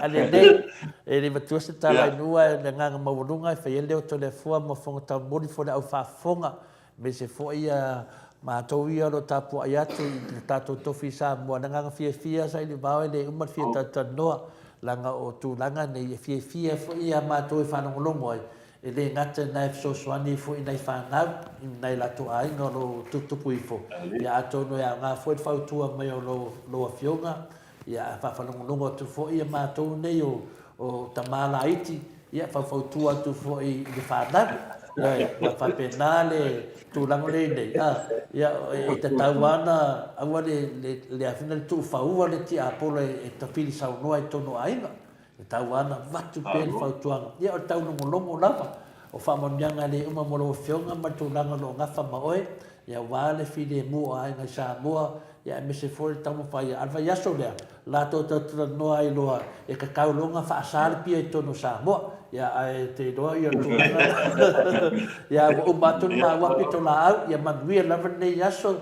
Speaker 2: ale lei e le matua se tala nua le nganga maulunga e fai leo to le fua mo fonga ta mori fo le au fa fonga me se fo ia ma to ia lo tapu ai atu i tato tofi sa mo nga fia sai le bao le umar fia ta noa langa o tu langa nei fia fo ia ma to e fa no longo ai e le ngata nai so swani fo i nai fa na nai la to ai ngolo tu pui fo ia ato no ia nga fo fa tu mai o lo fionga ia fa no longo tu fo ia ma to nei o tamala iti ia fa tu tu fo i le fa na ia fa penale tu lang le nei ia e te tauana aua le afina tu fa ua le ti apolo e te pili sa no ai tono ainga e tauana vatu pe fa tuanga ia o tau no longo lava o fa monyanga le uma mo lo fionga ma tu lang lo ngafa ma oe ia wale fili mu ai nga Samoa ia me se foi tamo fa ia alfa ia so le la to no ai loa e ka kaulonga fa sal pia e tono Samoa ia ai te doa ia tu ia o batu ma wa pito la au ia manui la vene ia so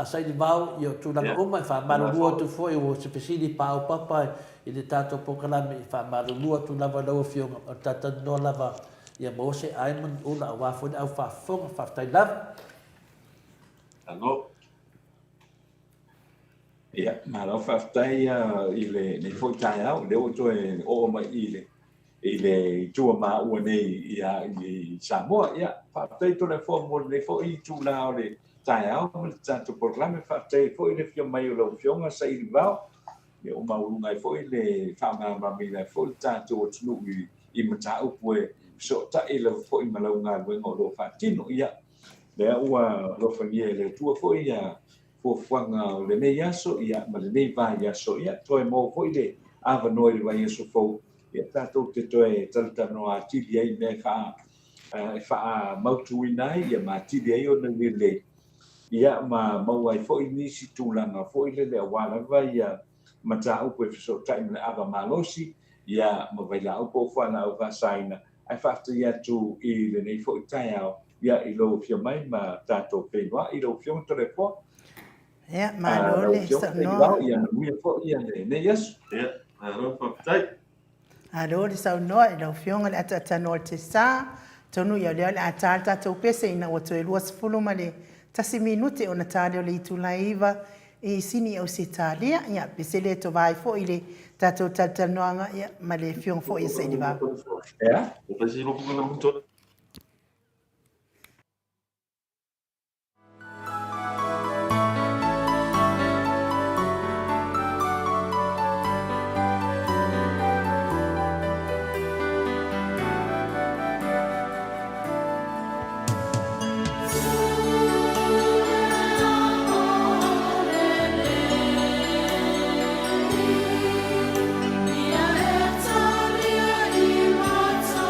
Speaker 2: sai di bau ia tu la uma fa malu tu foi o se pesili pa o papa i le tato pokala me fa malu tu la va lo fio tata no lava ia mo se ai man ula wa fo au fa fo fa tai la
Speaker 4: Ano
Speaker 3: ia ma lo fa tai i le nei fo tai au le o to e o mai i le tua ma o nei ia i Samoa ia fa tai to le fo mo le fo i tu la o le tai au mo tanto proclame fa tai fo i le fio mai o lo fionga sai i va e o ma o ngai fo i le fa ma mi le fo tanto o tunu i mata o pue so ta i le fo i ma lo nga ngo lo fa tino ia le ua lo fa ie le tua fo ia fo fuanga o le nei aso ia ma le nei vai aso ia toe mo fo i le ava noi le vai aso fo ia tatou te toe talatano a tili ai me fa mautu inai ia ma tili ai o na le ia ma mau ai fo i nisi tūlanga fo i le awala vai ia mata upo e fiso tai me ava malosi ia ma vai la upo fana o vasaina ai whaftai atu I le nei fo I tai au ia I lo fio mai ma tātou whenua I lo fio tole po
Speaker 1: Ia, malo
Speaker 3: lo
Speaker 1: le
Speaker 3: fio
Speaker 1: sa
Speaker 3: te
Speaker 1: no.
Speaker 3: iwao ia na muia fo ia ne yesu
Speaker 4: Ia, aro whaktai.
Speaker 1: Alo le sa no e lo fionga le ata no te sa. Tonu ia le ata tātou pese ina o to e lua sefulu ma le tasi minute o na tāle o le itu laiva I sini au se tālea. Ia, pese le to vai fo I le tātou tatanoanga ia ma le fionga fo I se I va.
Speaker 3: ia
Speaker 4: O pasi lopu kuna mutona.
Speaker 5: Ia e talia I mata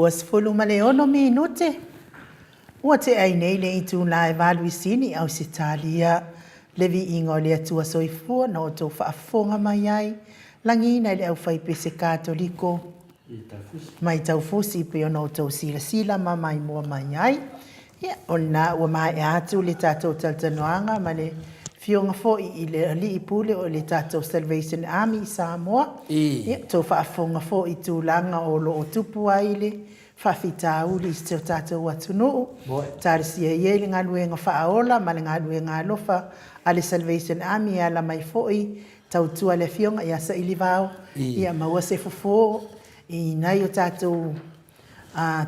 Speaker 1: 2 male ono minute. Ua te ai nei le i tū la e walu i sini au se talia. Levi ingo le atua soifua na o tō whaafonga mai ai. Langi nei le au whaipese kātoliko. Mai tau fusi pe ono tō sila ma mai mua mai ai. Ia, ona ua mai atu le tātou taltanoanga ma le fionga foi i le ali i pule o le tātou Salvation Army i Samoa. Ia, tō whaafonga foi i tūlanga o lo o tupu ai le. Whawhita uli i teo tātou atunuu. Tāresia i le ngaluenga whaaola ma le ngaluenga alofa a le Salvation Army a la mai foi tau tua le fionga i asa ili vau. Ia maua se fofo i nai o tātou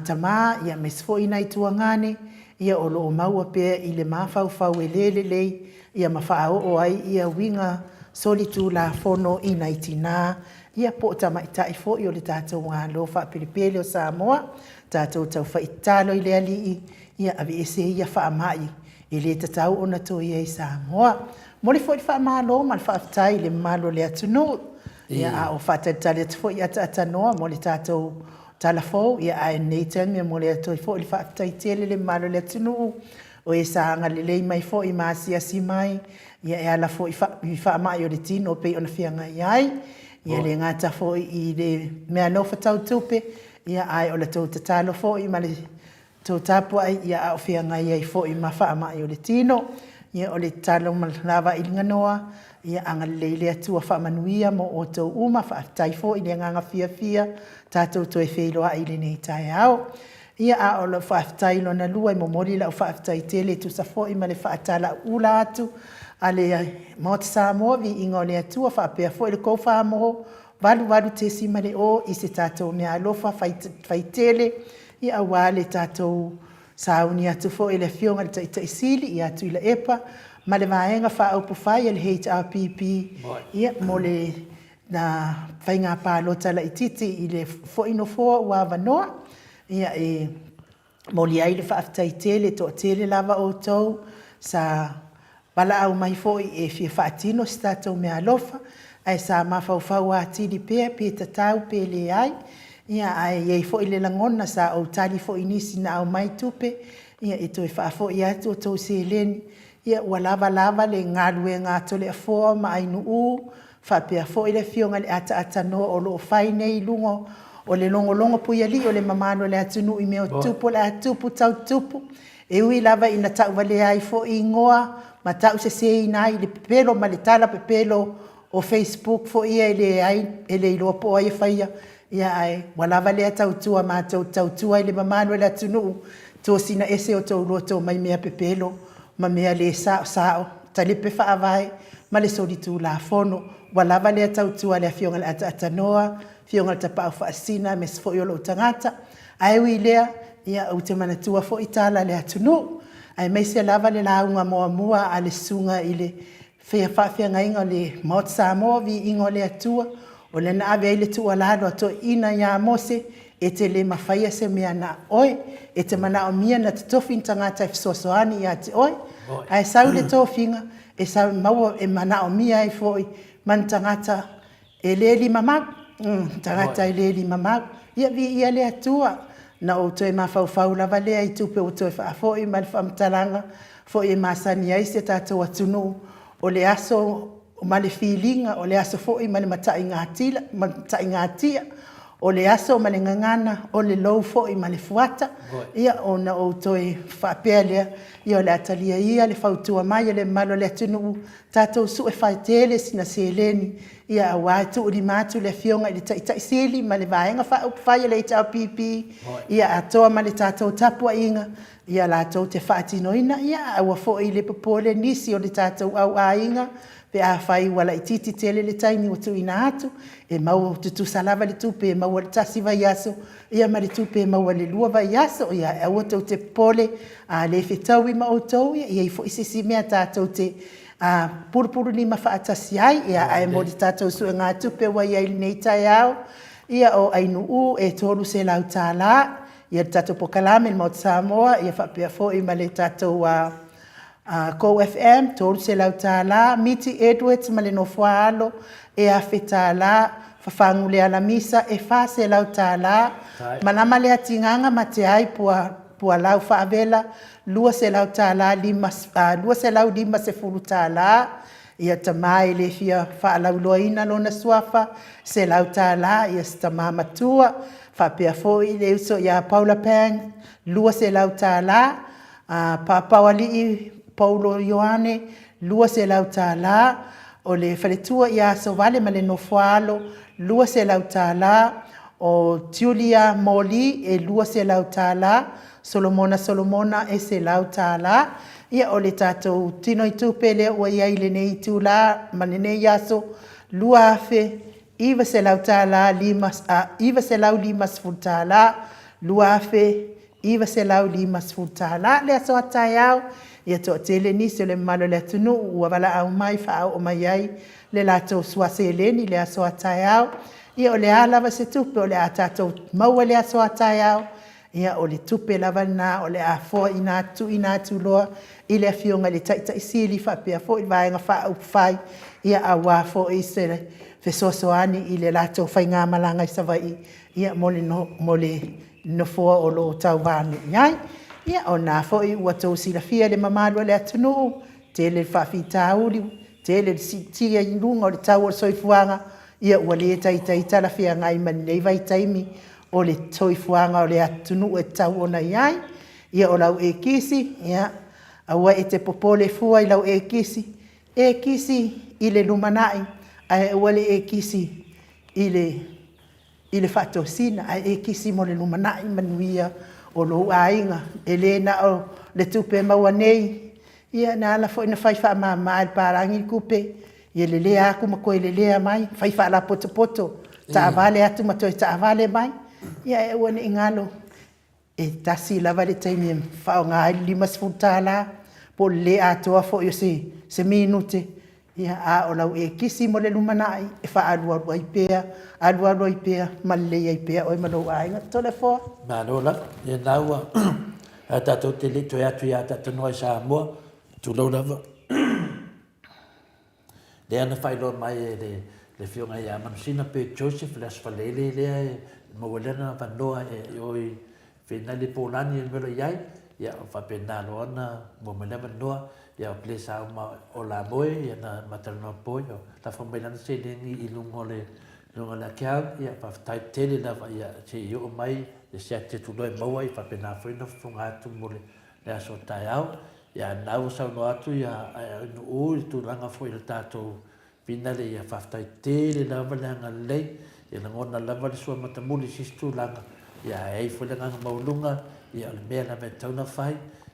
Speaker 1: tama, ia mes foi nai tuangane. Ia o loo maua pea i le mawhau e lele lei. Ia mawhao o ai ia winga solitu la fono i nai tina. Ia po tama i tai fo i o le tātou ngā lofa pilipele o Samoa. Tātou tau whaitalo i le ali ia avi ese ia whaamai. I le tatau o na to ia i Samoa. Mori fo i whaamalo ma le whaafitai le malo le atunu. Ia a o whaatatale atu fo i ata noa mo le tātou talafo. Ia a nei tangmia mo le atu fo i le whaafitai tele le malo le atunu. O e saanga le lei mai fo i maasi asi mai. Ia e ala fo i whaamai o le tino pe o na whianga iai. Ia le ngata fo i le mea nofa tau tupe. Ia ai o le tau tatalo fo i ma le tau tapua ia a o whianga iai fo i ma whaamai o le tino. Ia o le talo ma lava i nganoa. Ia anga leile atua whaamanuia mo o tau uma whaatai fo i le nganga fia tātou toi wheloa i le nei tai au. Ia a o le whaatai lo na lua i momori la o whaatai tele tu sa fo i ma le whaatala ula atu. A le Mount Samoa vi ingo le atua whaapea fo i le kou whaamoho. Walu te si mare o i se tātou mea alofa whaitele. Ia a wale tātou sauni atu fo i le fionga le taitaisili i atu i le epa. Ma le vaenga whaaupu whai le HRPP. Ia mo le na whainga pālota la ititi i le fo ino foa ua wanoa. Ia e mo li ai le whaafitai tele to tele lava o tau sa wala au mai foi e fia whaatino si tātou mea alofa. Ai sa mawhauwhau a tiri pēr tatau pē le ai. Ia ai ei foi le langona sa au tali foi nisi na au mai tupe. Ia e toi whaafo i atu o tau se leni. Ia ua lava le ngalue ngā tole a foa ma ai nuu. Whapea foi le fionga le ata no o lo whaine i lungo. O le longo pui ali o le mamano le atunu i meo tupu le atupu tau tupu. E ui lava ina tau wale ai fo i ngoa. Ma tau se ina i le pepelo ma le tala pepelo o Facebook fo ia e le iloa po ai whaia. Ia ai walava le tau tua ma tau tua i le mamano le atunu. Tō sina ese o tau roto mai mea pepelo. Ma mea le sao. Talipe whaavai. Ma le solitu la fono. Walava le tau tua le fionga le atanoa. Fionga le tapau whaasina me sfo i o lo tangata. Ai ui lea. Ia au te manatua fo i tala le atunu. Ai mai se lava le launga mua a le sunga i le whea ingo le Mount Samoa vi ingo le atua. O le na ave le tua lado ato ina ia mose e te le mawhaia se mea na oi. E te mana o mia na te tofi tangata e fisosoani ia te oi. Ai sau le tofinga e sau maua e mana o mia e foi man tangata e le li mamau. Tangata e le li mamau. Ia vi ia le atua. Na o toi mawhauwhau lava lea i tupe o toi whaafo i mal whamtalanga. Fo i masani ai se tātou atunu. O le aso o male whilinga. O le aso fo i male matai ngā tia. O le aso o male ngangana. O le lou fo i male fuata. Ia o na o toi whaapea lea. Ia o le atalia ia le whautua mai. Le malo le atunu. Tātou su e whaitele sina se leni. Ia a wai tu uri mātu le fionga i le taitaisili. Ma le vaenga whai le HRPP. Ia a toa ma le tātou tapua inga. Ia la tau te whaatinoina. Ia a wafo i le popole nisi o le tātou au a inga. Pe a whai wala i titi tele le taimi o tu ina atu. E mau tutu salava le tupe. E mau le tasi vai aso. Ia ma le tupe e mau le lua vai aso. Ia a wata te pole. A le whetau i ma o tau. Ia i fo i sisi mea tātou te purupuru ni mawhaatasi ai. Ia ai mo le tātou su e ngā tupe wai ai nei tai au. Ia o ainu u e toru se lau tāla. Ia tātou pokalame le Mount Samoa. Ia whapea fo i ma le tātou Ko FM, toru se lau tāla. Miti Edwards ma le no whaalo. E a whetala fafangu le ala misa e fa se lau tālā malama le atinganga ma te ai pua lau faavela lua se lau tālā lua se lau lima se fulu tālā ia tamai le fia faalauloaina lona suafa se lau tālā ia se tamā matua faapea foʻi le uso ia Paula Pang lua se lau tālā papaualii Paulo Ioane lua se lau tālā o le faletua ia sovale ma le nofoalo lua se lau tālā o Julia Moli e lua se lau tālā Solomona e se lau tālā ia o le tātou tino i tupe le ua ia i le nei tūlā ma le nei aso lua afe iwa se lau tālā iwa se lau limas futālā lua afe iwa se lau limas futālā le aso atai au ia to tele ni se le malo le tunu ua wala au mai fa o mai ai le lato sua se leni le aso atai au ia o le ala va se tupe o le atato maua le aso atai au ia o le tupe lava na o le a fo ina tu loa i le fionga le taita isili fa pe fo i vaenga fa au fai ia a wa fo i se fe sosoani i le lato fai ngā malanga i savai ia mole no fo o lo tau vani nhai ia o nā fo i ua tau sila fia le mamalo le atunu te le whawhi tāuri te le tia i lunga o le tau o soifuanga ia ua le taita la fia ngai mani le vai taimi o le soifuanga o le atunu e tau ona iai ia o lau e kisi ia aua e te popole fua i lau e kisi i le lumanai ai ua le e kisi i le whatosina ai e kisi mo le lumanai manuia o lo ainga Elena o le tupe maua nei ia na ala fo ina fai fa mama al parangi kupe ia le lea aku ma koe le lea mai fai fa la poto ta vale atu ma toi ta vale mai ia e wana ingalo e tasi lava le taimi fa o ngā lima sfutala po le atoa fo yo se minute ia a o lau e kisi mo le lumanai e fa alua i pea ma le i pea o i malo ainga tole fo
Speaker 2: Manola, ia naua, a tātou te leto e atu i a tātou noa i Samoa, tu lau lava. Le ana whailo mai e le whionga i a manusina pe Joseph le asfalele lea e mawalena wanoa e oi whina le pōlani e mero iai, ia o whapena loana mo mele wanoa, ia o ple sa o la moe, ia na mataranoa poe, o la whamailana se lengi i lungo le kiau, ia whaftai tele lava ia te i o mai, le sea te tuloe maua i whapena whaina whunga atu mo le aso tai au, ia nau sau no atu ia no o i tūranga fo i le tātou pina le ia whaftai tele lava le anga lei, ia na ngona lava le sua matamuli sis tūranga, ia ei fo le nganga maulunga, ia le mea na me tauna whai,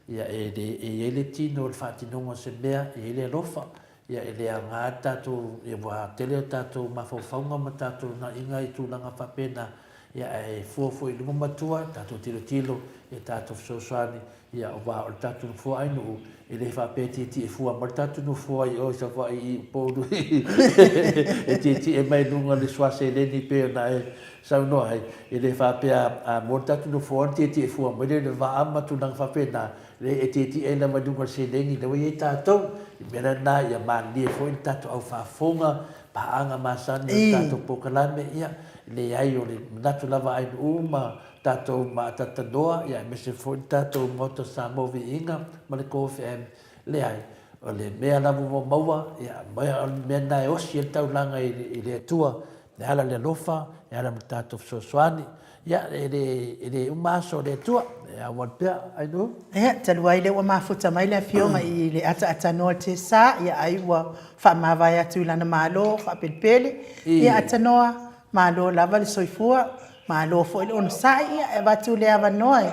Speaker 2: ia e le tino le whaatinonga se mea, e le alofa, ia e lea ngā tātou, ia wā tele tātou mawhauwhaunga ma tātou na inga i tūranga whapena, ia e fuafo i lunga matua, tātou tilo, ia tātou fsoswani, ia o wā o tātou fua ainu, e le whapeti ti e fua, mar tātou no fua i o sa wha i pōru, e ti e mai lunga le swase leni pēo na e saunoa hei, e le whapea mor tātou no fua, ti e fua, mai le wā amatu nang whapena, le e ti e la madunga se leni, le wai e tātou, i mera nā, ia māni e fo i tātou au whafonga, paanga masani, tātou pokalame, ia, le ai o le natu lava ai uma tātou ma tatanoa ia me se foi tātou moto Samoa inga ma le KFM le ai o le mea lava maua ia mea mea nai osi e taulanga i le atua le ala le lofa e ala ma tātou sosoani ia e le umaso le atua e a wapea ai no
Speaker 1: ia talua i le ua mafuta mai le fionga i le ata noa te sa ia ai ua whamawai atu lana malo whapelpele ia ata noa malo lava le soifua malo fo ile on sai e batu le ava noi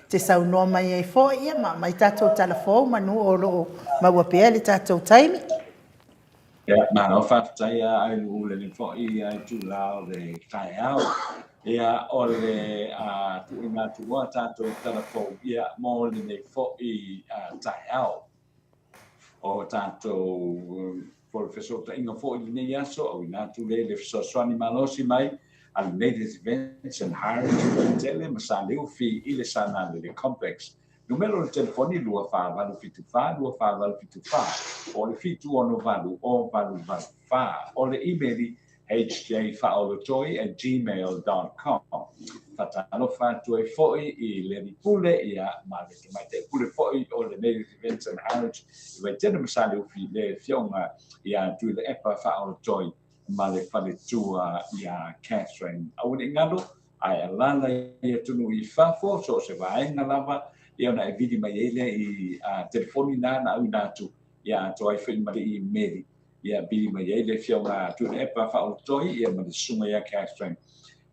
Speaker 1: te sau no mai e fo ia ma mai tato telefon manu o lo ma wa pele tato time
Speaker 3: ya ma no fa tai ai u le fo i ai tu la le tai au ia o le tu ina tu wa tato telefon ia mo le fo i tai au o tato professor ta inga fo i ne ya so o ina tu le so swani malosi mai al native events and hiring tele masale o fi ile sana le complex numero de telefoni lua fa valu fitu fa o le fitu ono valu fa o le email hjfaolotoi@gmail.com. Fatalofa tue foi I le ripule ia ma le mai te pule foi o le nei events and marriage I we tena masale o fi le fionga ia tu le epa faolotoi ma le fale tua ia Catherine. Au ni ngalo ai alala ia tunu I fafo so se vaenga lava ia na vidi mai ele I telefoni na una tu ia to ai fi mai I meri ia bili mai ele fionga tu le epa faolotoi ia ma le sunga ia Catherine.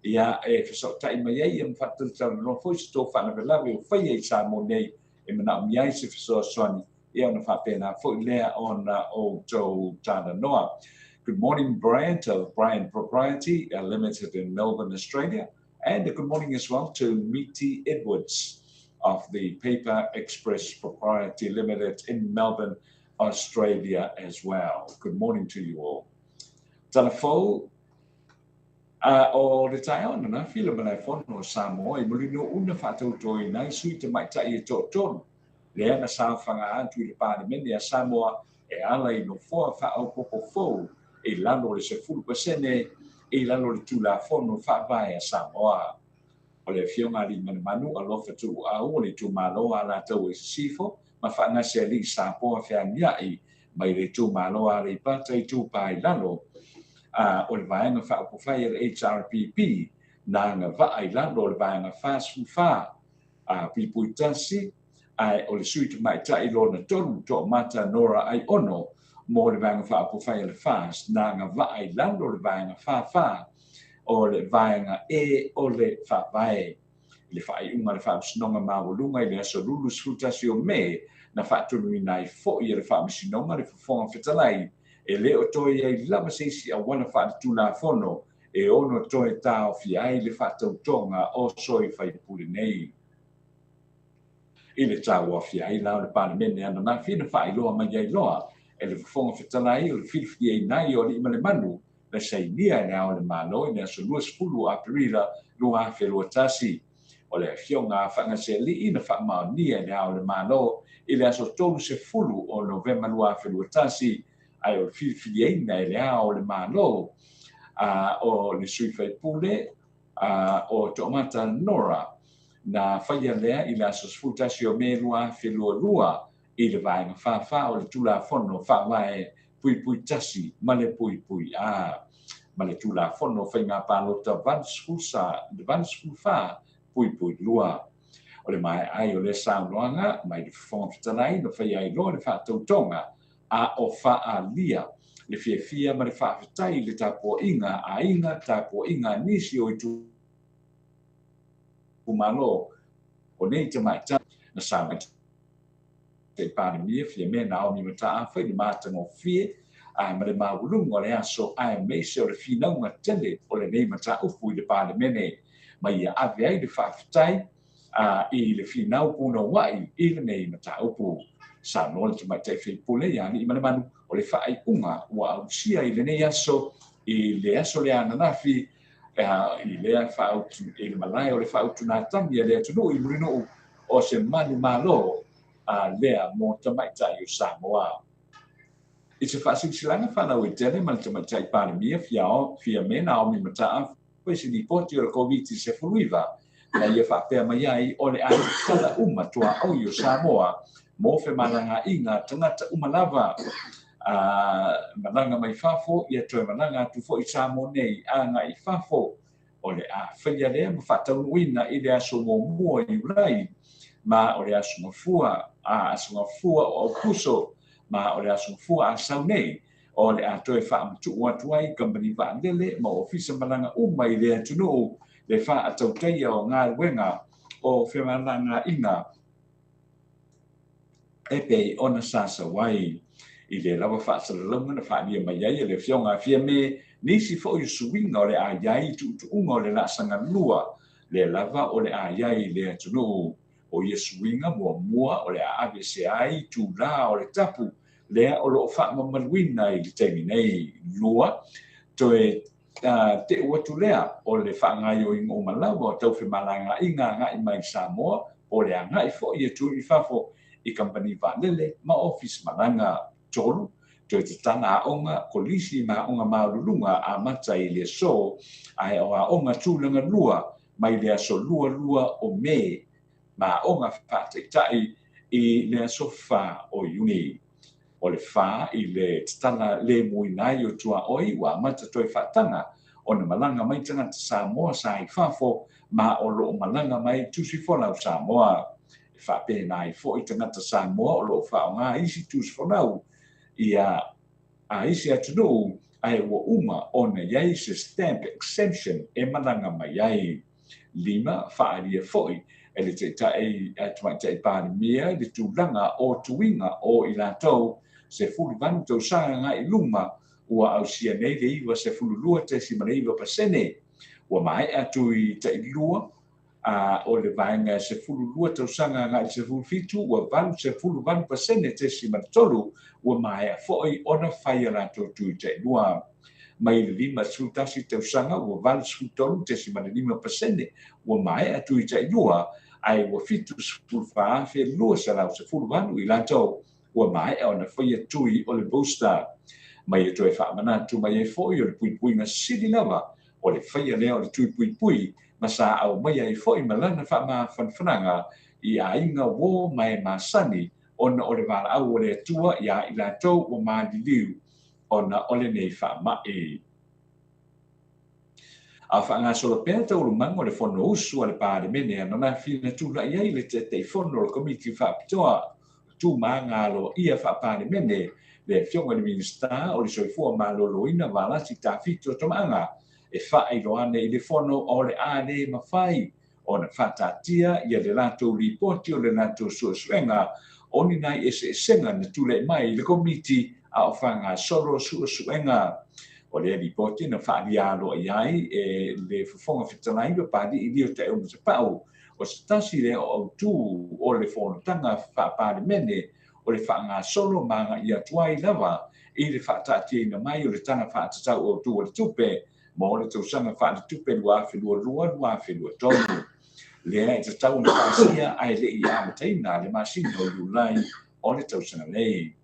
Speaker 3: Ia so tai mai ia mfatul sa no foi sto fa na vela we fai ai sa mo nei e mana mi ai se so soni ia na fa pena foi le on o to tana noa. Good morning, Brian, of Brian Propriety Limited in Melbourne, Australia, and good morning as well to Meaty Edwards of the Paper Express Propriety Limited in Melbourne, Australia as well. Good morning to you all. Telefo o le tai ona na fila Maleifua no Samoa I molino una whātautoi nai sui te mai tai e tōtonu. Le ana sāwhanga antu I le pānemene a Samoa e ala I no foa whaaupopo fou e lalo le se 10% e lalo le tūlafono whaavai a Samoa. O le fionga li manu alofa tu a o le tu maloa la tau e sifo ma whaanase li Samoa whiangiai mai le tu maloa le pata I tu pai lalo. O le vaenga whaapofai le HRPP na ngā vaai lalo le vaenga fast food wha pipui tasi ai o le sui te mai tai lo na tonu to mata nora ai ono mo le vaenga whaapofai le fast na ngā vaai lalo le vaenga wha o le vaenga o le whaavae le whaai unga le whaapsinonga mawalunga I le aso lulu sfutasi o me na whaatunu I nai fo I le whaamisinonga le whafonga whetalai e leo toi ai lama seisi a wana whaatulafono e ono toi tau fi ai le whaatautonga o soi whaipule nei. I le tau o fi ai lao le panemene ana na whina whailoa mai ai loa e le whafonga whetalai o le whiwhi ai nai o le ima le manu le sainia e ao le malo I le aso lua spulu a perila lua whelua tasi. O le fionga whangaseli ina whaamaonia e ao le malo I le aso tolu se fulu o Novemba lua whelua tasi ai o whiwhiaina e lea o le malo o le sui whaipule o tomata nora na whaia lea I le aso sfutasi o me lua whelua lua I le vaenga whawha o le tulafono whawae pui tasi ma le pui ma le tulafono whainga pālota vansfu wha pui lua. O le mai ai o le saunoanga mai le whongafitanai no whaia I loa le whaatautonga o whaalia le fia ma le whaafetai le tapo inga a inga tapo inga nisi o I tu kumalo o nei te mai ta na sama te pandemia fia me na o mi mata a whai ni mātanga o fie a ma le mawulunga o le aso a meise o le whinaunga tele o le nei mata upu I le pandemene ma ia ave ai le whaafetai I le whinau puna wai I le nei mata upu. Sa no le mai te whaipule ia ni mana manu o le whaai unga ua au sia I le nei aso I le aso le ananafi I le whaautu I le malai o le whaautu nā tangi le atunu I murino o se manu malo lea mo tamaitai o Samoa. I se whaasilanga whanau I tene ma le tamaitai pandemia fia mena o mi mataa pwesi ni poti o le COVID-19 na ia whaapea mai ai o le tala uma tua au I o Samoa mo fe malanga inga tangata umalava malanga mai fafo ia toe malanga tu fo I Samoa nei anga I fafo o le whaia lea ma whataunuina I le aso mua I ulai ma o le aso ngafua o puso ma o le aso ngafua a saunei o le atoe whaamtu uatuai company lele ma ofisa malanga uma I le atunu le whaatauteia o ngā wenga o whemalanga inga epe ona sasa wai I le lava whaasalalonga na whaania mai ai le fionga fia me nisi fo I suinga o le ayai tuunga o le lasanga lua le lava o le ayai le atunu o ia suinga mua o le ave se ai tu la o le tapu le o lo whaamamaluina I le teimi nei lua toe te watu lea o le whaangai o ingo malawa o tau whemalanga inga ngai mai Samoa o le ngai fo ia tu I fafo I company lele ma office malanga tolu to te tana onga kolisi ma onga maulunga a mata I le so ai o a onga tūlanga lua mai le so lua o me ma onga whāteitai I le so wha o iuni. O le wha I le tana le mui nai o tua oi wa mata toi whatanga o na malanga mai tanga te Samoa sa I whafo ma o lo malanga mai tusi whona o Samoa. E whape nai fo I tanga te Samoa o lo wha o ngā isi tusi whona o ia a isi atu no ai wa uma o na iai se stamp exemption e malanga mai ai. Lima whaaria foi e le te tae atua te pāri mea le tūlanga o tuinga o I lātou se fulu vanu tau sanga ngā I luma ua au sia nei le iwa se fulu lua te si maneiwa pasene ua mai atu I te lua o le vaenga se fulu lua tau sanga ngā I se fulu fitu ua vanu se fulu vanu pasene te si manatolu ua mai a foi ona whaia lātou tui te lua mai le lima sultasi tau sanga ua vanu sultolu te si maneiwa pasene ua mai atu I te lua ai ua fitu se fulu whaafe lua sa lau se fulu vanu I lātou ua mai e ona whaia tui o le booster. Mai e toi whaamana tu mai e foi o le pui na siri lava o le whaia lea o le tui pui ma sa au mai e foi malana whaama whanwhananga I a inga wō mai masani ona o le wala au o le atua I a I lātou o māliliu ona o le nei whaama e. A whaanga solo pēr tau lumanga o le whono usu o le pāre mene anona whina tūla iai le te whono o le komiti whaapitoa tu mangalo ia whapare mene le fionga ni minsta o le soifua maloloina wala si tawhito tomanga e whaailoane I le whono o le āle mawhai o na whatatia ia le lato ripoti o le lato suasuenga o ni nai ese senga na tule mai le komiti a o whanga solo suasuenga o le ripoti na whaarialo iai e le whafonga whitalai wa pādi I lio te te pau o se tasi le o tu o le whonotanga whapare mene o le whaanga solo manga I atuai lava I le whaatatia ina mai o le tanga whaatatau o tu o le tupe ma o le tausanga whaata tupe lua whenua tonu. Lea e te tau na whaasia ai le I amataina le masini o Julai o le tausanga lei.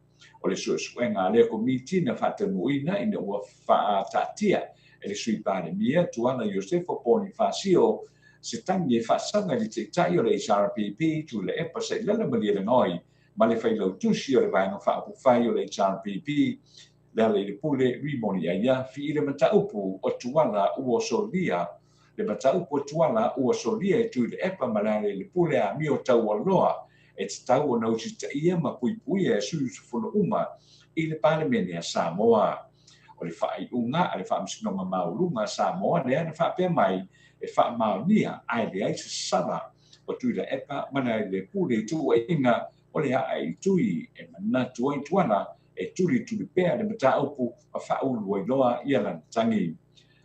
Speaker 3: O le suasuenga le komiti na whaatanuina ina ua whaatatia e le sui pare mia tuana Iosefo Bonifasio se tangi e whaasanga li te tai o le HRPP tu le epa se lana malia le ngoi ma le whailau tusi o le vaenga whaapufai o le HRPP le pule rimoni aia fi le mataupu o tuala ua solia le mataupu o tuala ua solia e tu le epa malare le pule a mio tau aloa e te tau o nausi ta ia ma pui e sufuno uma I le palemene a Samoa o le whai unga a le whaamsinonga maulunga Samoa lea na whapea mai e whaamaunia ai le aisa sara o tui la epa mana le pule tu e inga o le ai tui e mana tuai tuana e tuli pea le mataupu a whaulu o iloa I ala tangi.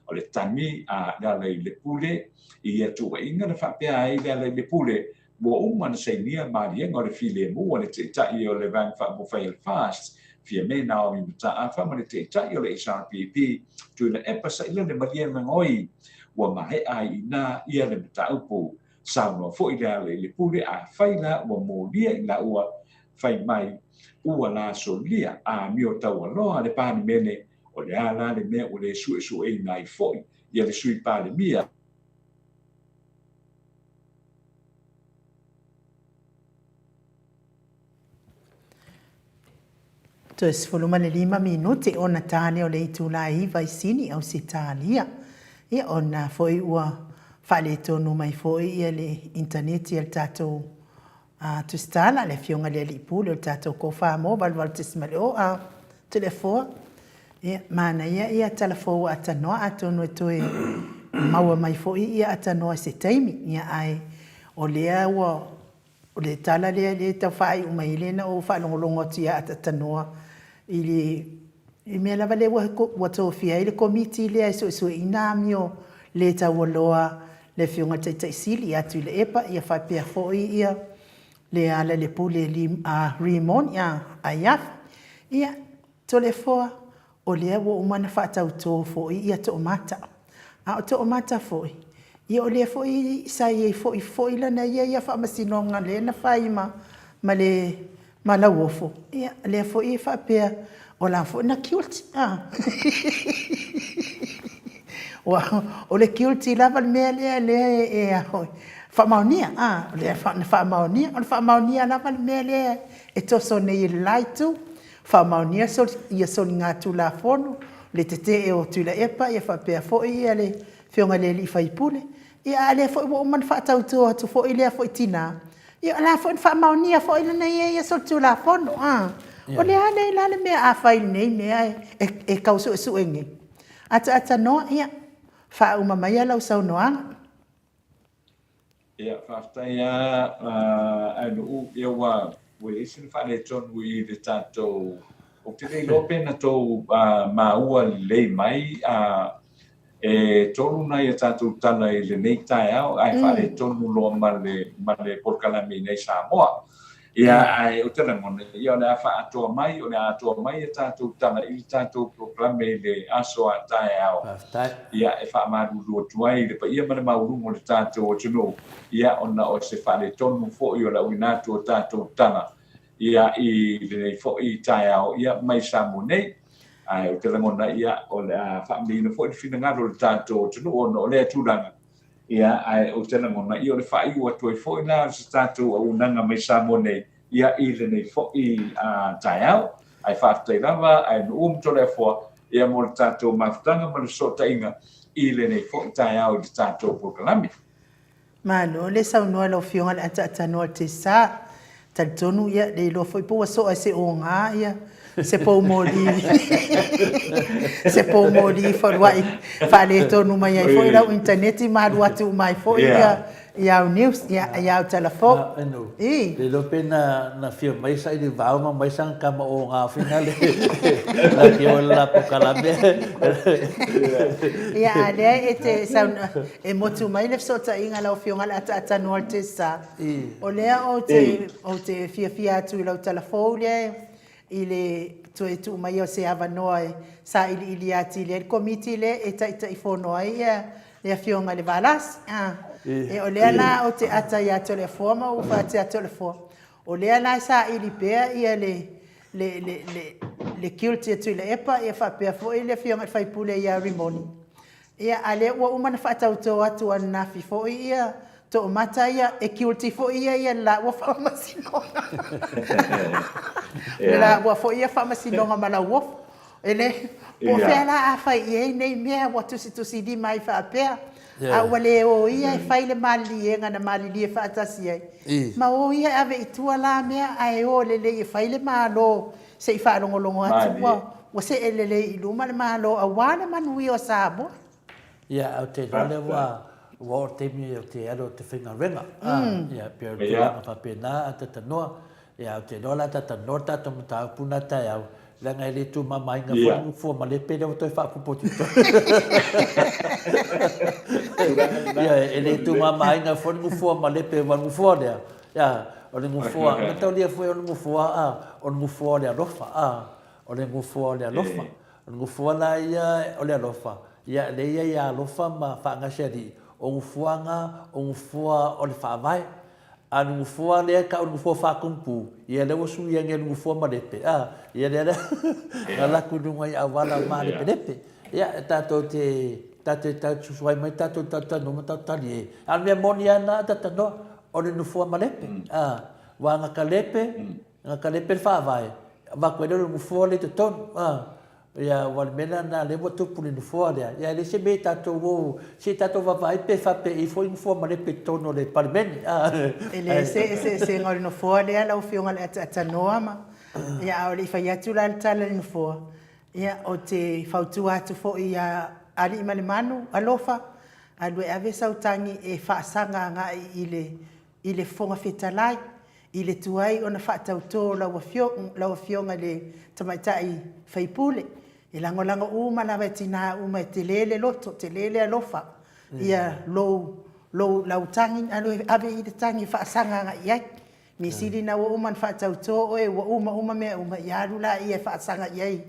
Speaker 3: O le tangi a le pule I tu e inga na whapea ai le pule mua umana seinia marienga o le file mua le te tai o le vang whaamufai le fast fia me na o mi mataa whama le te tai o le HRPP tui la epa sa ila le marienga ngoi ua mahe ai ina ia le mataupu sauno fo ila le pule a whaila ua mōlia ina ua whai mai ua la solia a mio tau aloa le pāni mene o le ala le mea o le sue i nai foi ia le sui pāle mia
Speaker 1: Tos fuluma le 5 minuti ona tane o le itulai vai sini au sitalia. Ia ona foi ua whale tonu mai foi ia le interneti al tatou tustala le fionga le lipule o tatou ko wha mo valval tismale o a telefoa. Ia mana ia telefoa atanoa atonu e toe maua mai foi ia atanoa se taimi ia ai o lea ua o le tala le tau whai umai lena o whalongolongo tia atanoa I mea lava le ua tōwhia I le komiti lea I so ina mio le tau aloa le whiunga teitai sili atu I le epa ia whapea foi ia le ala le pule rimon ia aiaf ia tole foa o lea ua umana whaatau tō foi ia to mata a o to mata foi ia o lea foi sai e foi lana ia whaamasinonga le na whaima ma le malau ofo ia le foi whapea o la fo na kilt o le kilt lava me le e fa maunia le fa maunia lava me le e to so nei laitu fa maunia so ia so nga tu la fono le tete e o tu la epa e fa pe fo ia le fionga le li fa ipule ia le fo o man fa tau tu fo ile fo tina ia la fo fa maunia fo ile nei ia so tu la fono o le ale la le me a fa nei me e kauso su engi ata no ia fa uma mai ala usau noanga
Speaker 3: ia whaftaia anu ia wa isin whare tonu i le tātou o te rei lope na tō maua lei mai e tonu na ia tātou tala i le nei tae au ai whare tonu loa ma le porkalami nei Samoa ia ai o tena mone ia o le a wha mai o le atoa mai e tātou tala i tātou porkalami le aso a tae au ia e wha maruru o tuai le pa ia mana maurungo le tātou o tunu ia ona o se whare tonu fo i o la uinatu o tātou tala ia i le fo i tae au ia mai Samoa nei ai o tena mona ia o le a wha mina fo i whina ngaro le tātou o tunu o le atulanga ia ai o tena mona ia o le wha i ua tuai fo i la se tātou a unanga mai Samoa nei ia i le nei fo i tae au ai whaatai lava ai no tole fo ia mo le tātou mafutanga ma le sota inga i le nei fo i tae au i le tātou proklami
Speaker 1: Mano, le sau noa lo fionga le ata noa te sa. Tal tonu ia, le lo foi po so se o nga ia. Se po mori. Se po mori fa wai. Fa le tonu mai ai foi la internet ma atu mai foi ia. Ia o news, ia o telefone.
Speaker 2: Le lo pena na fio mai sai de vauma mai sang kama o nga fina le. La que o la pokalame.
Speaker 1: Ia le ete sa e motu mai le sota inga la fio ngala ata no te sa. O le o te fia tu la telefone ile tu mai o se ava noi sa ili ati le committee le eta i fono ia le fio ngale valas. E o lea la o te ata ia telefona o fa te telefona. O lea la sa ili pea ia le kilti tu le epa ia fa pea fo ile fionga fai pule ia rimoni. Ia ale o uma na fa tau to atu ana fi fo ia to mata ia e kilti fo ia la o fa masino. La o fo ia fa masino mala wo. Ele o fe la fa ia nei mea o tu si di mai fa pea. A wale o ia e faile mali e ngana mali li e whaatasi ai. Ma o ia ave i tua la mea ai o lele e faile malo se i whaarongolongo atu wa. Wa se e lele i luma le malo a wane manui o sabo.
Speaker 2: Ia au te role wa o te mi o te alo te whinga renga. Ia pia te langa papena a tata noa. Ia au te rola tata noa tata mta puna tai au. Langa ele tu mamai nga fo fo ma le pele o toi fa popotito. Ya ele tu mamai nga fo ma le pe wa fo dia. Ya o le fo ma tau dia fo o fo o fo dia lofa o le fo dia lofa. O fo la ia o le lofa. Ya le ia lofa ma fa nga sheri. O fo nga o fo o le fa vai. Anu fua le ka anu fua fa kumpu ia le wasu ia ngelu fua malepe ia le ala kudunga ia wala malepe ia tato suai mai tato no mata tali al me moniana tato no ole no fua malepe wa nga kalepe fa vai va ko le no fua le ton ia wal mena na le botu puli no fua ia le se be tato wo se tato va vai pe fa pe i fo in fua malepe tono le parmen
Speaker 1: Ele se ngol no fua le ala o fionga le ata noa ma. Ia o le fa ia tu la tala no fua. Ia o te fautu atu fo ia ali male manu alofa alwe ave sautangi e fa sanga nga ile fonga fetalai ile tuai ona fa tauto la wa fionga le tamaitai faipule. Lango uma la vetina uma telele loto telele alofa. Ia lo lautangi ave i te tangi fa sanga nga ia mi sidi na wo man fa tau to e wo uma me ia rula ia fa sanga ia e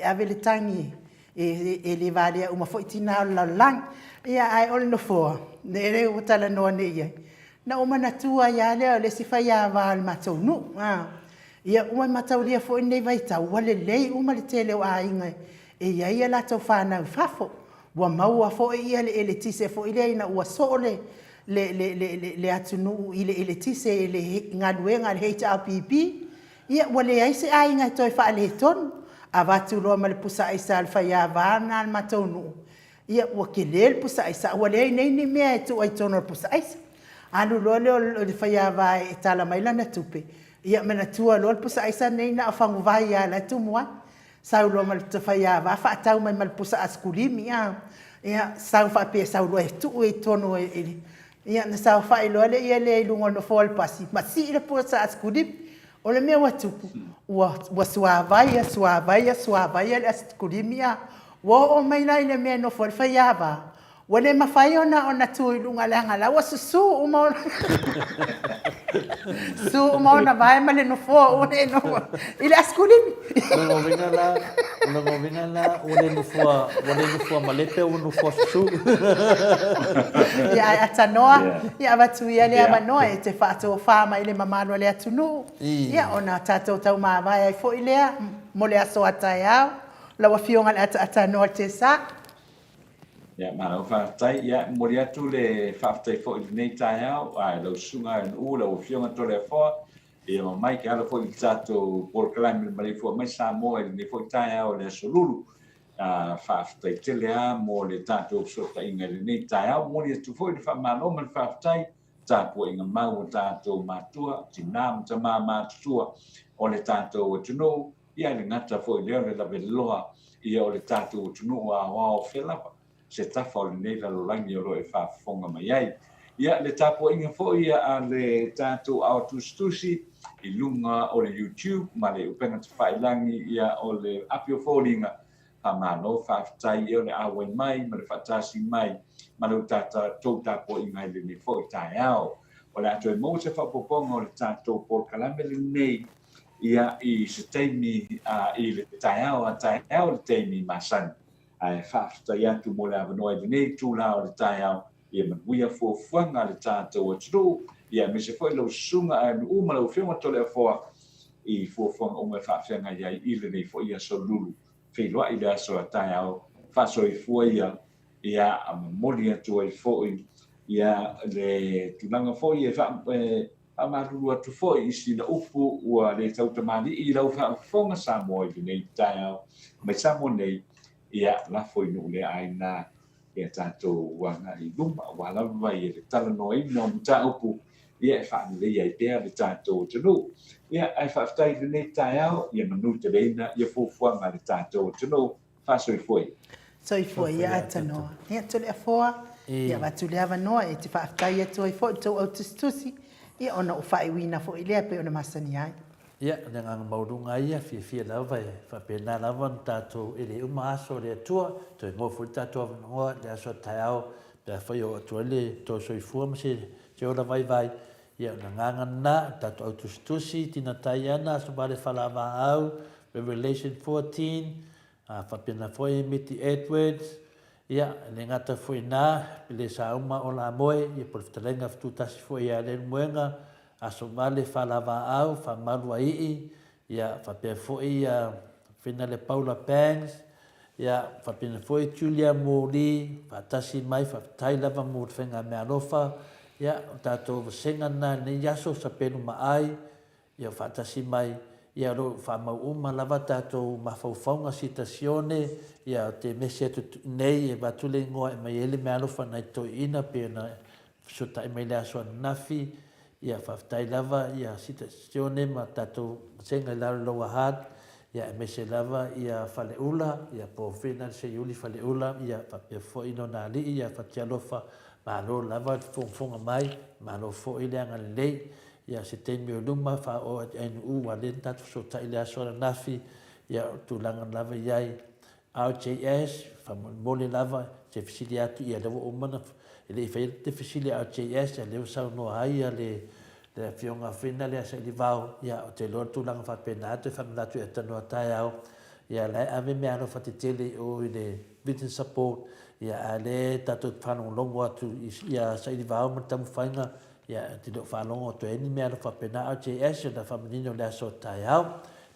Speaker 1: ave le tangi e le vale uma foi tina la lang ia ai ol no fo ne re utala no ne ia na uma na tua ia le si fa ia val matonu Ia uma mataulia fo nei vai tau wale lei uma le tele o ainga e ia la tau whanau fafo. Wa maua fo ia le tise fo ile ina ua so le atunu ile tise le ngaluenga le HRPP. Ia wale aise ainga toi fa le ton. Avatu loa ma le pusa aisa alfa ia vana al matonu. Ia ua kelel pusa aisa wale nei ni mea tu ai tono pusa aisa. Anu loa le whaia vai e tala mai lana tupe. Ia mena tua loa pusa aisa nei na afangu vai ia la tumua. Sau loa ma le whaia vai whaatau mai ma le pusa askulimi ia. Ia sau whapea sau loa e tu e tono e. Ia na sau whae loa le ia le ilungo no fol pasi. Ma si le pusa askulimi. O le mea watupu. Ua suavaia le askulimi ia. Wa o mai lai le mea no fol whaia vai. Wale mawhai ona tui lunga langa la wasu su umaona. Su umaona vai male no fo une no. Ile askulimi.
Speaker 2: Longo vinga la ule no fo malepe unu fo su.
Speaker 1: Ya atanoa, ya watu ia le amanoa e te whaato whama ile mamano le atunu. Ya ona tatou tau maa vai ai fo ilea mo le aso atai au. La wafionga le atanoa te sa.
Speaker 3: Ya mana whaatai ia mori atu le whaatai fo i nei tai au ai lau sunga en u lau fionga tole fo ia mai ke ala fo i tato por kalami Maleifua-Mai Samoa i nei fo i tai au le solulu whaatai tele a mo le tato so ta inga le nei tai au mori atu fo i whaamano man whaatai tapo inga mau tato matua tinam tama matua o le tato tunu ia le ngata fo i leo le lawe loa ia o le tato tunu a wao whelapa se tafa o le nei lalolangi o loe whaafonga mai ai. Ia le tapo inga fo ia a le tātou au tustusi i lunga o le YouTube ma le upenga te whailangi ia o le apio fōringa pa mano whaafitai i o le awe mai ma le whaatasi mai ma le tātou tapo inga i le ni fo i tai au. O le ato e mō te whapoponga o le tātou por kalame le nei ia i se teimi i le tai au a tai au le teimi masani. Ai whaafitai atu mo le awanoa i nei tūla o le tai au ia manuia fuafuanga le tātou atu ia me se foi lau sunga ai uma lau whiunga tole a foa i fuafuanga o me whaafianga ia i le nei fo ia so lulu whiloa i le aso a tai au whaaso i fua ia a mamoli atu ai fo ia le tunanga fo ia whaamaruru atu fo i si na upu ua le tautamani i lau whaafonga Samoa i nei tai au mai Samoa nei ia la foi no le aina ia tātou wanga i luma wala vai le tala noi no mta upu ia fa le ia te le tātou tunu ia ai fa tai le tai au ia manu te leina ia fuanga le tātou tunu fa so foi
Speaker 1: ia tano ia tole afoa ia watu le avanoa e te fa tai e toi fo to autustusi ia ona ufai wina fo ile pe ona masani ai.
Speaker 2: Ia, ngang maurunga ia fia lava e whapena lava tātou e le uma aso le atua, toi ngofu tātou avangoa le aso taiao, pia whai o atua le tō soifua ma se ora vai, ia nganga na tātou autustusi, tina tai ana, so vale whalava au, Revelation 14, whapena whai miti Edwards, ia, le ngata whai nā, pile sa uma o la moe, ia por fitalenga ftutasi whai a le muenga, aso vale falava au fa malua ii ia fa pe foi ia fina le Paula Banks ia fa pe foi Julia Moli fa tasi mai fa tai lava mo fenga me alofa ia tato senga na ni yaso sa penu mai ia fa tasi mai ia ro fa ma uma lava tato ma faufaunga citazione ia te mese nei e batule ngoa e mai ele me alofa na to ina pena so tai mai la so nafi ia whaftai lava, ia citazione ma tatou senga lau loa hat, ia mese lava, ia whaleula, ia pōwhena se iuli whaleula, ia whapea fōi no nā li, ia whatialofa, ma lo lava whongwhonga mai, ma lo fōi leanga lei, ia se teimi o luma, wha o ainu ua len tatu so tai lea sora nafi, ia tūlanga lava iai, RJS, whamole lava, se fisili atu, ia lewa o mana, ele i whaia te fisili RJS, ia leo sau no hai, ia le fionga whina lea sa ili vau, ia o te lor tūlanga whapena atu, whamanatu e tanoa tai au, ia lai ave mea no whatitele o i le written support, ia a le tato whanong longo atu, ia sa ili vau ma tamu whainga, ia te do whalongo to eni mea lo whapena au JS na whamanino le aso tai au.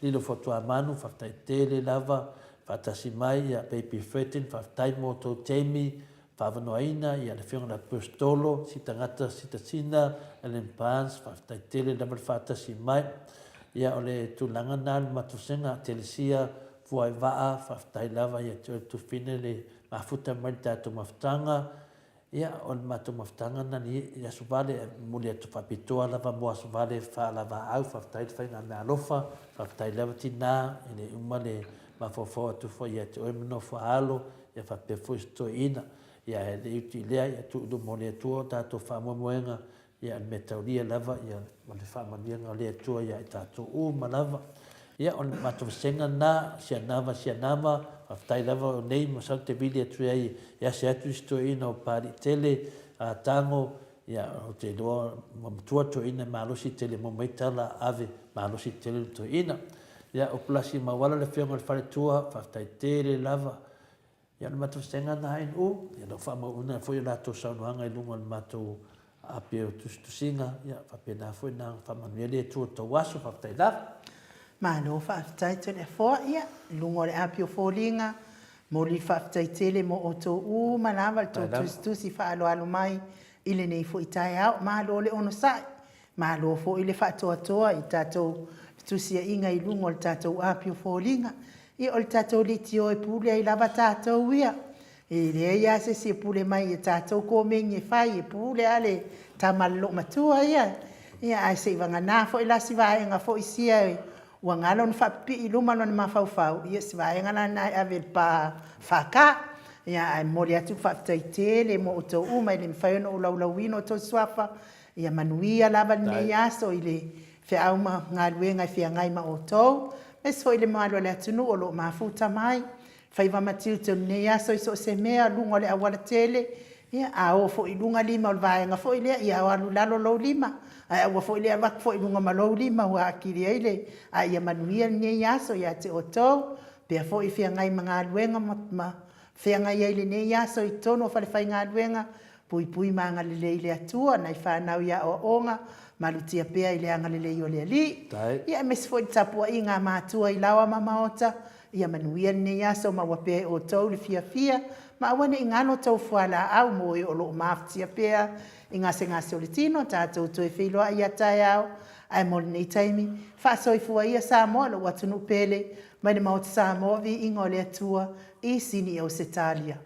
Speaker 2: Lilo fotua manu, whaftai tele lava, whatasi mai, ia baby threaten, whaftai moto teimi, whawanoaina, ia le whionga na pustolo, si tangata, si tasina, Ellen Barnes, whaftai tele lava le whatasi mai, ia o le tūlanga nā le matusenga, telesia, fuai waa, whaftai lava, ia tu fine le mafuta mai tātou mafutanga, ia o le mātou mafutanga na ni ia suvale muli atu whapitoa lava mua suvale wha lava au whaftai le whainga mea alofa whaftai lava tina ine uma le mawhawhawa atu wha ia te oemino wha alo ia whapefo isto ina ia e le uti lea ia tu udu moli atua tātou whamomoenga ia le metaulia lava ia le whamanianga le atua ia tātou uma lava ia o le mātou senga nā sianama whaftai lava o nei masau te vili atu ai ia se atu isto ina o pari tele a tango ia o te loa mamtua to ina malosi tele mo maitala ave malosi tele to ina ia o plasi mawala le whionga le whare tua whaftai tele lava ia le mātou senga na hain u ia lo whama una fwoi la to saunuanga i lunga le mātou ape o tusinga ia whapena fwoi na whamanuele tua tau waso whaftai lava
Speaker 1: Malo whaftai tele fōa ia, lungo le apio fōlinga, mo li whaftai tele mo o tō u manawa le tō tusi whaalo alo mai, ile nei fo i tai au, malo le ono sai, malo fo ile whatoa toa i tātou tusi a inga i lungo le tātou apio fōlinga, i o le tātou li tio e pule i lava tātou ia, e lea ia se si pule mai e tātou ko mengi e whai e pule ale tamalo matua ia, ia ai se i wanga nā fo i lasi vaenga fo i sia e, ua ngalo na whapi i luma no ni mawhauwhau, ia si vai ngana nai awe pa whaka, ia ai mori atu whaftai tele mo o tau uma i le mwhaiona o laulawino o tau swafa, ia manuia lava ni nei aso i le whiauma ngā luenga i whia ngai ma o tau, mes fo i le malo le atunu o lo mafuta mai, whaiva matiu tau nei aso i so se mea lunga le awala tele, ia a o fo i lunga lima o le vaenga fo i lea, ia o alu lalo lau lima, ai ua fo i lea wak fo i lunga malou lima ua akiri eile, a ia manuia nei aso ia te o tau, pia fo i whia ngai mga luenga ma whia ngai eile nei aso i tono o whalewhai ngā luenga, pui pui mga lele ile atua, nai whanau ia o onga, malutia pia ile anga lele i o lea li, ia mes fo i tapua i ngā mātua i lawa mamaota, ia manuia nei aso ma wapea o tau le fia, ma awane i ngano tau whala au mo e o loo maftia pia, i ngase o le tino, tātou to e whiloa i atai au, ai mo nei taimi, whaasoi fua ia Samoa lo watunu pele, mai le maota Samoa vi ingo le atua, i sini o se talia.